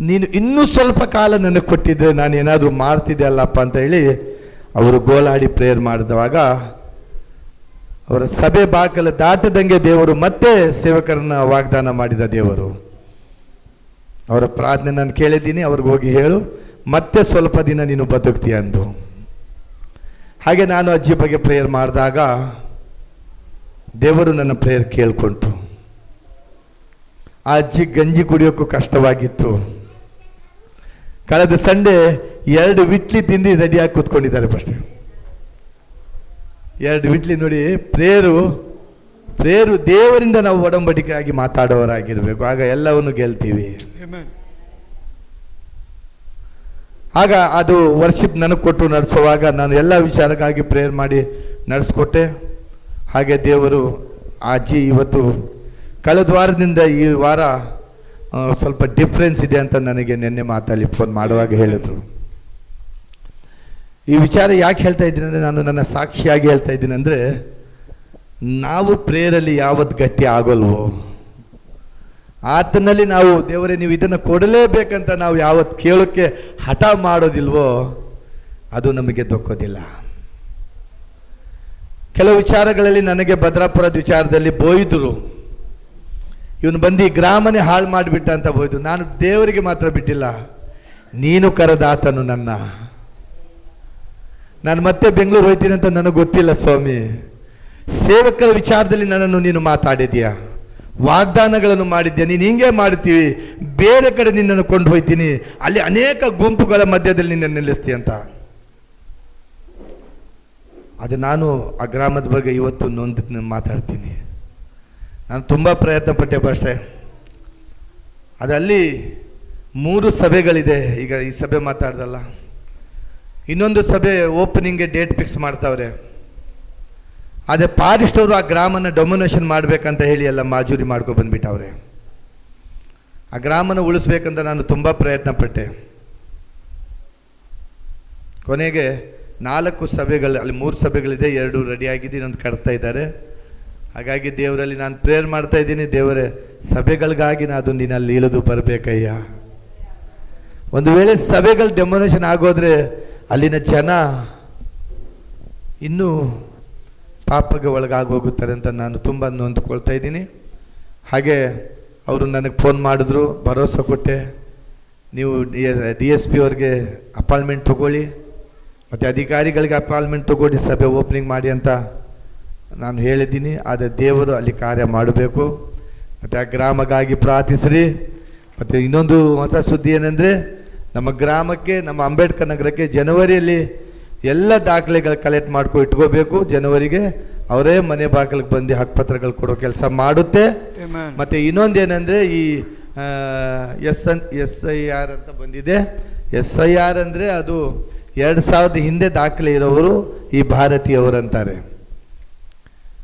ನೀನು ಇನ್ನೂ ಸ್ವಲ್ಪ ಕಾಲ ನನಗೆ ಕೊಟ್ಟಿದ್ದರೆ ನಾನು ಏನಾದರೂ ಮಾಡ್ತಿದ್ದೆ ಅಲ್ಲಪ್ಪ ಅಂತ ಹೇಳಿ ಅವರು ಗೋಳಾಡಿ ಪ್ರೇಯರ್ ಮಾಡಿದವಾಗ ಅವರ ಸಭೆ ಬಾಕಲು ದಾಟದಂಗೆ ದೇವರು ಮತ್ತೆ ಸೇವಕರನ್ನ ವಾಗ್ದಾನ ಮಾಡಿದ ದೇವರು. ಅವರ ಪ್ರಾರ್ಥನೆ ನಾನು ಕೇಳಿದ್ದೀನಿ, ಅವ್ರಿಗೆ ಹೋಗಿ ಹೇಳು ಮತ್ತೆ ಸ್ವಲ್ಪ ದಿನ ನೀನು ಬದುಕ್ತೀಯ ಅಂದು. ಹಾಗೆ ನಾನು ಅಜ್ಜಿ ಬಗ್ಗೆ ಪ್ರೇಯರ್ ಮಾಡಿದಾಗ ದೇವರು ನನ್ನ ಪ್ರೇಯರ್ ಕೇಳ್ಕೊಂತು. ಆ ಅಜ್ಜಿ ಗಂಜಿ ಕುಡಿಯೋಕ್ಕೂ ಕಷ್ಟವಾಗಿತ್ತು. ಕಳೆದ ಸಂಡೇ 2 ಇಡ್ಲಿ ತಿಂದು ರೆಡಿಯಾಗಿ ಕೂತ್ಕೊಂಡಿದ್ದಾರೆ. ಫಸ್ಟ್ 2 ಇಡ್ಲಿ ನೋಡಿ. ಪ್ರೇಯರು ದೇವರಿಂದ ನಾವು ಒಡಂಬಡಿಕೆಯಾಗಿ ಮಾತಾಡೋರಾಗಿರ್ಬೇಕು, ಆಗ ಎಲ್ಲವನ್ನು ಗೆಲ್ತೀವಿ. ಆಗ ಅದು ವರ್ಷಿಪ್ ನನಗೆ ಕೊಟ್ಟು ನಡೆಸುವಾಗ ನಾನು ಎಲ್ಲ ವಿಚಾರಕ್ಕಾಗಿ ಪ್ರೇಯರ್ ಮಾಡಿ ನಡೆಸ್ಕೊಟ್ಟೆ. ಹಾಗೆ ದೇವರು ಆ ಅಜ್ಜಿ ಇವತ್ತು ಕಳೆದ ವಾರದಿಂದ ಈ ವಾರ ಸ್ವಲ್ಪ ಡಿಫ್ರೆನ್ಸ್ ಇದೆ ಅಂತ ನನಗೆ ನಿನ್ನೆ ಮಾತಲ್ಲಿ ಫೋನ್ ಮಾಡುವಾಗ ಹೇಳಿದ್ರು. ಈ ವಿಚಾರ ಯಾಕೆ ಹೇಳ್ತಾ ಇದ್ದೀನಿ ಅಂದರೆ, ನಾನು ನನ್ನ ಸಾಕ್ಷಿಯಾಗಿ ಹೇಳ್ತಾ ಇದ್ದೀನಿ ಅಂದರೆ, ನಾವು ಪ್ರೇಯರಲ್ಲಿ ಯಾವತ್ತು ಗಟ್ಟಿ ಆಗೋಲ್ವೋ, ಆತನಲ್ಲಿ ನಾವು ದೇವರೇ ನೀವು ಇದನ್ನು ಕೊಡಲೇಬೇಕಂತ ನಾವು ಯಾವತ್ತು ಕೇಳೋಕ್ಕೆ ಹಠ ಮಾಡೋದಿಲ್ವೋ, ಅದು ನಮಗೆ ದೊಕ್ಕೋದಿಲ್ಲ. ಕೆಲವು ವಿಚಾರಗಳಲ್ಲಿ ನನಗೆ ಭದ್ರಾಪುರದ ವಿಚಾರದಲ್ಲಿ ಬೋಯಿದ್ರು. ಇವನು ಬಂದು ಈ ಗ್ರಾಮನೇ ಹಾಳು ಮಾಡಿಬಿಟ್ಟ ಅಂತ ಬೋಯ್ದು. ನಾನು ದೇವರಿಗೆ ಮಾತ್ರ ಬಿಟ್ಟಿಲ್ಲ, ನೀನು ಕರೆದಾತನು ನನ್ನ. ನಾನು ಮತ್ತೆ ಬೆಂಗಳೂರು ಹೋಗ್ತೀನಿ ಅಂತ ನನಗೆ ಗೊತ್ತಿಲ್ಲ ಸ್ವಾಮಿ. ಸೇವಕರ ವಿಚಾರದಲ್ಲಿ ನನ್ನನ್ನು ನೀನು ಮಾತಾಡಿದ್ಯಾ, ವಾಗ್ದಾನಗಳನ್ನು ಮಾಡಿದ್ಯಾ. ನೀನು ಹಿಂಗೆ ಮಾಡ್ತೀವಿ, ಬೇರೆ ಕಡೆ ನಿನ್ನನ್ನು ಕೊಂಡು ಹೋಗ್ತೀನಿ, ಅಲ್ಲಿ ಅನೇಕ ಗುಂಪುಗಳ ಮಧ್ಯದಲ್ಲಿ ನಿನ್ನನ್ನು ನಿಲ್ಲಿಸ್ತೀಯ ಅಂತ. ಅದು ನಾನು ಆ ಗ್ರಾಮದ ಬಗ್ಗೆ ಇವತ್ತು ನೊಂದು ಮಾತಾಡ್ತೀನಿ. ನಾನು ತುಂಬ ಪ್ರಯತ್ನ ಪಟ್ಟೆ ಅಷ್ಟೇ. ಅದಲ್ಲಿ 3 ಸಭೆಗಳಿದೆ. ಈಗ ಈ ಸಭೆ ಮಾತಾಡ್ದಲ್ಲ, ಇನ್ನೊಂದು ಸಭೆ ಓಪನಿಂಗ್ಗೆ ಡೇಟ್ ಫಿಕ್ಸ್ ಮಾಡ್ತಾವ್ರೆ. ಅದೇ ಫಾರೆಸ್ಟ್ ಅವರು ಆ ಗ್ರಾಮನ ಡೊಮಿನೇಷನ್ ಮಾಡಬೇಕಂತ ಹೇಳಿ ಎಲ್ಲ ಮಾಜೂರಿ ಮಾಡ್ಕೊ ಬಂದ್ಬಿಟ್ಟವ್ರೆ. ಆ ಗ್ರಾಮನ ಉಳಿಸ್ಬೇಕಂತ ನಾನು ತುಂಬ ಪ್ರಯತ್ನ ಪಟ್ಟೆ. ಕೊನೆಗೆ 4 ಸಭೆಗಳು, ಅಲ್ಲಿ 3 ಸಭೆಗಳಿದೆ, 2 ರೆಡಿಯಾಗಿದೆ, ಇನ್ನೊಂದು ಕಟ್ತಾ ಇದ್ದಾರೆ. ಹಾಗಾಗಿ ದೇವರಲ್ಲಿ ನಾನು ಪ್ರೇಯರ್ ಮಾಡ್ತಾ ಇದ್ದೀನಿ, ದೇವರೇ ಸಭೆಗಳಿಗಾಗಿ ನಾನು ನಿನ್ನಲ್ಲಿ ಇಳಿದು ಬರಬೇಕಯ್ಯ. ಒಂದು ವೇಳೆ ಸಭೆಗಳು ಡೆಮೊನೇಷನ್ ಆಗೋದ್ರೆ ಅಲ್ಲಿನ ಜನ ಇನ್ನೂ ಪಾಪಗೆ ಒಳಗಾಗೋಗುತ್ತಾರೆ ಅಂತ ನಾನು ತುಂಬ ನೊಂದ್ಕೊಳ್ತಾ ಇದ್ದೀನಿ. ಹಾಗೆ ಅವರು ನನಗೆ ಫೋನ್ ಮಾಡಿದ್ರು, ಭರವಸೆ ಕೊಟ್ಟೆ, ನೀವು DSP ಅವ್ರಿಗೆ ಅಪಾಯಿಂಟ್ಮೆಂಟ್ ತೊಗೊಳ್ಳಿ, ಮತ್ತು ಅಧಿಕಾರಿಗಳಿಗೆ ಅಪಾಯಿಂಟ್ಮೆಂಟ್ ತೊಗೊಂಡು ಸಭೆ ಓಪನಿಂಗ್ ಮಾಡಿ ಅಂತ ನಾನು ಹೇಳಿದ್ದೀನಿ. ಆದರೆ ದೇವರು ಅಲ್ಲಿ ಕಾರ್ಯ ಮಾಡಬೇಕು. ಮತ್ತು ಆ ಗ್ರಾಮಕ್ಕಾಗಿ ಪ್ರಾರ್ಥಿಸ್ರಿ. ಮತ್ತು ಇನ್ನೊಂದು ಹೊಸ ಸುದ್ದಿ ಏನಂದರೆ, ನಮ್ಮ ಗ್ರಾಮಕ್ಕೆ, ನಮ್ಮ ಅಂಬೇಡ್ಕರ್ ನಗರಕ್ಕೆ ಜನವರಿಯಲ್ಲಿ ಎಲ್ಲ ದಾಖಲೆಗಳು ಕಲೆಕ್ಟ್ ಮಾಡ್ಕೊ ಇಟ್ಕೋಬೇಕು. ಜನವರಿಗೆ ಅವರೇ ಮನೆ ಬಾಗಿಲಿಗೆ ಬಂದು ಹಕ್ಕುಪತ್ರಗಳು ಕೊಡೋ ಕೆಲಸ ಮಾಡುತ್ತೆ. ಮತ್ತು ಇನ್ನೊಂದೇನೆಂದರೆ, ಈ SIR ಅಂತ ಬಂದಿದೆ. SIR ಅಂದರೆ ಅದು 2000 ಹಿಂದೆ ದಾಖಲೆ ಇರೋರು ಈ ಭಾರತೀಯವರು ಅಂತಾರೆ.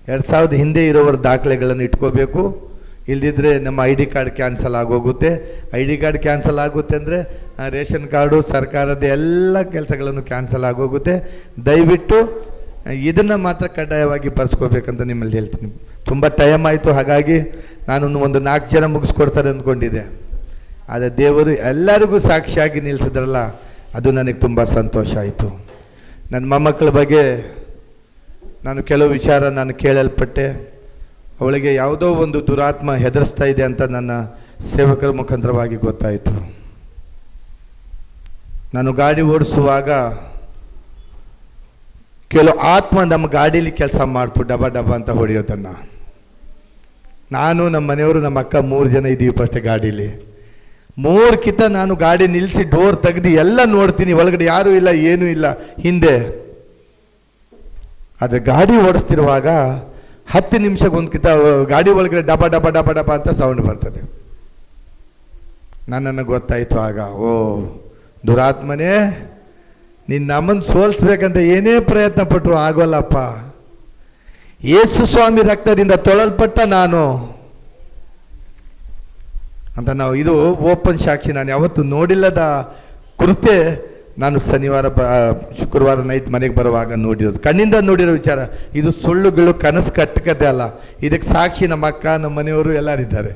2000 ಹಿಂದೆ ಇರೋವರ ದಾಖಲೆಗಳನ್ನು ಇಟ್ಕೋಬೇಕು. ಇಲ್ದಿದ್ರೆ ನಮ್ಮ ID ಕಾರ್ಡ್ ಕ್ಯಾನ್ಸಲ್ ಆಗೋಗುತ್ತೆ. ID ಕಾರ್ಡ್ ಕ್ಯಾನ್ಸಲ್ ಆಗುತ್ತೆ ಅಂದರೆ ರೇಷನ್ ಕಾರ್ಡು, ಸರ್ಕಾರದ ಎಲ್ಲ ಕೆಲಸಗಳನ್ನು ಕ್ಯಾನ್ಸಲ್ ಆಗೋಗುತ್ತೆ. ದಯವಿಟ್ಟು ಇದನ್ನು ಮಾತ್ರ ಕಡ್ಡಾಯವಾಗಿ ಬರ್ಸ್ಕೋಬೇಕಂತ ನಿಮ್ಮಲ್ಲಿ ಹೇಳ್ತೀನಿ. ತುಂಬ ಟೈಮ್ ಆಯಿತು, ಹಾಗಾಗಿ ನಾನು ಒಂದು 4 ಜನ ಮುಗಿಸ್ಕೊಡ್ತಾರೆ ಅಂದ್ಕೊಂಡಿದ್ದೆ. ಆದರೆ ದೇವರು ಎಲ್ಲರಿಗೂ ಸಾಕ್ಷಿಯಾಗಿ ನಿಲ್ಲಿಸಿದ್ರಲ್ಲ, ಅದು ನನಗೆ ತುಂಬ ಸಂತೋಷ ಆಯಿತು. ನನ್ನ ಮೊಮ್ಮಕ್ಕಳ ಬಗ್ಗೆ ನಾನು ಕೆಲವು ವಿಚಾರ ನಾನು ಕೇಳಲ್ಪಟ್ಟೆ. ಅವಳಿಗೆ ಯಾವುದೋ ಒಂದು ದುರಾತ್ಮ ಹೆದರಿಸ್ತಾ ಇದೆ ಅಂತ ನನ್ನ ಸೇವಕರ ಮುಖಾಂತರವಾಗಿ ಗೊತ್ತಾಯಿತು. ನಾನು ಗಾಡಿ ಓಡಿಸುವಾಗ ಕೆಲವು ಆತ್ಮ ನಮ್ಮ ಗಾಡೀಲಿ ಕೆಲಸ ಮಾಡ್ತು, ಡಬ ಡಬ ಅಂತ ಹೊಡೆಯೋದನ್ನು. ನಾನು, ನಮ್ಮ ಮನೆಯವರು, ನಮ್ಮ ಅಕ್ಕ 3 ಜನ ಇದ್ದೀವಿ ಫಸ್ಟ್ ಗಾಡೀಲಿ. 3 ನಾನು ಗಾಡಿ ನಿಲ್ಲಿಸಿ ಡೋರ್ ತೆಗೆದು ಎಲ್ಲ ನೋಡ್ತೀನಿ, ಒಳಗಡೆ ಯಾರೂ ಇಲ್ಲ, ಏನೂ ಇಲ್ಲ ಹಿಂದೆ. ಆದರೆ ಗಾಡಿ ಓಡಿಸ್ತಿರುವಾಗ 10 ನಿಮಿಷಕ್ಕೆ ಒಂದು ಗಾಡಿ ಒಳಗಡೆ ಡಬ ಡಬ ಡಬ ಡಬ ಅಂತ ಸೌಂಡ್ ಬರ್ತದೆ. ನನ್ನನ್ನು ಗೊತ್ತಾಯಿತು ಆಗ, ಓ ದುರಾತ್ಮನೇ, ನೀನು ನಮ್ಮನ್ನು ಸೋಲಿಸ್ಬೇಕಂತ ಏನೇ ಪ್ರಯತ್ನ ಪಟ್ಟರು ಆಗೋಲ್ಲಪ್ಪ. ಯೇಸು ಸ್ವಾಮಿ ರಕ್ತದಿಂದ ತೊಳಲ್ಪಟ್ಟ ನಾನು ಅಂತ ನಾವು, ಇದು ಓಪನ್ ಸಾಕ್ಷಿ. ನಾನು ಯಾವತ್ತು ನೋಡಿಲ್ಲದ ಕುರಿತೆ ನಾನು ಶುಕ್ರವಾರ ನೈಟ್ ಮನೆಗೆ ಬರುವಾಗ ನೋಡಿರೋದು, ಕಣ್ಣಿಂದ ನೋಡಿರೋ ವಿಚಾರ. ಇದು ಸುಳ್ಳುಗಳು, ಕನಸು ಕಟ್ಟಕತೆ ಅಲ್ಲ. ಇದಕ್ಕೆ ಸಾಕ್ಷಿ ನಮ್ಮ ಅಕ್ಕ, ನಮ್ಮ ಮನೆಯವರು ಎಲ್ಲರಿದ್ದಾರೆ.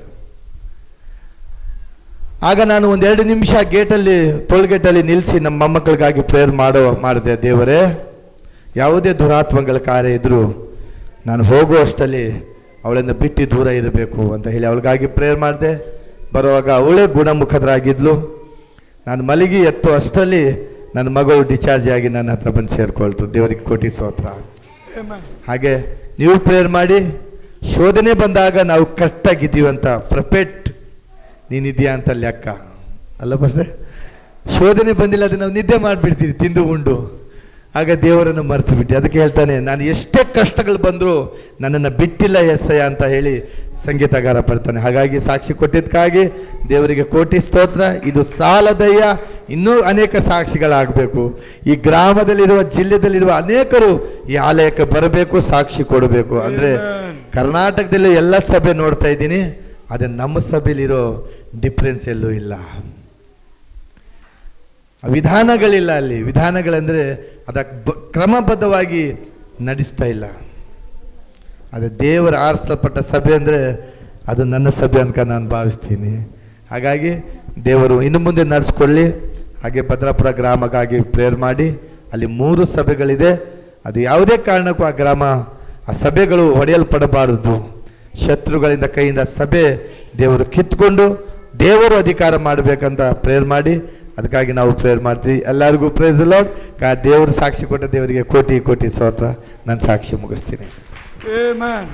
ಆಗ ನಾನು 1-2 ನಿಮಿಷ ಗೇಟಲ್ಲಿ, ಟೋಲ್ಗೇಟಲ್ಲಿ ನಿಲ್ಲಿಸಿ ನಮ್ಮ ಮೊಮ್ಮಕ್ಕಳಿಗಾಗಿ ಪ್ರೇಯರ್ ಮಾಡಿದೆ. ದೇವರೇ, ಯಾವುದೇ ದುರಾತ್ಮಗಳ ಕಾರ್ಯ ಇದ್ದರೂ ನಾನು ಹೋಗುವಷ್ಟಲ್ಲಿ ಅವಳಿಂದ ಬಿಟ್ಟು ದೂರ ಇರಬೇಕು ಅಂತ ಹೇಳಿ ಅವಳಿಗಾಗಿ ಪ್ರೇಯರ್ ಮಾಡಿದೆ. ಬರುವಾಗ ಅವಳೇ ಗುಣಮುಖರಾಗಿದ್ಲು. ನಾನು ಮಲಗಿ ಎತ್ತು ಅಷ್ಟರಲ್ಲಿ ನನ್ನ ಮಗಳು ಡಿಸ್ಚಾರ್ಜ್ ಆಗಿ ನನ್ನ ಹತ್ರ ಬಂದು ಸೇರಿಕೊಳ್ತು. ದೇವರಿಗೆ ಕೋಟಿ ಸ್ತೋತ್ರ. ಹಾಗೆ ನೀವು ಪ್ರೇಯರ್ ಮಾಡಿ. ಶೋಧನೆ ಬಂದಾಗ ನಾವು ಕರೆಕ್ಟಾಗಿದ್ದೀವಿ ಅಂತ ಪ್ರಪೇಟ್ ನೀನಿದೆಯಾ ಅಂತ ಲೆಕ್ಕ ಅಲ್ಲ ಬರ್ತದೆ. ಶೋಧನೆ ಬಂದಿಲ್ಲ, ಅದು ನಾವು ನಿದ್ದೆ ಮಾಡಿಬಿಡ್ತೀವಿ ತಿಂದು ಉಂಡು. ಆಗ ದೇವರನ್ನು ಮರೆತು ಬಿಟ್ಟು. ಅದಕ್ಕೆ ಹೇಳ್ತಾನೆ, ನಾನು ಎಷ್ಟೇ ಕಷ್ಟಗಳು ಬಂದರೂ ನನ್ನನ್ನು ಬಿಟ್ಟಿಲ್ಲ ಎಸ್ಸಯ್ಯ ಅಂತ ಹೇಳಿ ಸಂಗೀತಗಾರ ಬರ್ತಾನೆ. ಹಾಗಾಗಿ ಸಾಕ್ಷಿ ಕೊಟ್ಟಿದ್ದಕ್ಕಾಗಿ ದೇವರಿಗೆ ಕೋಟಿ ಸ್ತೋತ್ರ. ಇದು ಸಾಲದಯ್ಯ, ಇನ್ನೂ ಅನೇಕ ಸಾಕ್ಷಿಗಳಾಗಬೇಕು. ಈ ಗ್ರಾಮದಲ್ಲಿರುವ, ಜಿಲ್ಲೆದಲ್ಲಿರುವ ಅನೇಕರು ಈ ಆಲಯಕ್ಕೆ ಬರಬೇಕು, ಸಾಕ್ಷಿ ಕೊಡಬೇಕು. ಅಂದರೆ ಕರ್ನಾಟಕದಲ್ಲಿ ಎಲ್ಲ ಸಭೆ ನೋಡ್ತಾ ಇದ್ದೀನಿ, ಆದರೆ ನಮ್ಮ ಸಭೆಯಲ್ಲಿರೋ ಡಿಫ್ರೆನ್ಸ್ ಎಲ್ಲೂ ಇಲ್ಲ. ವಿಧಾನಗಳಿಲ್ಲ ಅಲ್ಲಿ. ವಿಧಾನಗಳಂದರೆ ಅದಕ್ಕೆ ಕ್ರಮಬದ್ಧವಾಗಿ ನಡೆಸ್ತಾ ಇಲ್ಲ. ಅದು ದೇವರ ಆರಿಸಲ್ಪಟ್ಟ ಸಭೆ ಅಂದರೆ ಅದು ನನ್ನ ಸಭೆ ಅಂತ ನಾನು ಭಾವಿಸ್ತೀನಿ. ಹಾಗಾಗಿ ದೇವರು ಇನ್ನು ಮುಂದೆ ನಡೆಸ್ಕೊಳ್ಳಿ. ಹಾಗೆ ಭದ್ರಾಪುರ ಗ್ರಾಮಕ್ಕಾಗಿ ಪ್ರೇಯರ್ ಮಾಡಿ. ಅಲ್ಲಿ 3 ಸಭೆಗಳಿದೆ. ಅದು ಯಾವುದೇ ಕಾರಣಕ್ಕೂ ಆ ಗ್ರಾಮ ಆ ಸಭೆಗಳು ಹೊಡೆಯಲ್ಪಡಬಾರದು. ಶತ್ರುಗಳಿಂದ ಕೈಯಿಂದ ಸಭೆ ದೇವರು ಕಿತ್ಕೊಂಡು ದೇವರು ಅಧಿಕಾರ ಮಾಡಬೇಕಂತ ಪ್ರೇಯರ್ ಮಾಡಿ, ಅದಕ್ಕಾಗಿ ನಾವು ಪ್ರೇಯರ್ ಮಾಡ್ತೀವಿ. ಎಲ್ಲರಿಗೂ ಪ್ರೈಸ್ ದಿ ಲಾರ್ಡ್. ದೇವರು ಸಾಕ್ಷಿ ಕೊಟ್ಟ ದೇವರಿಗೆ ಕೋಟಿ ಕೋಟಿ ಸ್ತೋತ್ರ. ನಾನು ಸಾಕ್ಷಿ ಮುಗಿಸ್ತೀನಿ. ಆಮೆನ್.